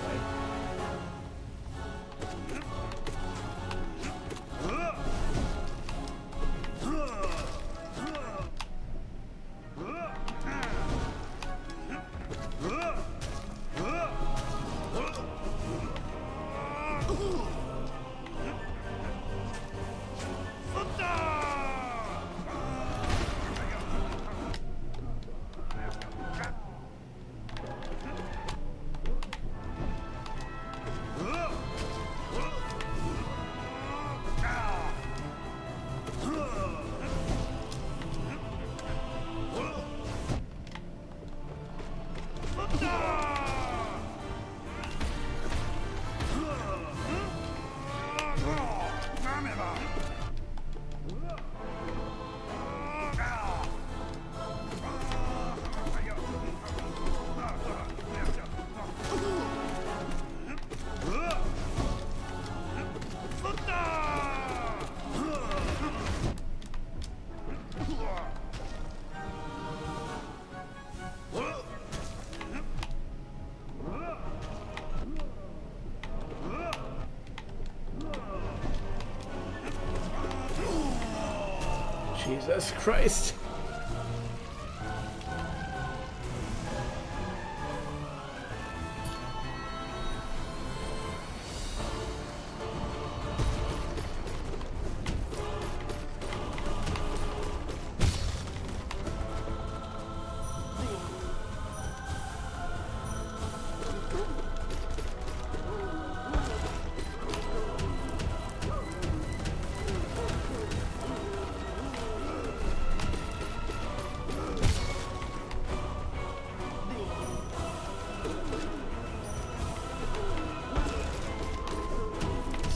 Speaker 1: Jesus Christ.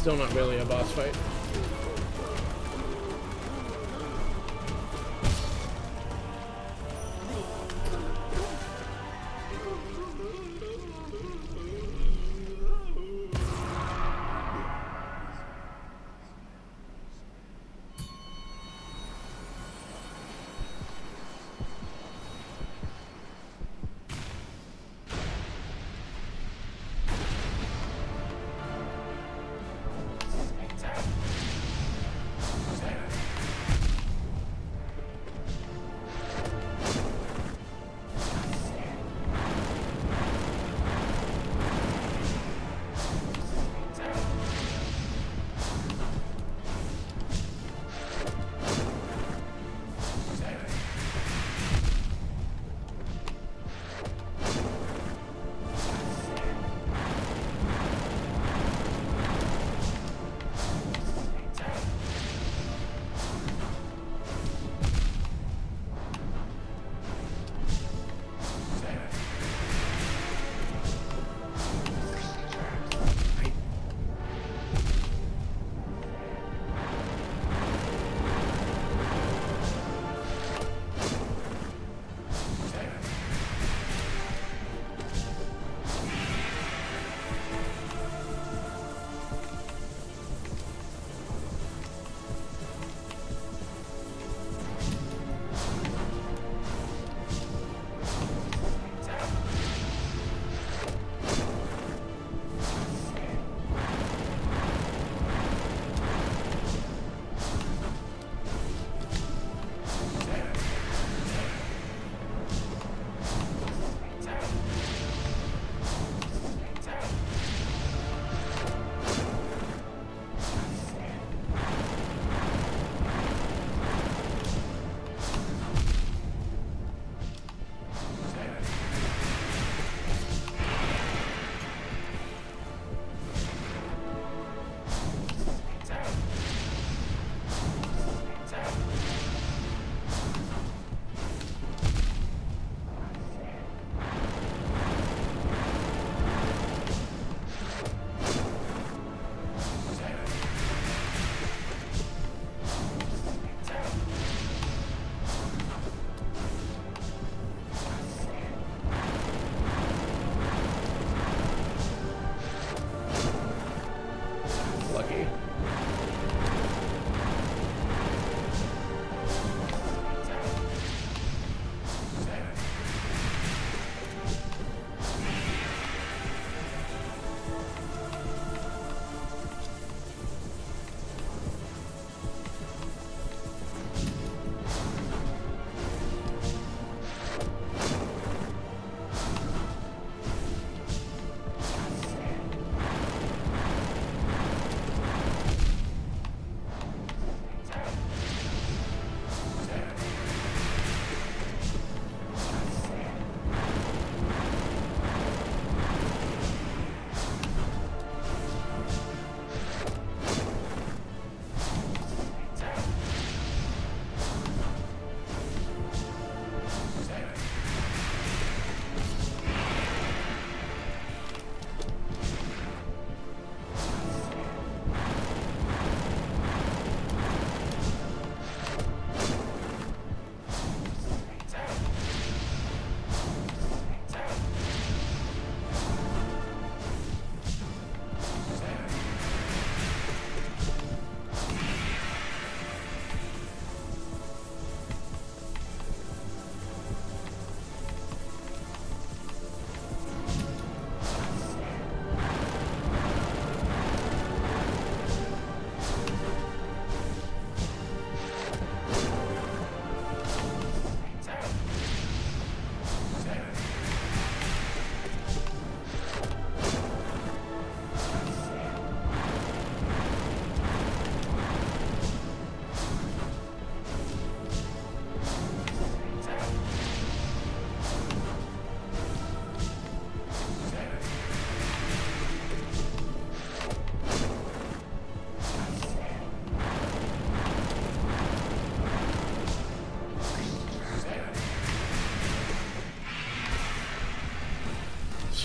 Speaker 1: still not really a boss fight.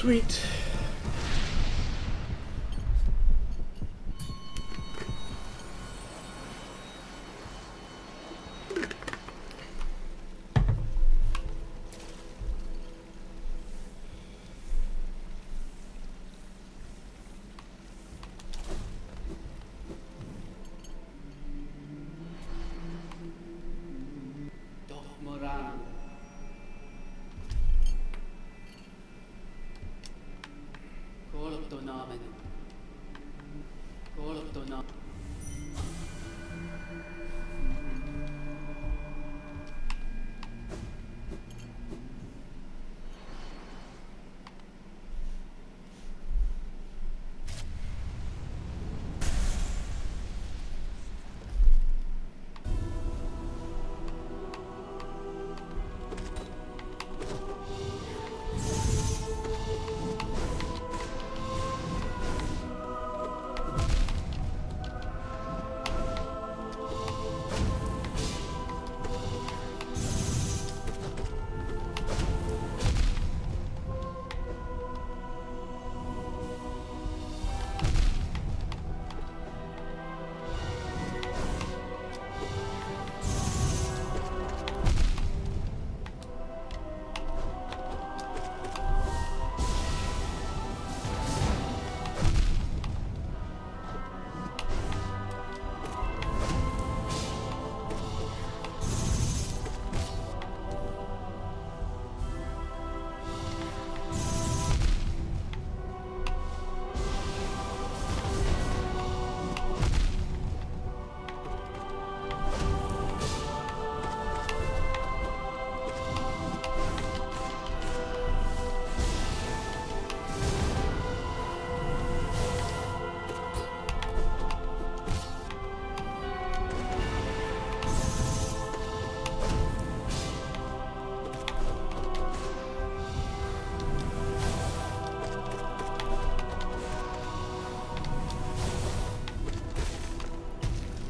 Speaker 3: Sweet. Rano. Kolto namen. Kolto namen.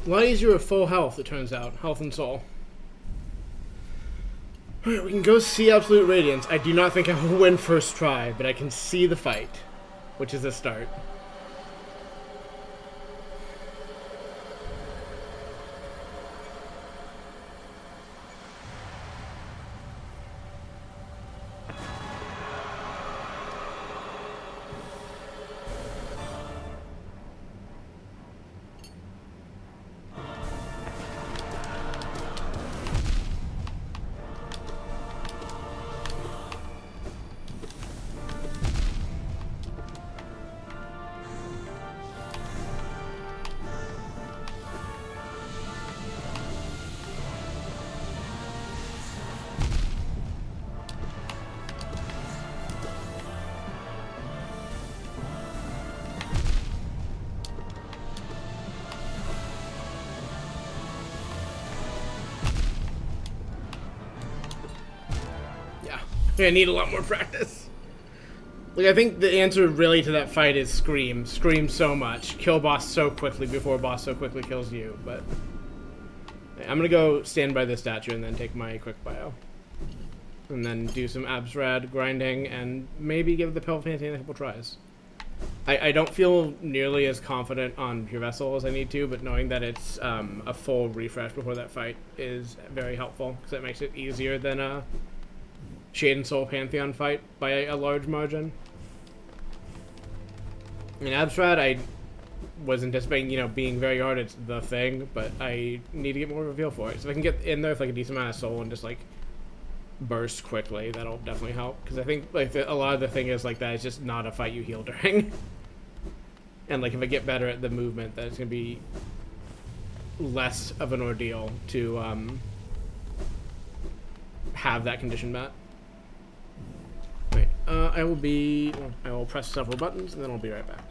Speaker 4: A lot easier with full health, it turns out. Health and soul. Alright, we can go see Absolute Radiance. I do not think I will win first try, but I can see the fight, which is a start. I need a lot more practice. Like, I think the answer really to that fight is Scream. Scream so much. Kill boss so quickly before boss so quickly kills you, but... I'm gonna go stand by this statue and then take my quick bio. And then do some Absrad grinding and maybe give the Pill of Fantasy a couple tries. I don't feel nearly as confident on Pure Vessel as I need to, but knowing that it's a full refresh before that fight is very helpful, because it makes it easier than a Shade and Soul Pantheon fight by a large margin. In Abstrad, I was anticipating, being very hard. It's the thing, but I need to get more of a feel for it. So if I can get in there with like a decent amount of soul and just like burst quickly, that'll definitely help. Because I think like a lot of the thing is like that is just not a fight you heal during. And like if I get better at the movement, that it's gonna be less of an ordeal to have that condition met. Wait, I will press several buttons and then I'll be right back.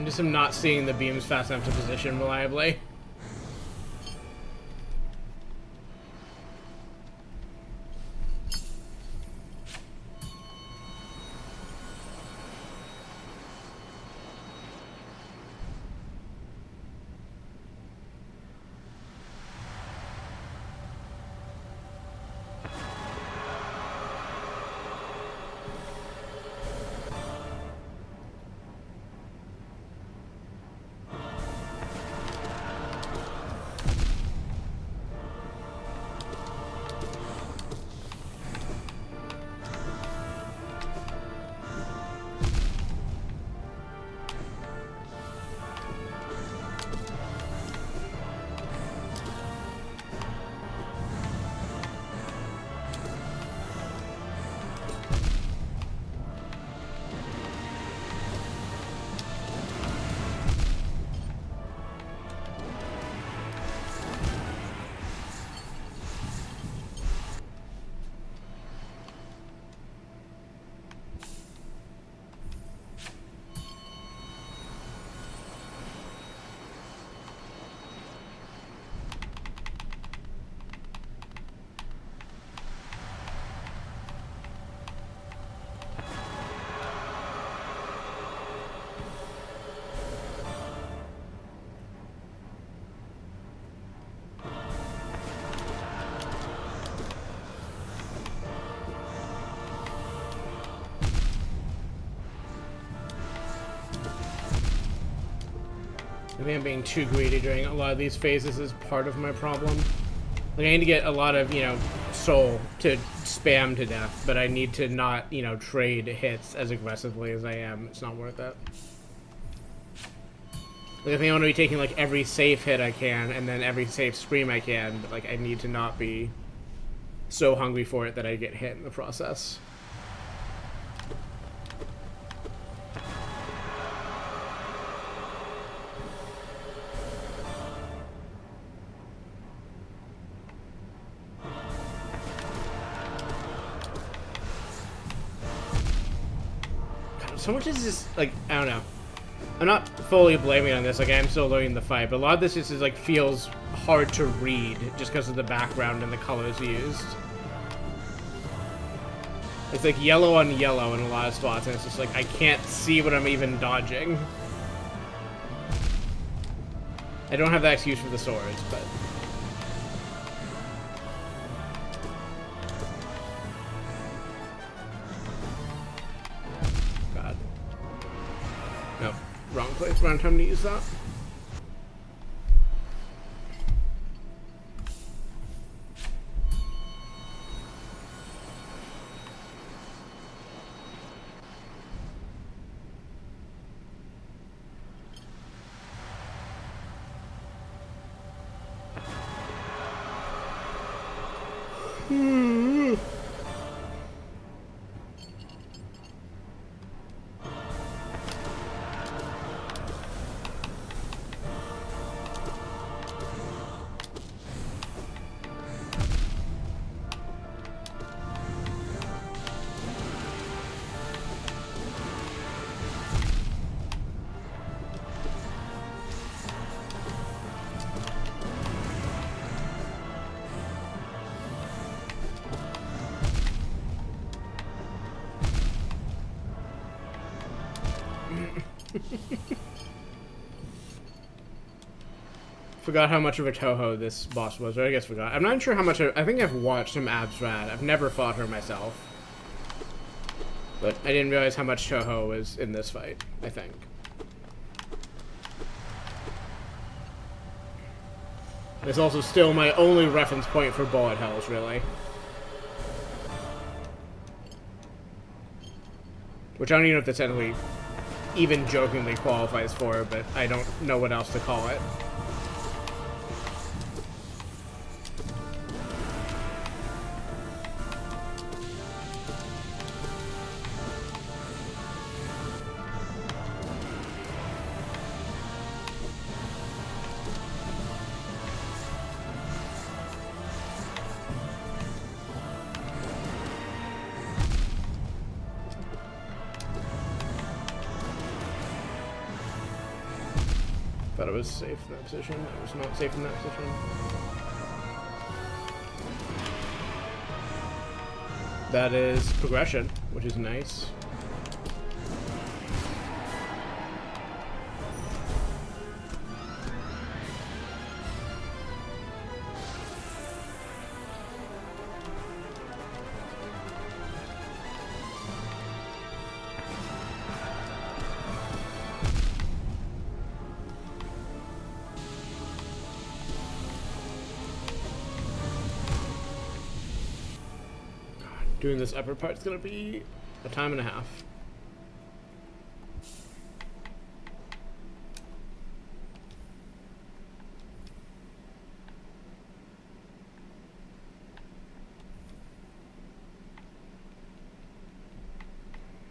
Speaker 4: just am not seeing the beams fast enough to position reliably. I think I'm being too greedy during a lot of these phases is part of my problem. Like, I need to get a lot of, you know, soul to spam to death, but I need to not, you know, trade hits as aggressively as I am. It's not worth it. Like, I think I want to be taking, like, every safe hit I can, and then every safe scream I can, but, like, I need to not be so hungry for it that I get hit in the process. So much is just, like, I don't know. I'm not fully blaming it on this, like, I am still learning the fight, but a lot of this just is, like, feels hard to read just because of the background and the colors used. It's, like, yellow on yellow in a lot of spots, and it's just, like, I can't see what I'm even dodging. I don't have that excuse for the swords, but... Wrong place, wrong time to use that. Forgot how much of a Toho this boss was, or I guess forgot. I'm not sure how much. I think I've watched some Absrad. I've never fought her myself. But I didn't realize how much Toho was in this fight, I think. It's also still my only reference point for bullet hells, really. Which I don't even know if that's technically even jokingly qualifies for, but I don't know what else to call it. Thought it was safe in that position. It was not safe in that position. That is progression, which is nice. Doing this upper part's gonna be a time and a half.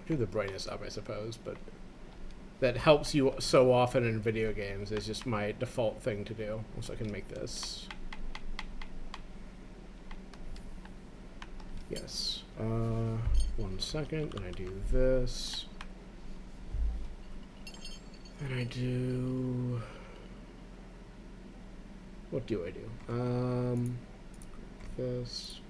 Speaker 4: Do the brightness up, I suppose, but that helps you so often in video games. Is just my default thing to do. So I can make this. Yes. 1 second. Then I do this. Then I do. What do I do? This.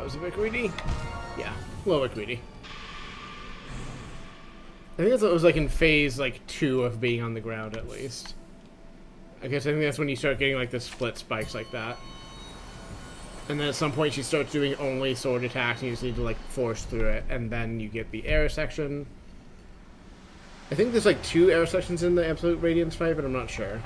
Speaker 4: Was a bit greedy? Yeah, a little bit greedy. I think it was like in phase like 2 of being on the ground at least. I guess I think that's when you start getting like the split spikes like that. And then at some point she starts doing only sword attacks and you just need to like force through it, and then you get the air section. I think there's like 2 air sections in the Absolute Radiance fight, but I'm not sure.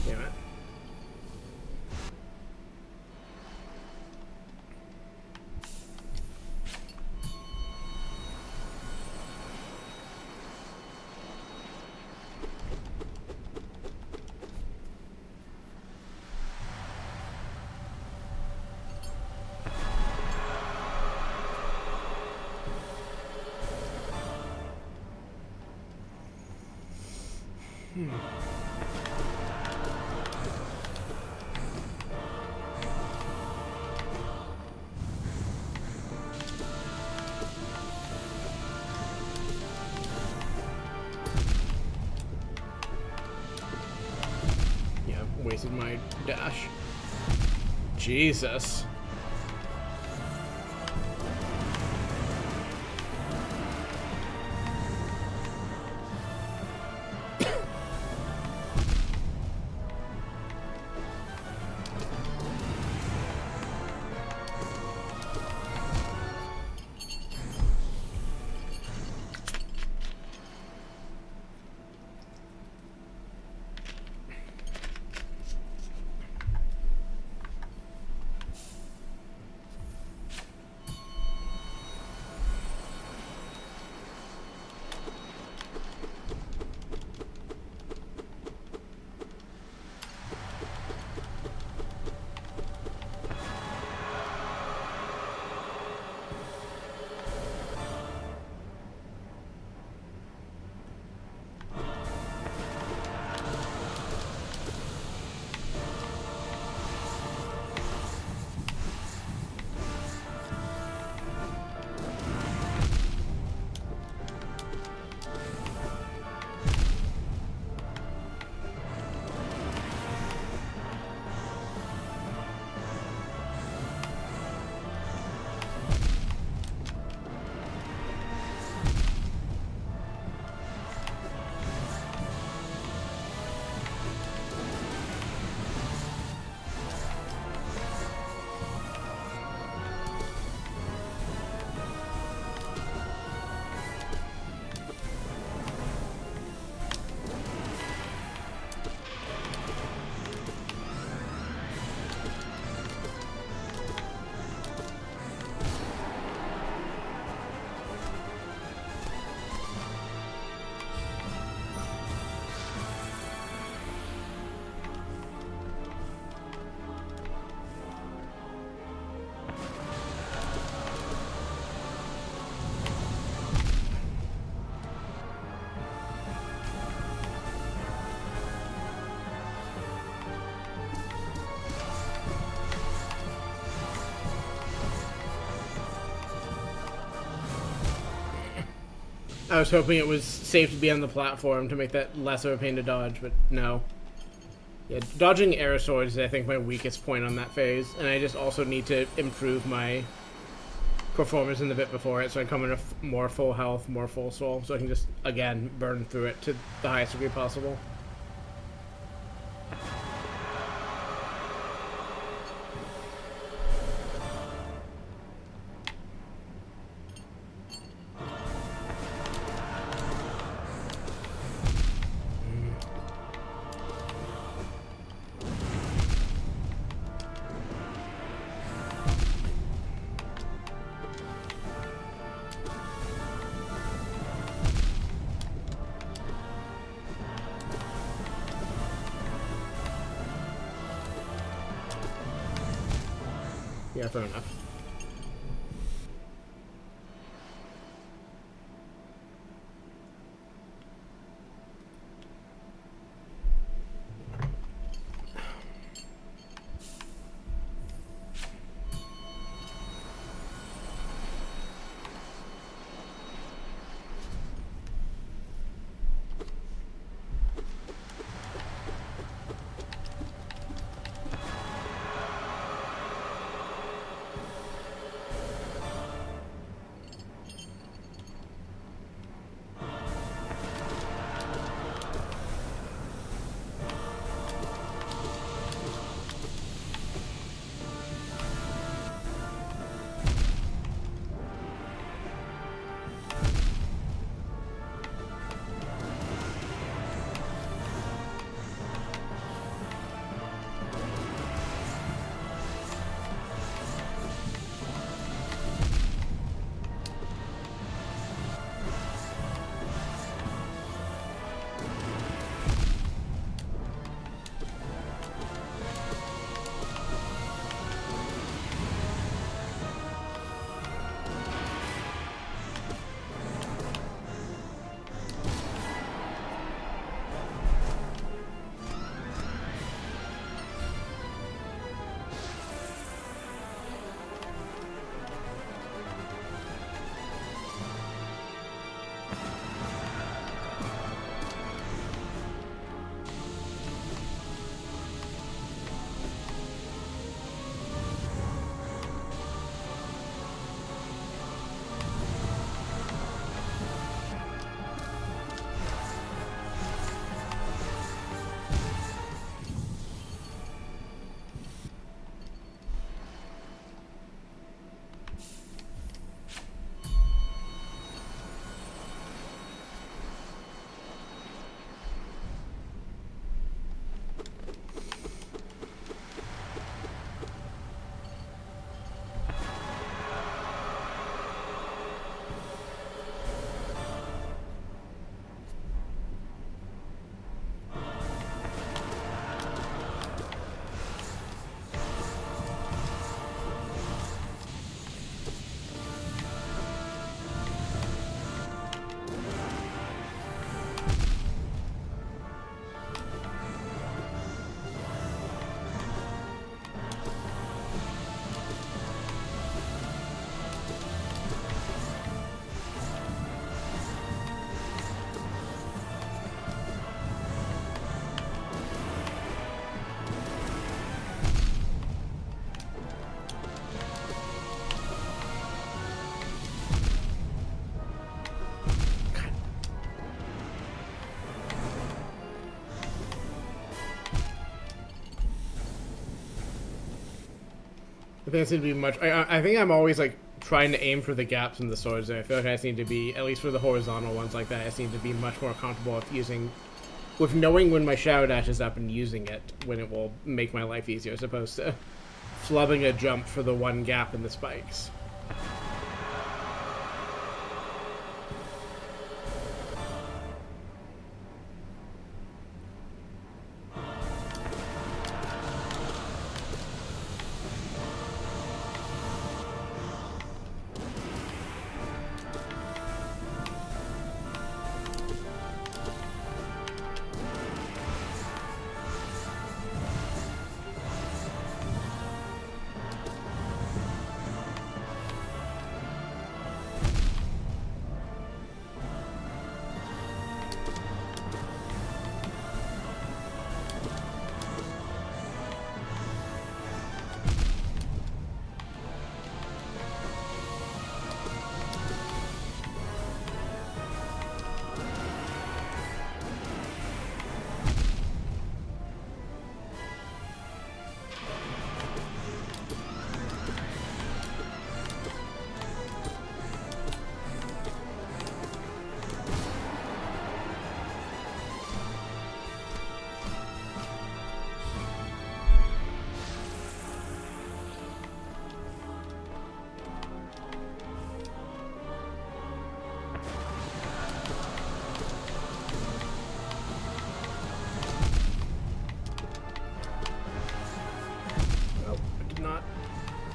Speaker 4: Damn it. wasted my dash. Jesus. I was hoping it was safe to be on the platform to make that less of a pain to dodge, but no. Yeah, dodging air swords is, I think, my weakest point on that phase, and I just also need to improve my performance in the bit before it, so I come in a more full health, more full soul, so I can just, again, burn through it to the highest degree possible. Yeah, fair enough. I think it's going to be much... I think I'm always, like, trying to aim for the gaps in the swords, and I feel like I just need to be, at least for the horizontal ones like that, I just need to be much more comfortable with using... with knowing when my shadow dash is up and using it when it will make my life easier, as opposed to flubbing a jump for the one gap in the spikes.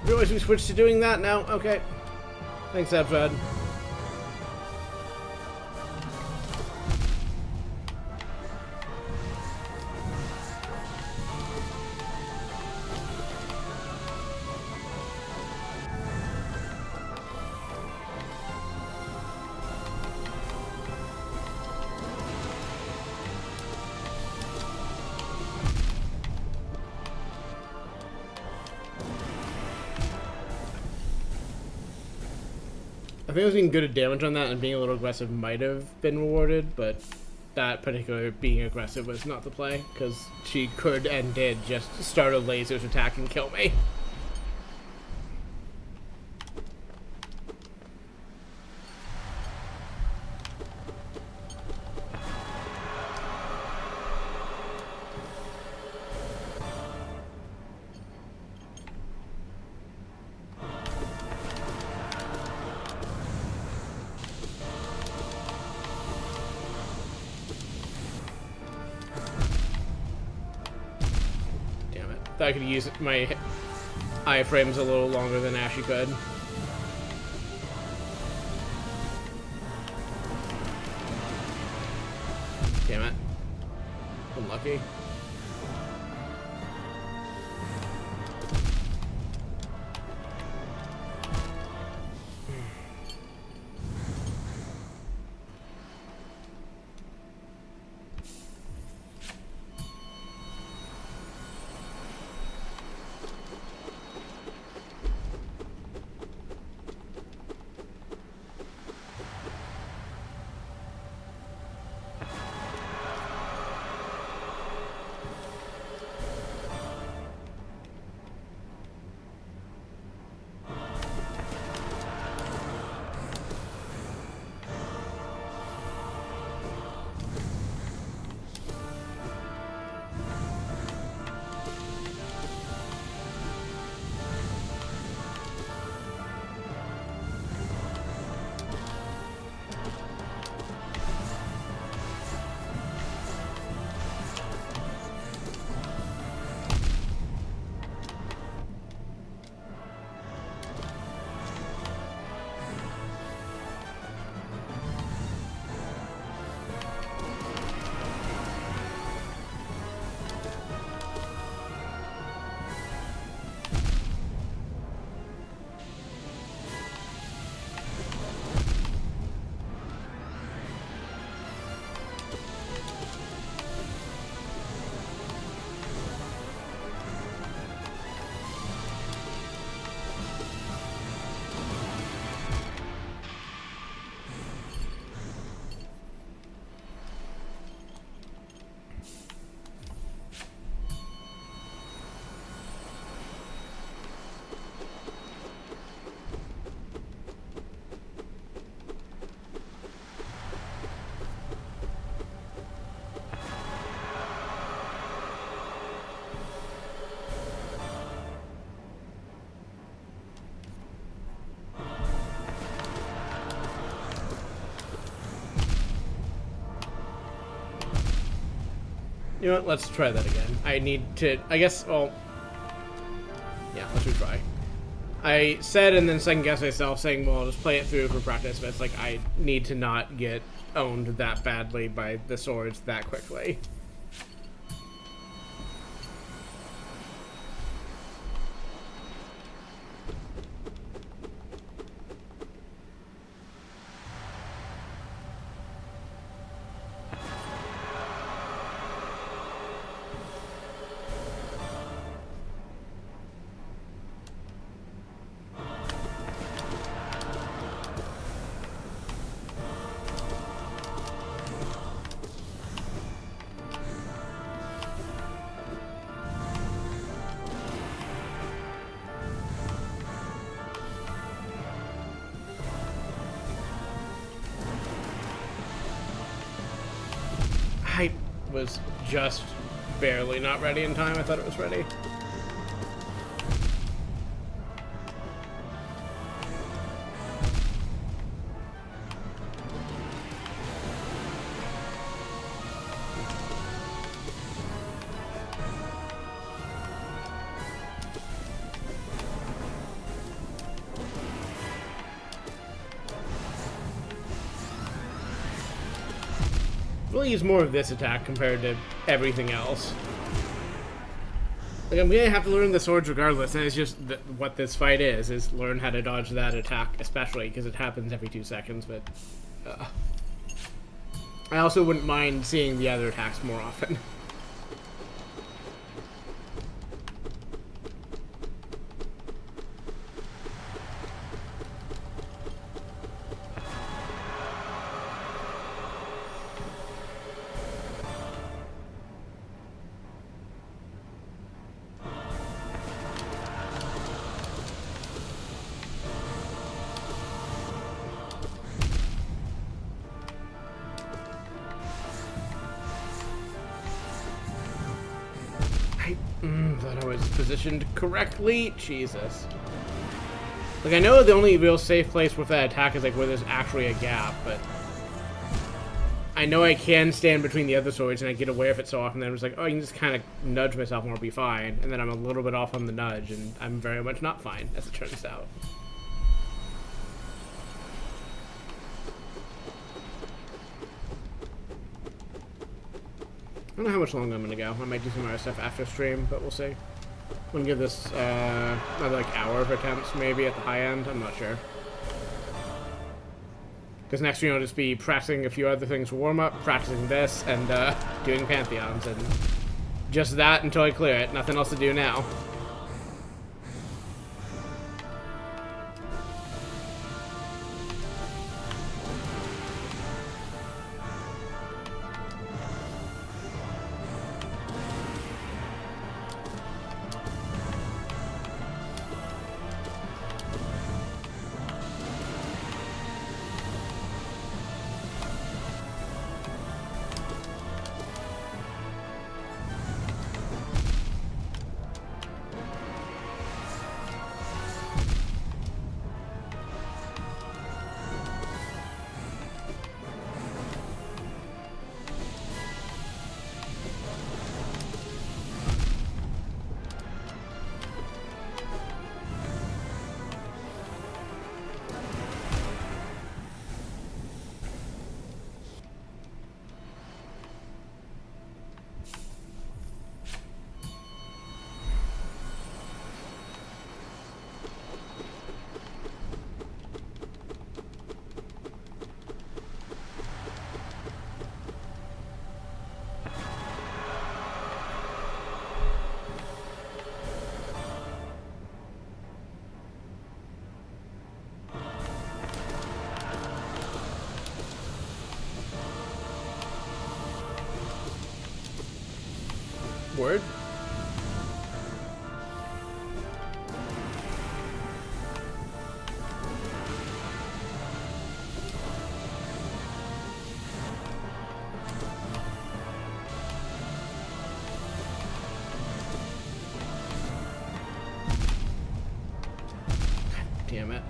Speaker 4: Realize we switched to doing that now? Okay. Thanks, Abfad. I think I was being good at damage on that, and being a little aggressive might have been rewarded, but that particular being aggressive was not the play, because she could and did just start a laser's attack and kill me. I could use my iframes a little longer than Ashy could. Damn it. Unlucky. You know what? Let's try that again. I need to... I guess... Well... Yeah, let's retry. I said and then second-guessed myself, saying, well, I'll just play it through for practice, but it's like, I need to not get owned that badly by the swords that quickly. I was just barely not ready in time. I thought it was ready. We'll use more of this attack compared to everything else. Like, I'm gonna have to learn the swords regardless, and it's just what this fight is learn how to dodge that attack, especially because it happens every 2 seconds, but... I also wouldn't mind seeing the other attacks more often. Thought I was positioned correctly. Jesus. Like, I know the only real safe place with that attack is like where there's actually a gap, but I know I can stand between the other swords and I get away with it so often that I'm just like, oh, I can just kind of nudge myself and I'll be fine. And then I'm a little bit off on the nudge and I'm very much not fine, as it turns out. I don't know how much longer I'm gonna go. I might do some other stuff after stream, but we'll see. I'm gonna give this another like hour of attempts, maybe at the high end. I'm not sure. Because next stream I'll just be practicing a few other things for warm up, practicing this, and doing Pantheons, and just that until I clear it. Nothing else to do now. Word? God damn it.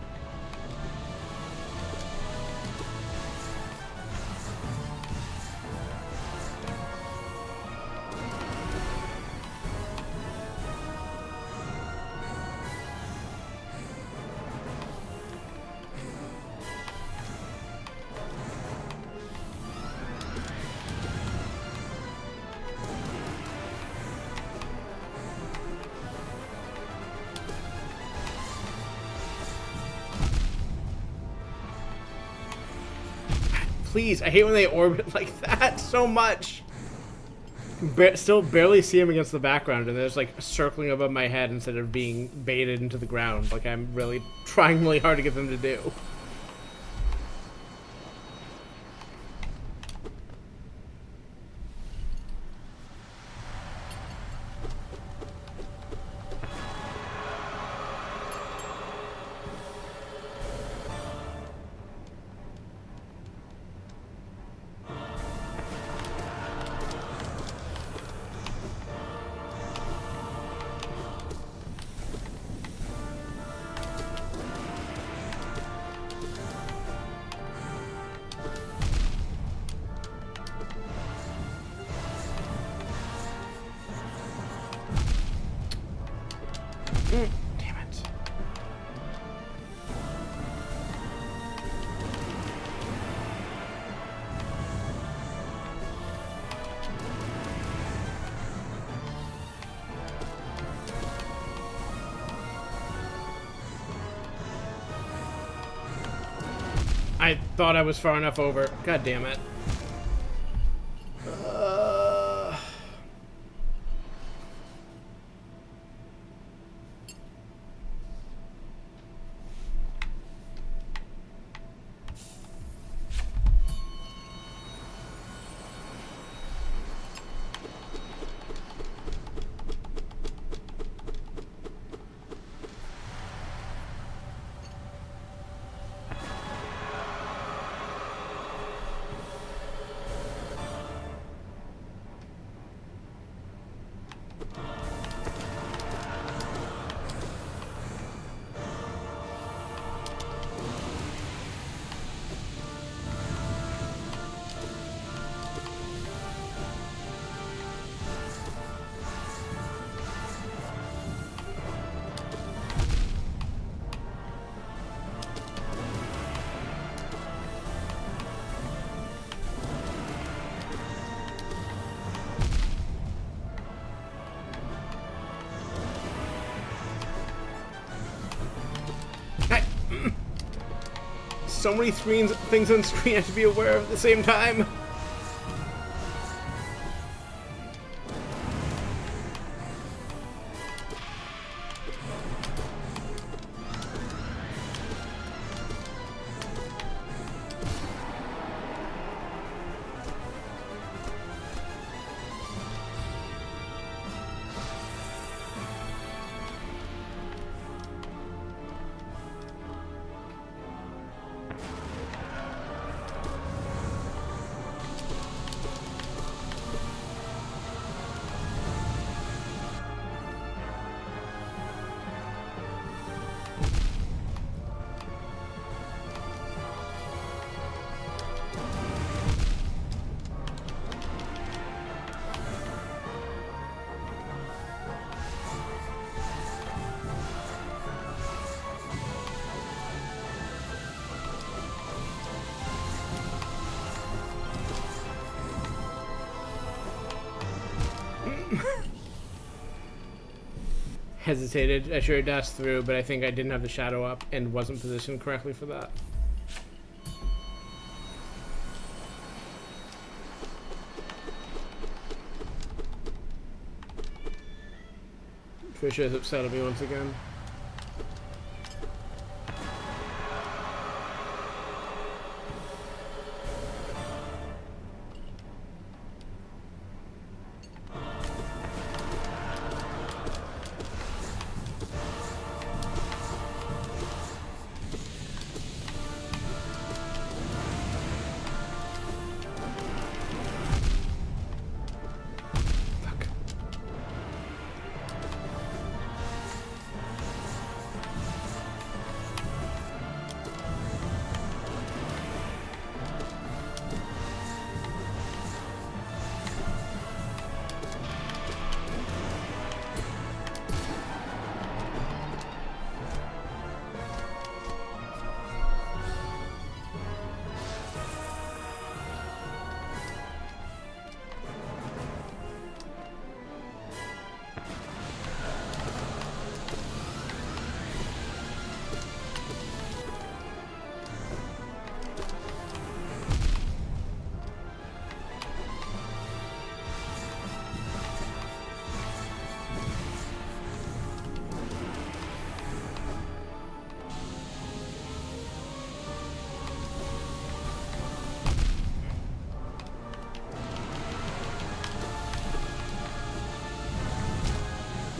Speaker 4: please. I hate when they orbit like that so much. Still barely see him against the background, and there's like circling above my head instead of being baited into the ground, like I'm really trying really hard to get them to do. Damn it. I thought I was far enough over. God damn it. So many things on screen I have to be aware of at the same time. Hesitated. I should have dashed through, but I think I didn't have the shadow up and wasn't positioned correctly for that. Trisha is upset at me once again.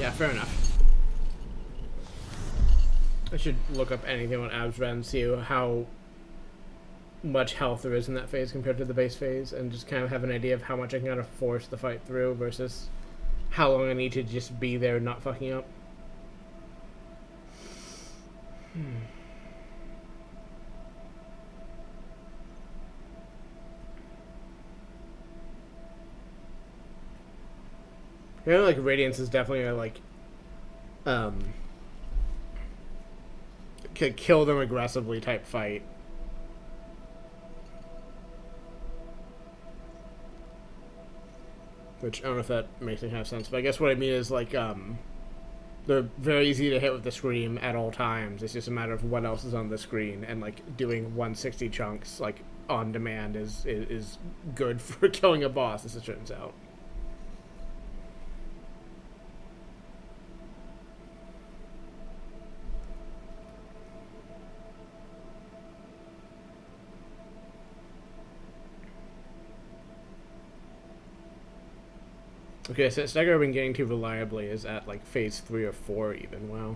Speaker 4: Yeah, fair enough. I should look up anything on Absra and see how much health there is in that phase compared to the base phase, and just kind of have an idea of how much I can kind of force the fight through versus how long I need to just be there not fucking up. You know, like Radiance is definitely a kill them aggressively type fight. Which I don't know if that makes any kind of sense, but I guess what I mean is like they're very easy to hit with the scream at all times. It's just a matter of what else is on the screen, and like doing 160 chunks like on demand is good for killing a boss, as it turns out. Okay, so Stagger I've been getting to reliably is at like phase 3 or 4 even. Wow.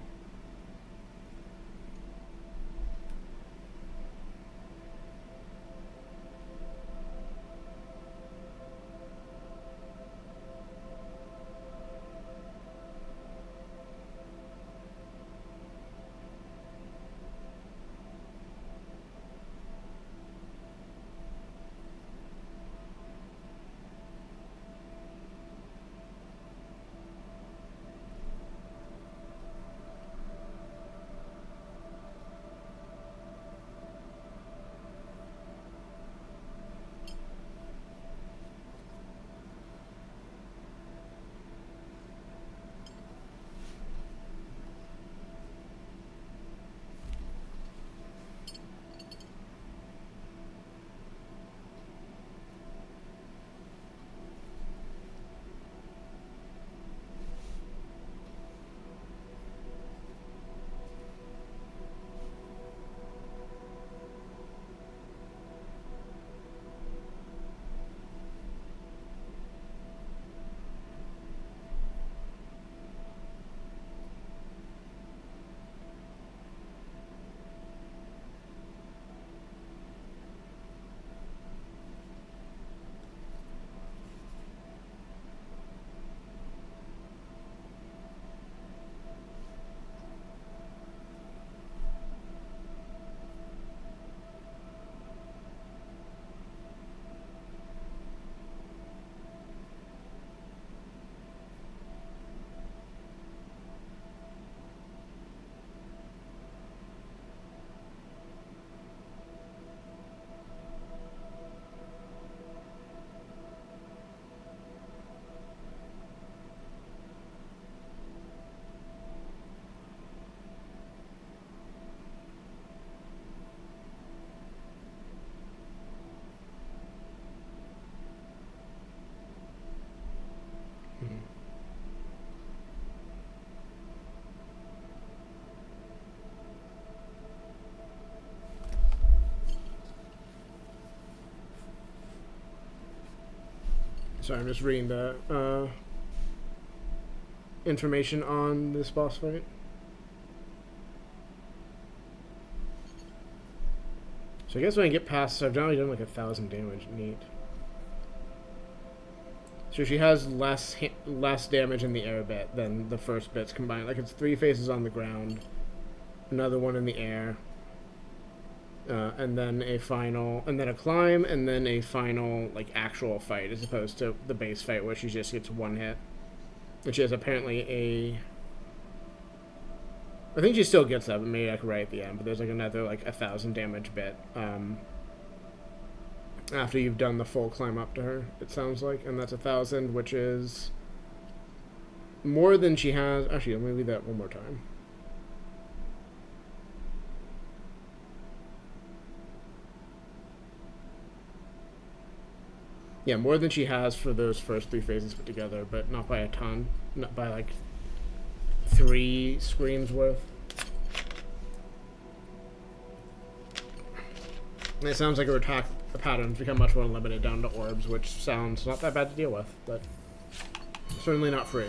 Speaker 4: Sorry, I'm just reading the information on this boss fight. So I guess when I get past, so I've only done like 1,000 damage. Neat. So she has less damage in the air bit than the first bits combined. Like it's 3 phases on the ground, another one in the air, and then a final, and then a climb, and then a final like actual fight, as opposed to the base fight where she just gets 1 hit. And she has apparently a, I think she still gets that, but maybe like right at the end. But there's like another like 1,000 damage bit after you've done the full climb up to her, it sounds like, and that's 1,000, which is more than she has. Actually, let me read that one more time. Yeah, more than she has for those first 3 phases put together, but not by a ton. Not by like 3 screams worth. And it sounds like her attack patterns become much more limited down to orbs, which sounds not that bad to deal with, but certainly not free.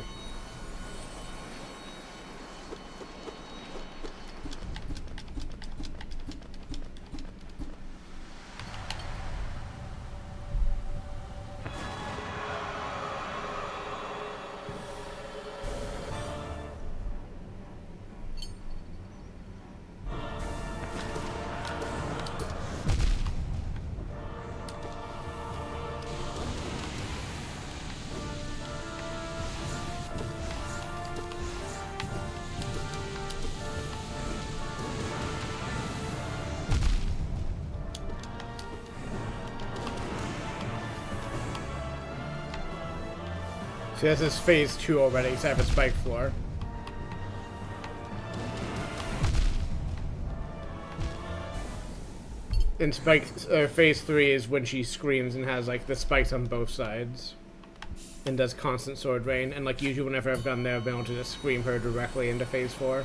Speaker 4: See, this is phase 2 already, so I have a spike floor. And phase 3 is when she screams and has like the spikes on both sides. And does constant sword rain. And like usually whenever I've gone there, I've been able to just scream her directly into phase 4.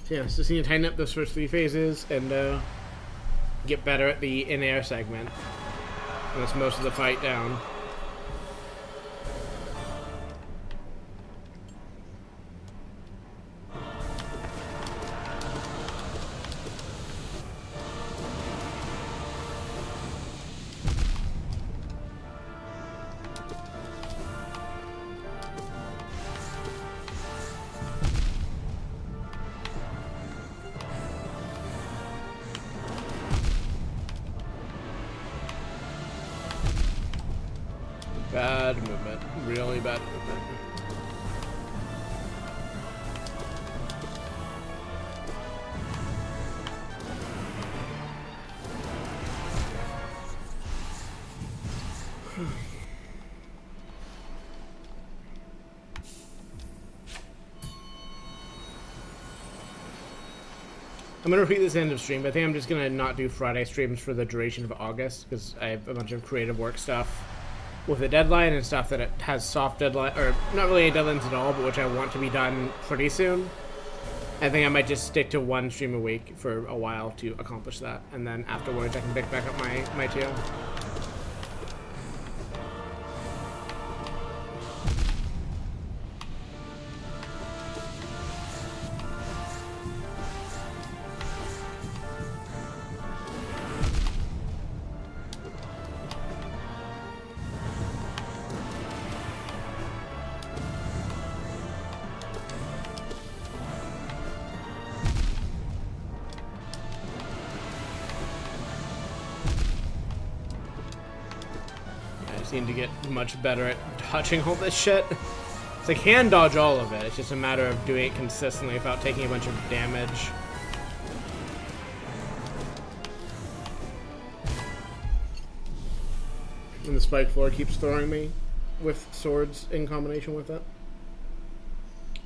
Speaker 4: So yeah, just need to tighten up those first 3 phases and get better at the in-air segment. And that's most of the fight down. Bad movement. Really bad movement. I'm gonna repeat this end of stream, but I think I'm just gonna not do Friday streams for the duration of August because I have a bunch of creative work stuff with a deadline and stuff that it has soft deadline, or not really any deadlines at all, but which I want to be done pretty soon. I think I might just stick to 1 stream a week for a while to accomplish that, and then afterwards I can pick back up my 2. Seem to get much better at dodging all this shit. So I can dodge all of it, it's just a matter of doing it consistently without taking a bunch of damage. And the spike floor keeps throwing me with swords in combination with it.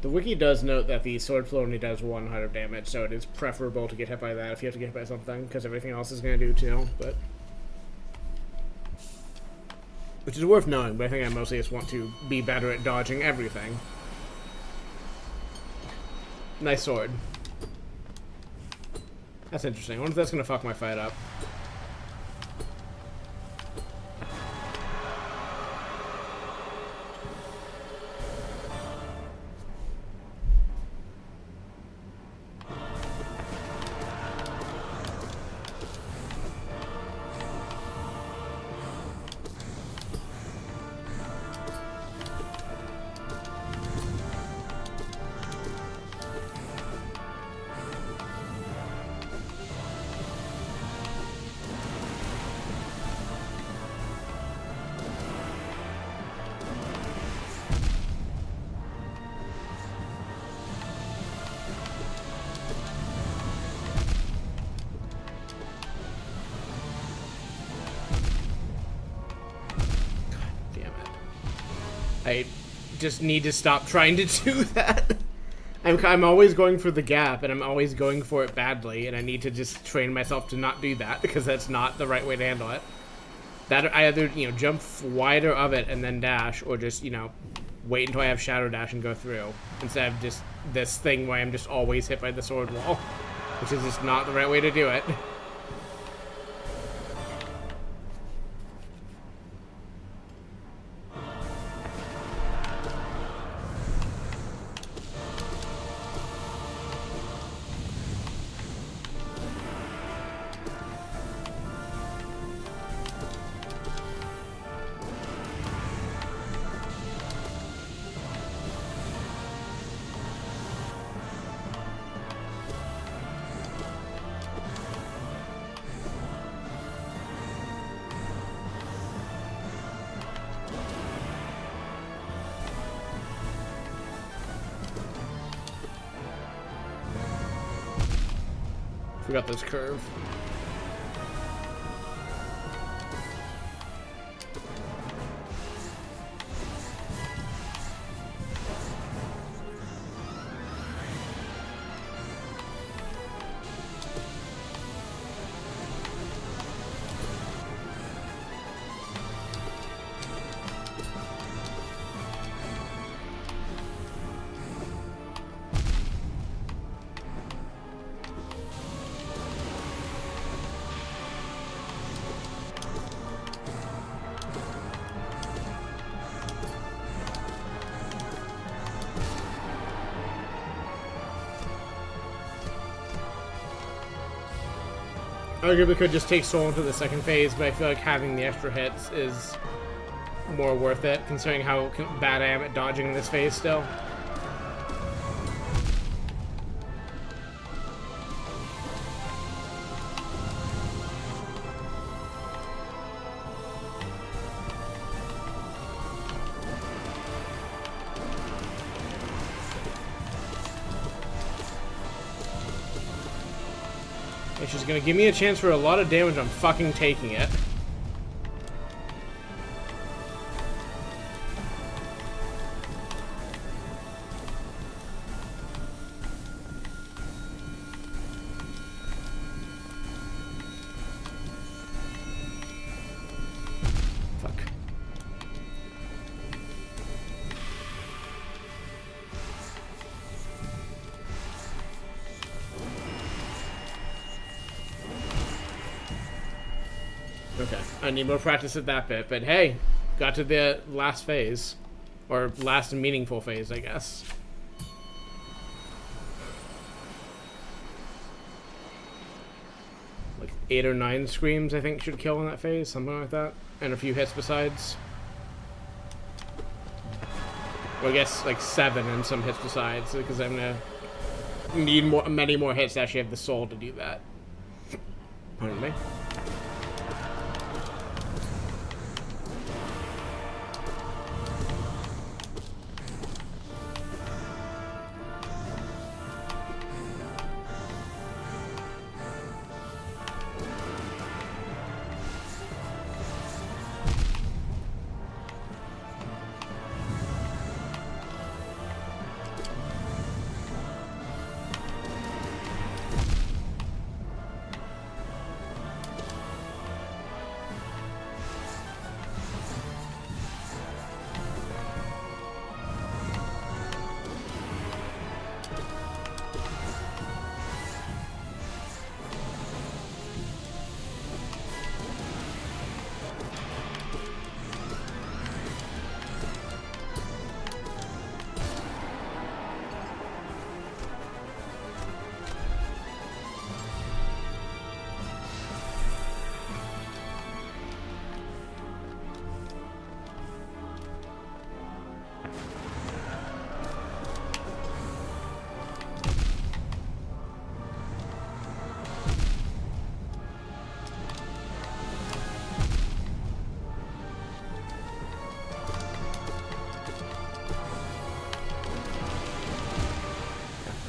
Speaker 4: The wiki does note that the sword floor only does 100 damage, so it is preferable to get hit by that if you have to get hit by something, because everything else is going to do too, but... Which is worth knowing, but I think I mostly just want to be better at dodging everything. Nice sword. That's interesting. I wonder if that's going to fuck my fight up. I just need to stop trying to do that. I'm always going for the gap, and I'm always going for it badly, and I need to just train myself to not do that, because that's not the right way to handle it. That I either, you know, jump wider of it and then dash, or just, you know, wait until I have Shadow Dash and go through, instead of just this thing where I'm just always hit by the sword wall, which is just not the right way to do it. Forgot this curve. Arguably could just take Soul into the second phase, but I feel like having the extra hits is more worth it, considering how bad I am at dodging in this phase still. Which is gonna give me a chance for a lot of damage. I'm fucking taking it. Fuck. Okay, I need more practice at that bit, but hey, got to the last phase. Or last meaningful phase, I guess. Like 8 or 9 screams, I think, should kill in that phase, something like that. And a few hits besides. Or I guess like 7 and some hits besides, because I'm gonna need many more hits to actually have the soul to do that. Pardon me.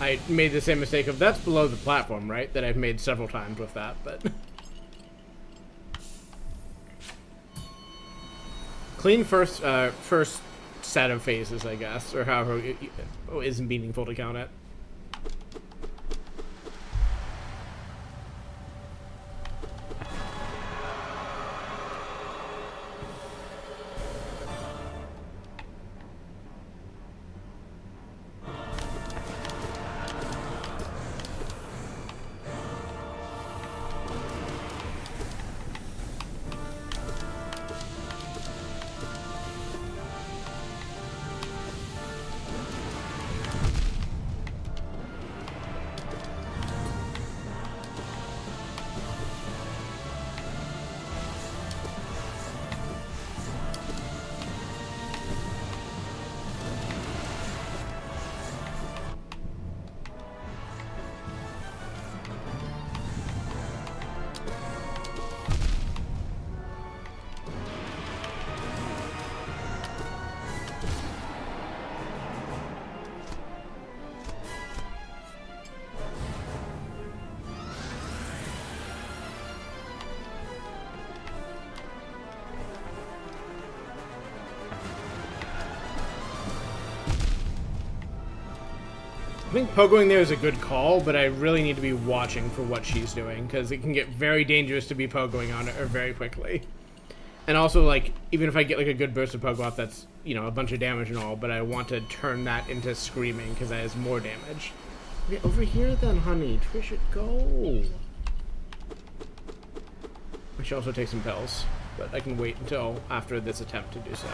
Speaker 4: I made the same mistake of that's below the platform, right? That I've made several times with that, but clean first set of phases, I guess, or however it is meaningful to count it. I think pogoing there is a good call, but I really need to be watching for what she's doing, because it can get very dangerous to be pogoing on her very quickly. And also, like, even if I get like a good burst of pogo off, that's, you know, a bunch of damage and all, but I want to turn that into screaming, because that has more damage. Okay, over here then, honey. Where should go? I should also take some pills, but I can wait until after this attempt to do so.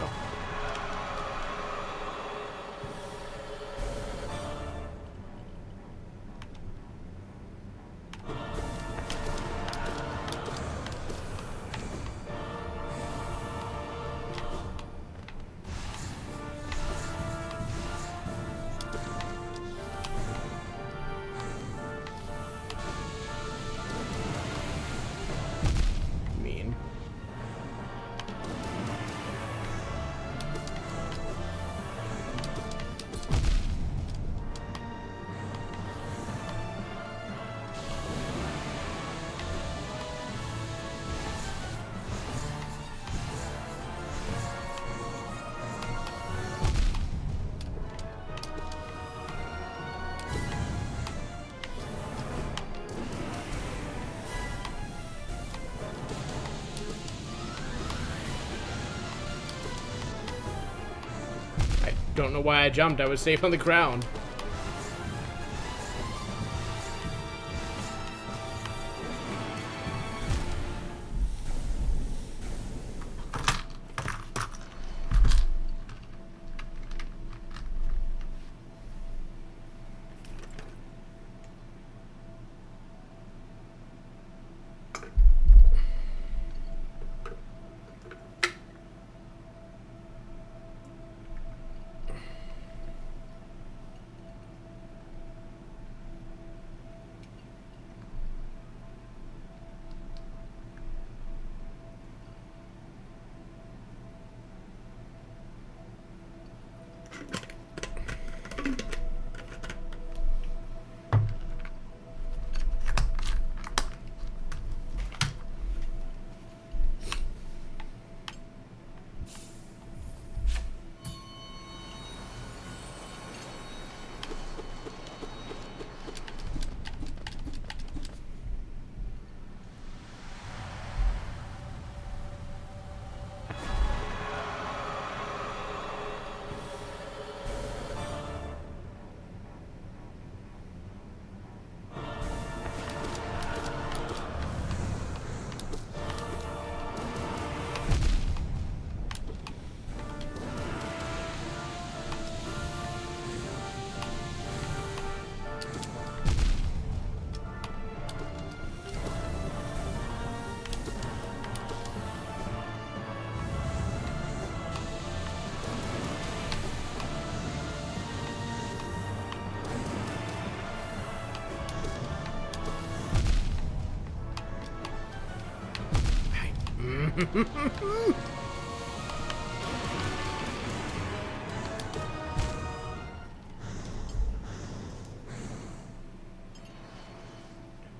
Speaker 4: Don't know why I jumped. I was safe on the ground.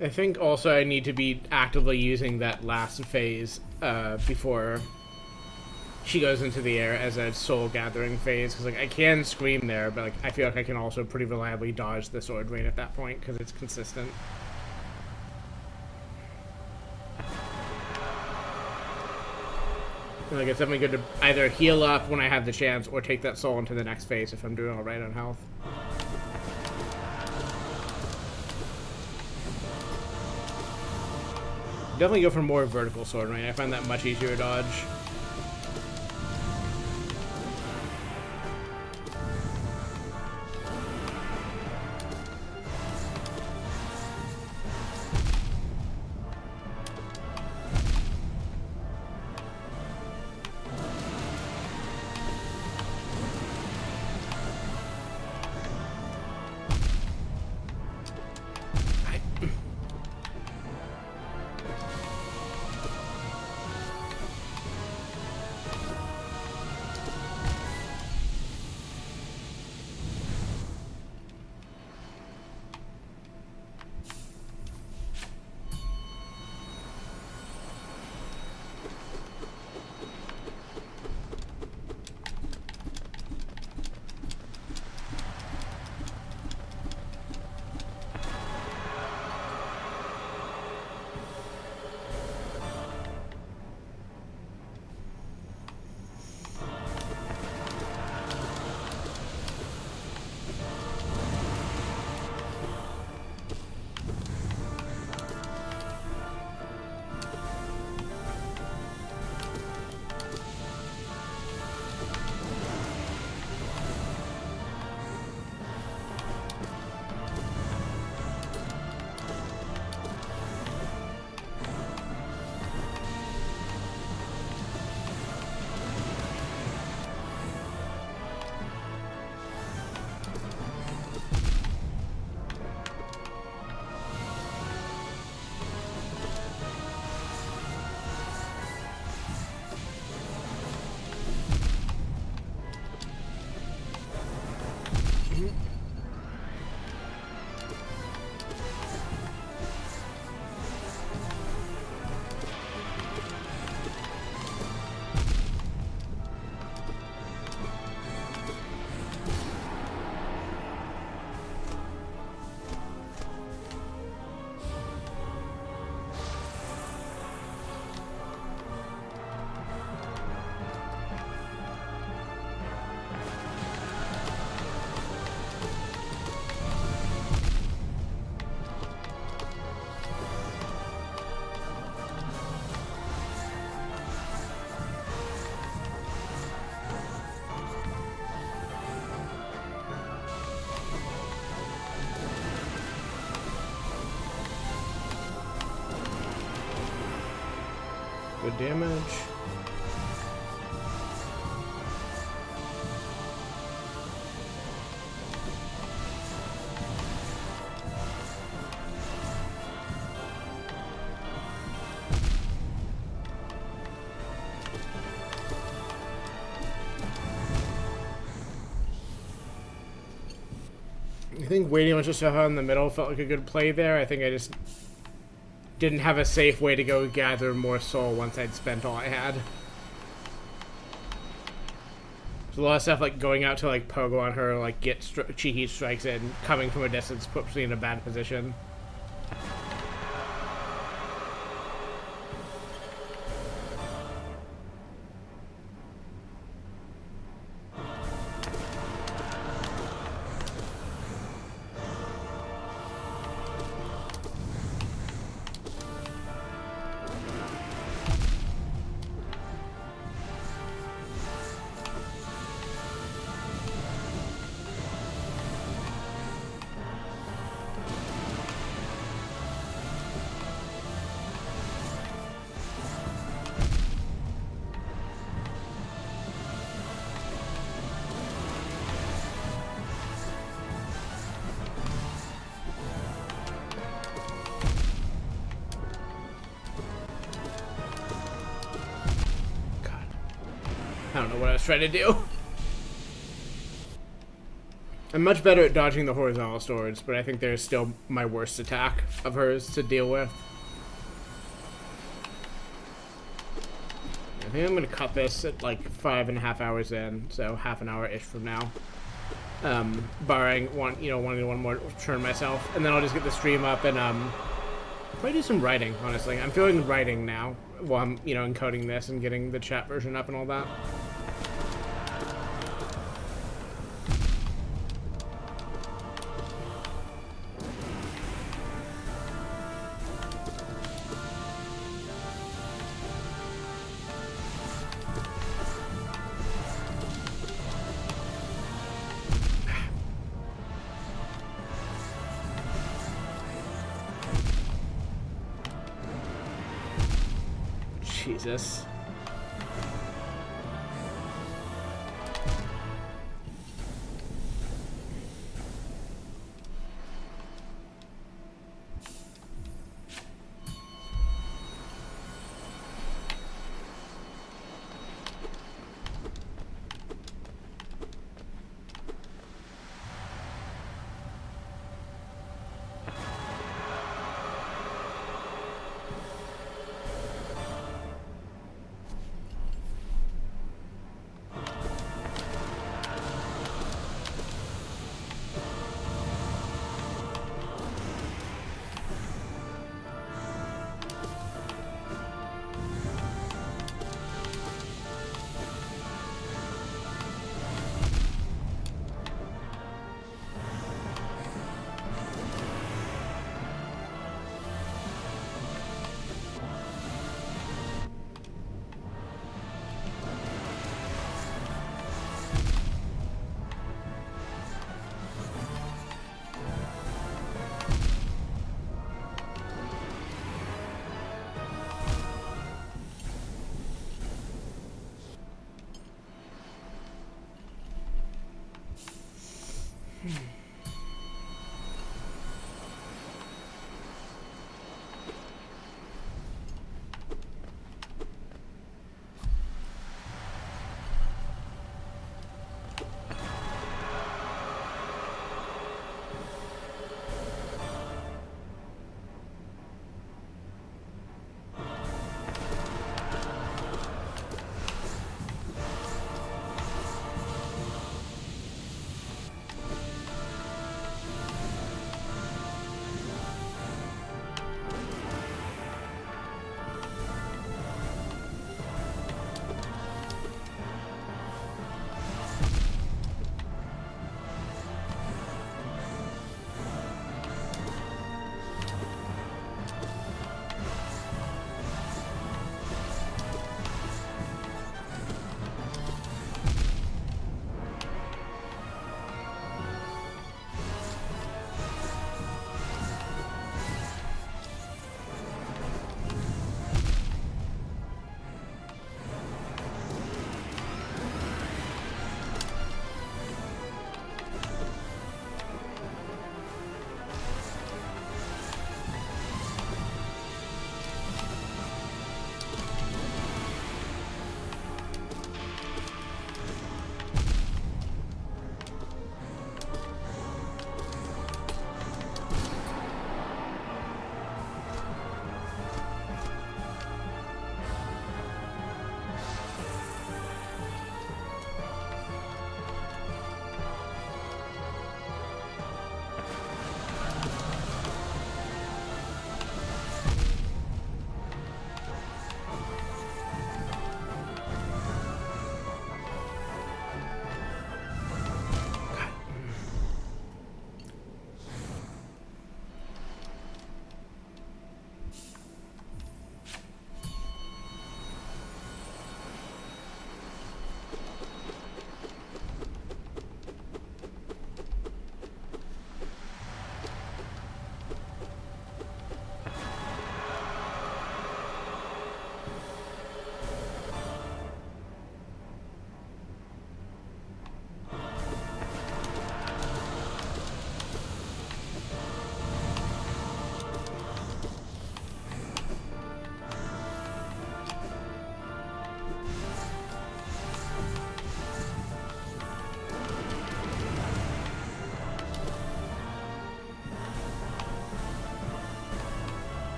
Speaker 4: I think also I need to be actively using that last phase before she goes into the air as a soul gathering phase, because like I can scream there, but like I feel like I can also pretty reliably dodge the sword rain at that point because it's consistent. Like it's definitely good to either heal up when I have the chance or take that soul into the next phase if I'm doing all right on health. Definitely go for more vertical sword rain. I find that much easier to dodge. Good damage. I think waiting on Shashaha in the middle felt like a good play there. I think I just didn't have a safe way to go gather more soul once I'd spent all I had. There's a lot of stuff like going out to like pogo on her, like get cheeky strikes in, coming from a distance puts me in a bad position. I don't know what I was trying to do. I'm much better at dodging the horizontal swords, but I think there's still my worst attack of hers to deal with. I think I'm going to cut this at like 5.5 hours in, so half an hour-ish from now. Barring wanting one more turn myself, and then I'll just get the stream up and probably do some writing, honestly. I'm feeling writing now while I'm, encoding this and getting the chat version up and all that. Jesus.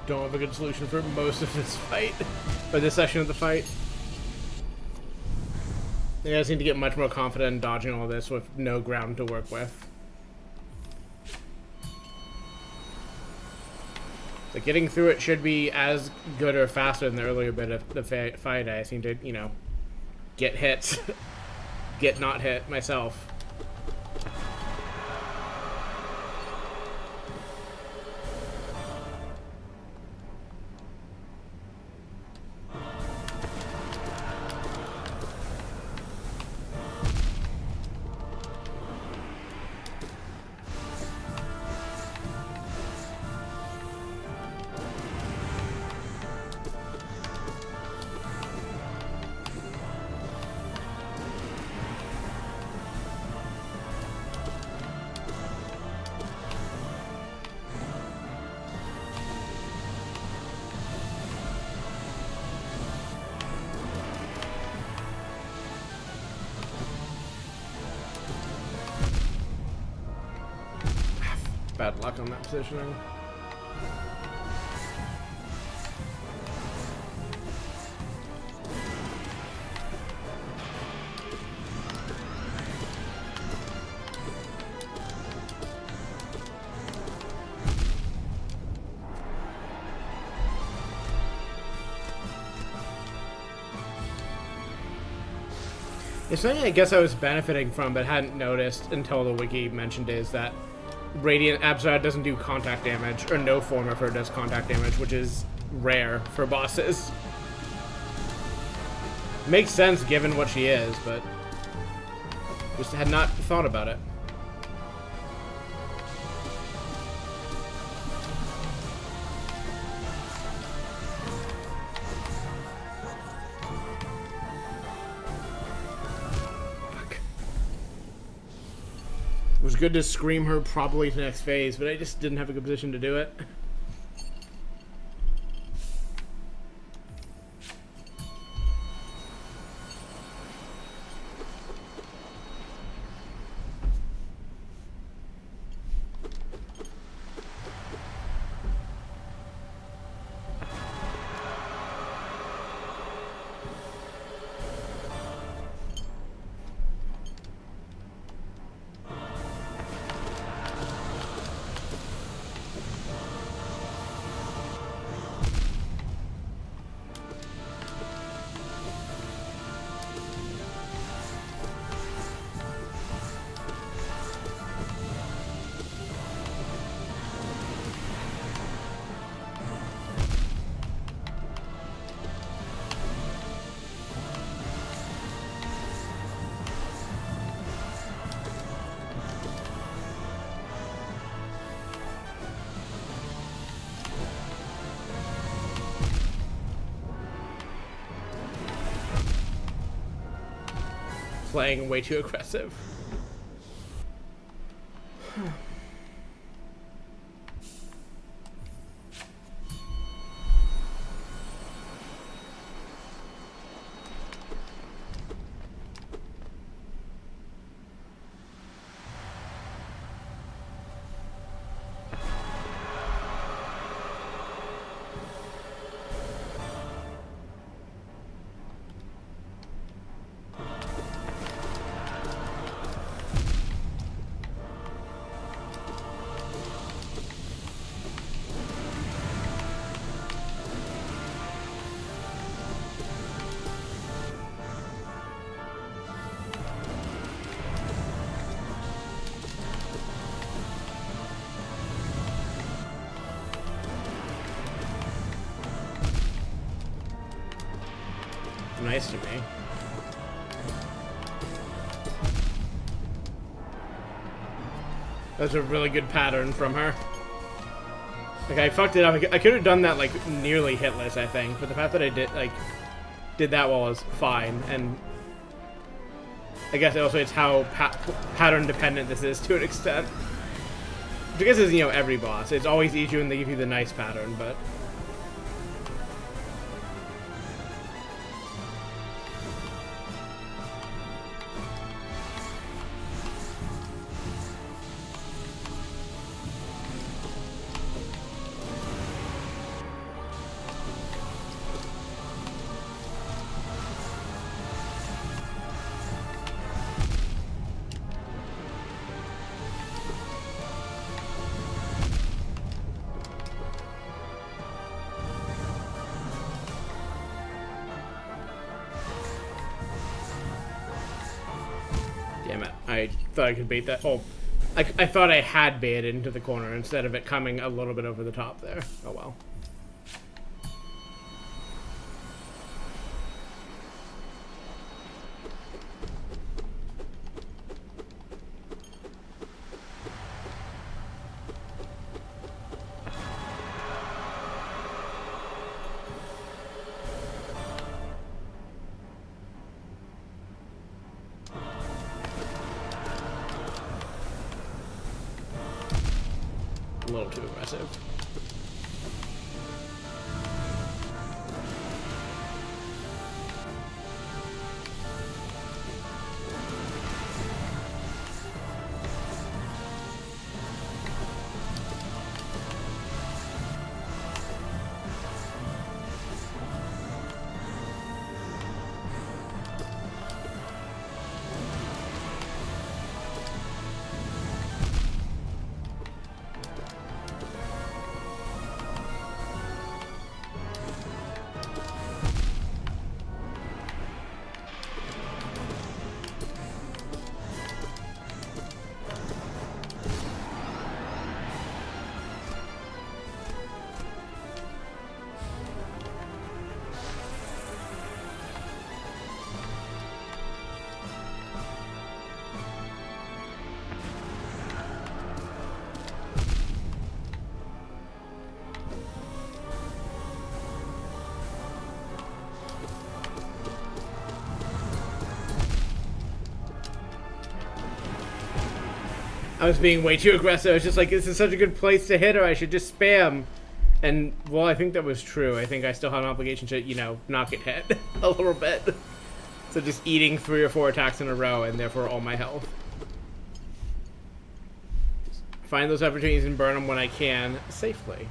Speaker 4: don't have a good solution for most of this fight, or this section of the fight. You guys need to get much more confident in dodging all this with no ground to work with. So getting through it should be as good or faster than the earlier bit of the fight. I seem to, you know, get hit, get not hit myself. Bad luck on that positioning. It's something I guess I was benefiting from but hadn't noticed until the wiki mentioned is that Radiant Absolute doesn't do contact damage, or no form of her does contact damage, which is rare for bosses. Makes sense given what she is, but just had not thought about it. It was good to scream her probably to the next phase, but I just didn't have a good position to do it. Playing way too aggressive. Nice to me. That's a really good pattern from her. Like, I fucked it up. I could have done that, like, nearly hitless, I think. But the fact that I did that well was fine. And I guess also it's how pattern dependent this is to an extent. Which I guess is, you know, every boss. It's always easier when they give you the nice pattern, but... I thought I could bait that. Oh, I thought I had baited into the corner instead of it coming a little bit over the top there. Oh well. A little too aggressive. I was being way too aggressive. I was just like, this is such a good place to hit her. I should just spam. And, well, I think that was true. I think I still have an obligation to, you know, not get hit a little bit. So just eating 3 or 4 attacks in a row and therefore all my health. Just find those opportunities and burn them when I can safely.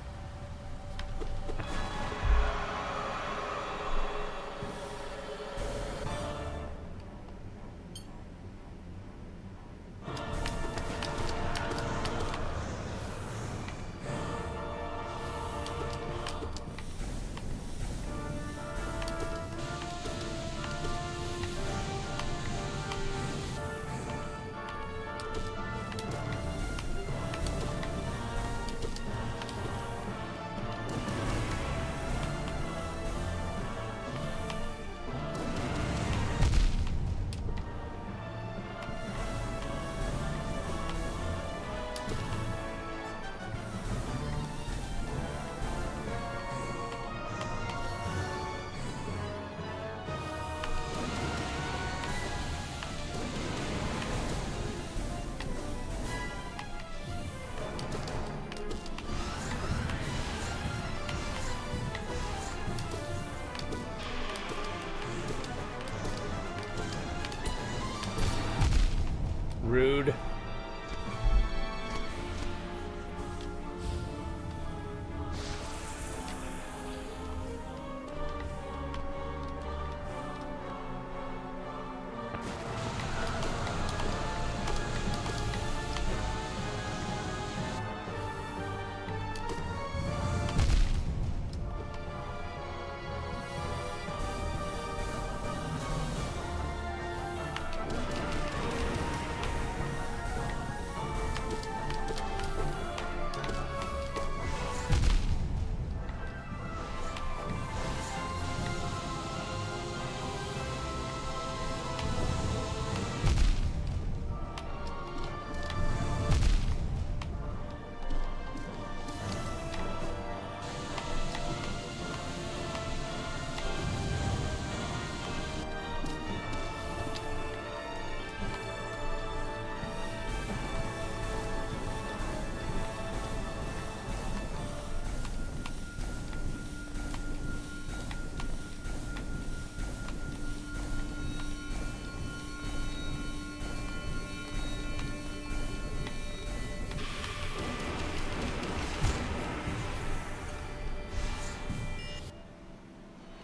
Speaker 4: Rude.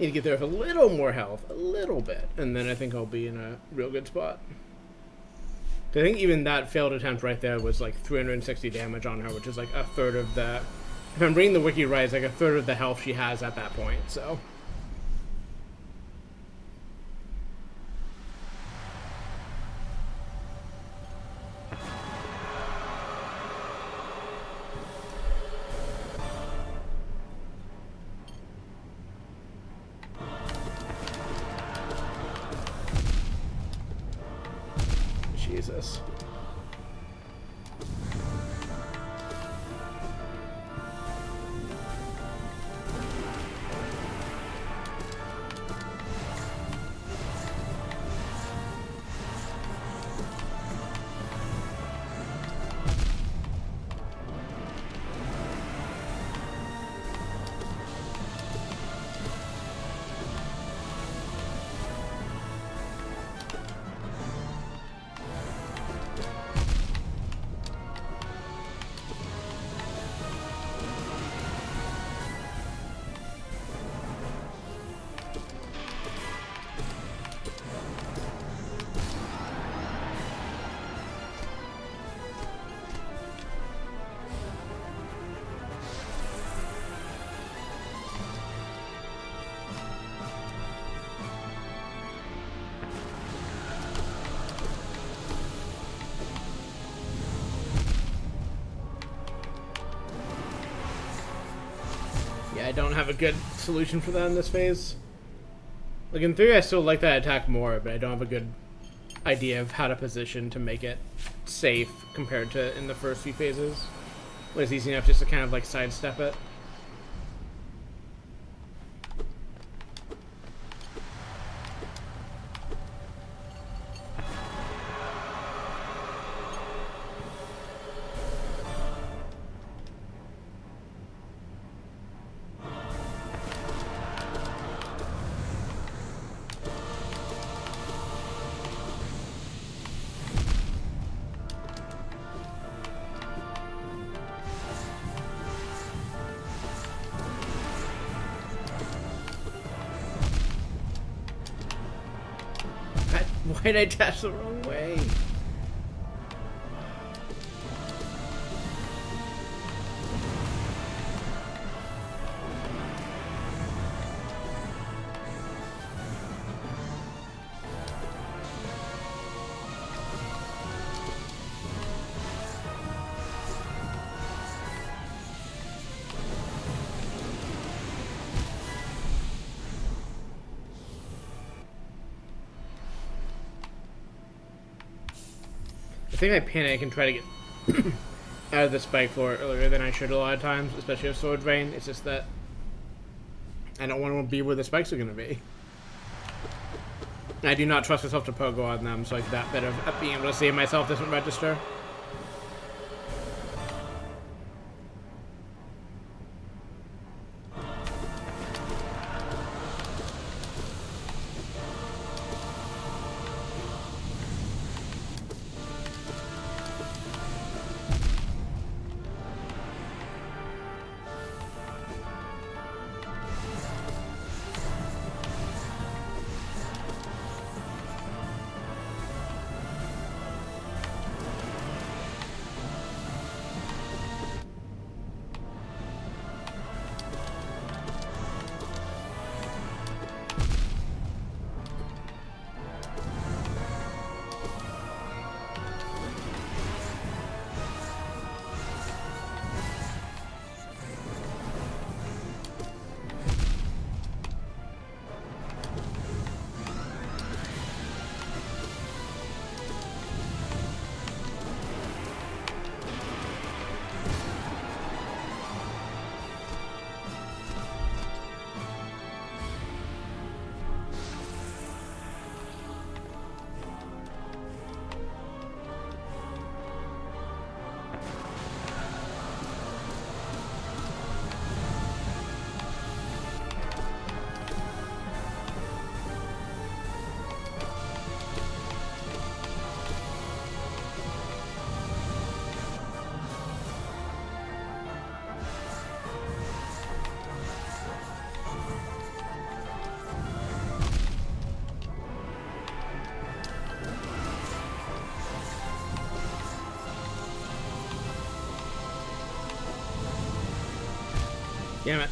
Speaker 4: Need to get there with a little more health, a little bit, and then I think I'll be in a real good spot. I think even that failed attempt right there was like 360 damage on her, which is like a third of the... If I'm reading the wiki right, it's like a third of the health she has at that point, so... this. Yeah, I don't have a good solution for that in this phase. Like, in theory, I still like that attack more, but I don't have a good idea of how to position to make it safe compared to in the first few phases. Where it's easy enough just to kind of, like, sidestep it. Why did I dash the wrong way? I think I panic and try to get out of the spike floor earlier than I should a lot of times, especially with Sword Vein. It's just that I don't want to be where the spikes are going to be. I do not trust myself to pogo on them, so like that bit of being able to save myself doesn't register. Damn it.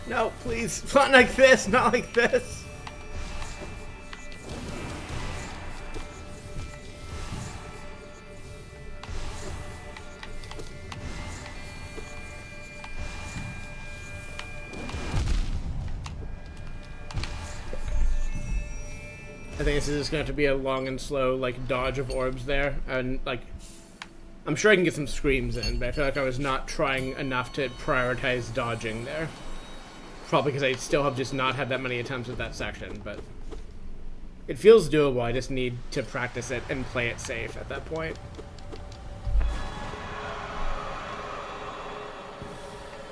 Speaker 4: No, please. Not like this. Not like this. I think this is just going to be a long and slow, like, dodge of orbs there. And, like, I'm sure I can get some screams in, but I feel like I was not trying enough to prioritize dodging there. Probably because I still have just not had that many attempts at that section, but it feels doable. I just need to practice it and play it safe at that point.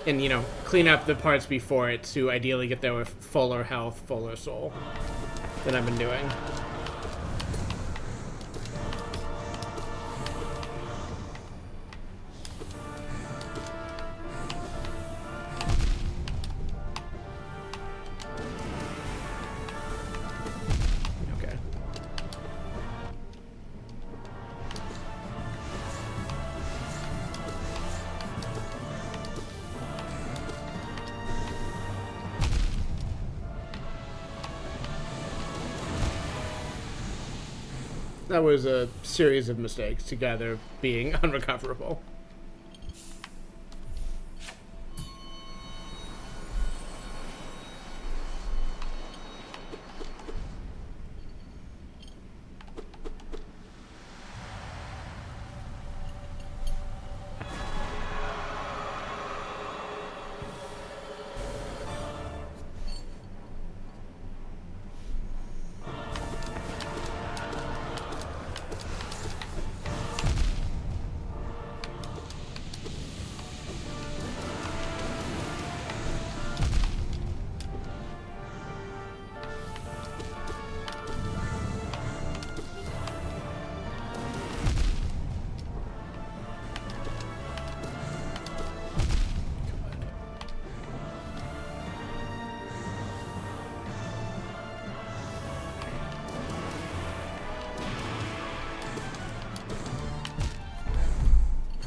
Speaker 4: And, you know, clean up the parts before it to ideally get there with fuller health, fuller soul than I've been doing. Okay. That was a series of mistakes together being unrecoverable.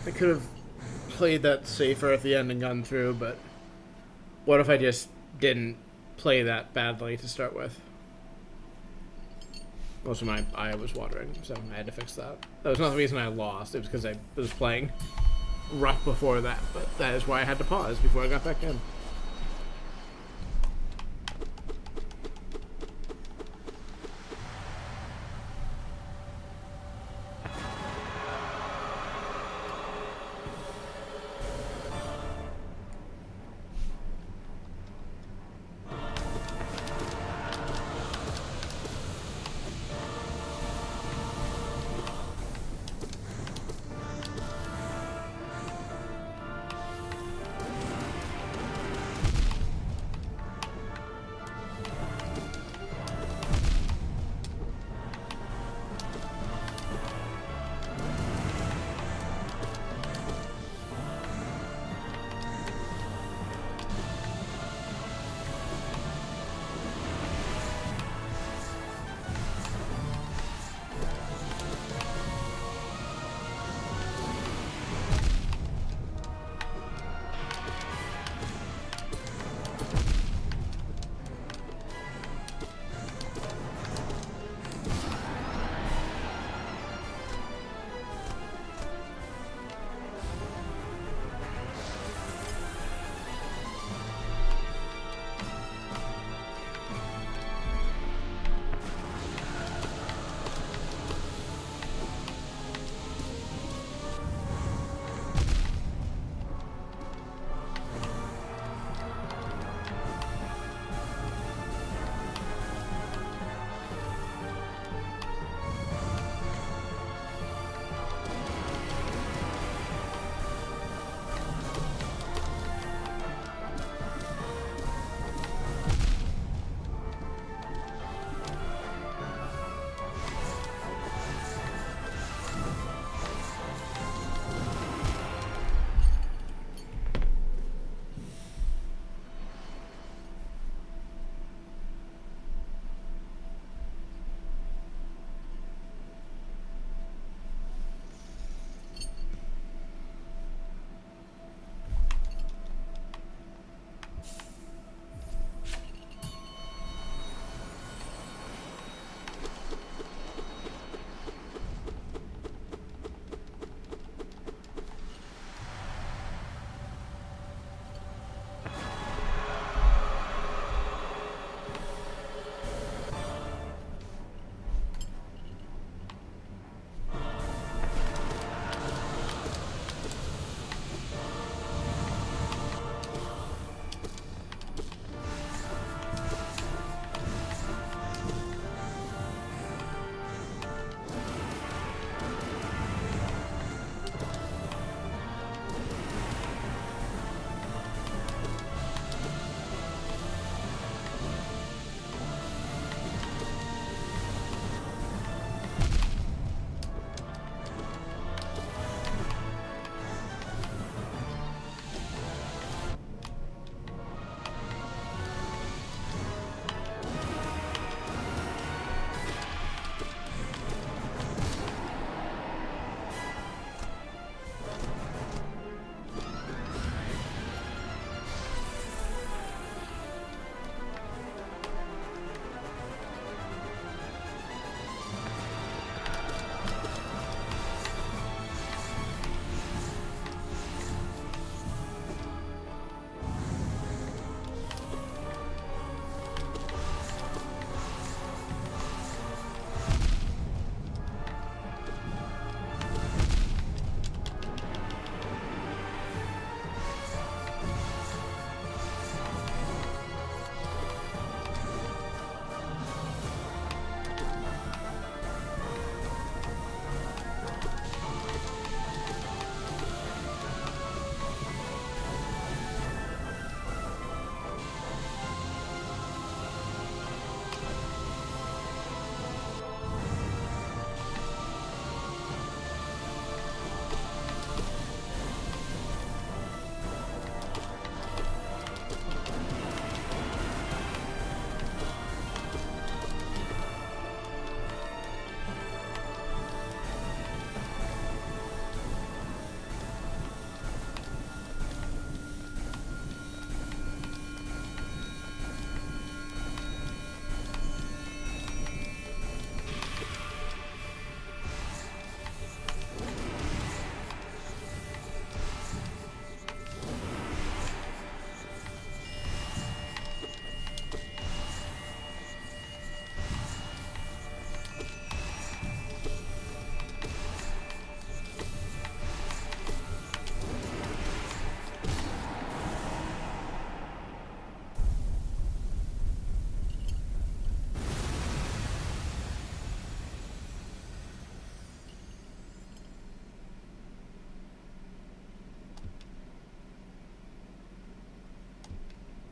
Speaker 4: I could have played that safer at the end and gone through, but what if I just didn't play that badly to start with? Also, my eye was watering, so I had to fix that. That was not the reason I lost. It was because I was playing rough before that, but that is why I had to pause before I got back in.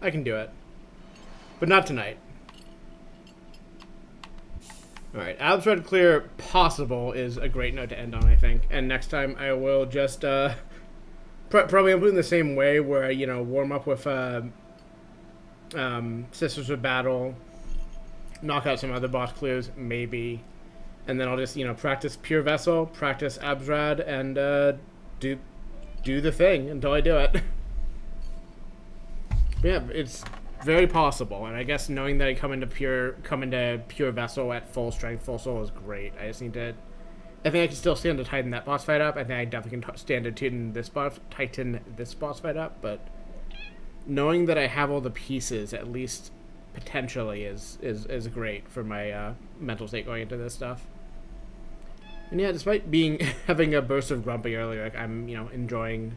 Speaker 4: I can do it. But not tonight. Alright, Abstrad Clear possible is a great note to end on, I think. And next time I will just, probably I'm doing the same way where, you know, warm up with, Sisters of Battle, knock out some other boss clears, maybe. And then I'll just, you know, practice Pure Vessel, practice Abstrad, and, do the thing until I do it. Yeah, it's very possible, and I guess knowing that I come into pure vessel at full strength, full soul is great. I just need to. I think I can still stand to tighten that boss fight up. I think I definitely can stand to tighten this boss fight up. But knowing that I have all the pieces, at least potentially, is great for my mental state going into this stuff. And yeah, despite having a burst of grumpy earlier, like I'm enjoying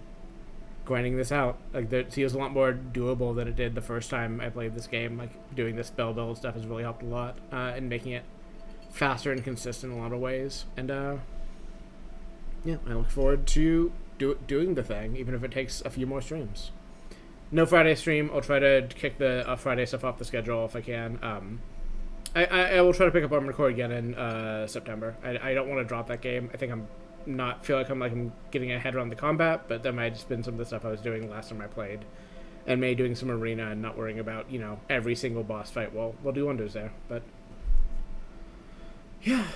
Speaker 4: grinding this out. Like it feels a lot more doable than it did the first time I played this game. Like doing this spell build stuff has really helped a lot in making it faster and consistent in a lot of ways. And yeah, I look forward to doing the thing, even if it takes a few more streams. No Friday stream. I'll try to kick the Friday stuff off the schedule if I can. I will try to pick up Armored Core again in September. I don't want to drop that game. I think I'm getting a head around the combat, but that might have just been some of the stuff I was doing last time I played, and maybe doing some arena and not worrying about every single boss fight. Well, we'll do wonders there. But yeah,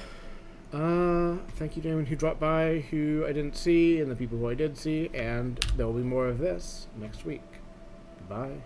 Speaker 4: thank you to anyone who dropped by who I didn't see, and the people who I did see, and there will be more of this next week. Bye.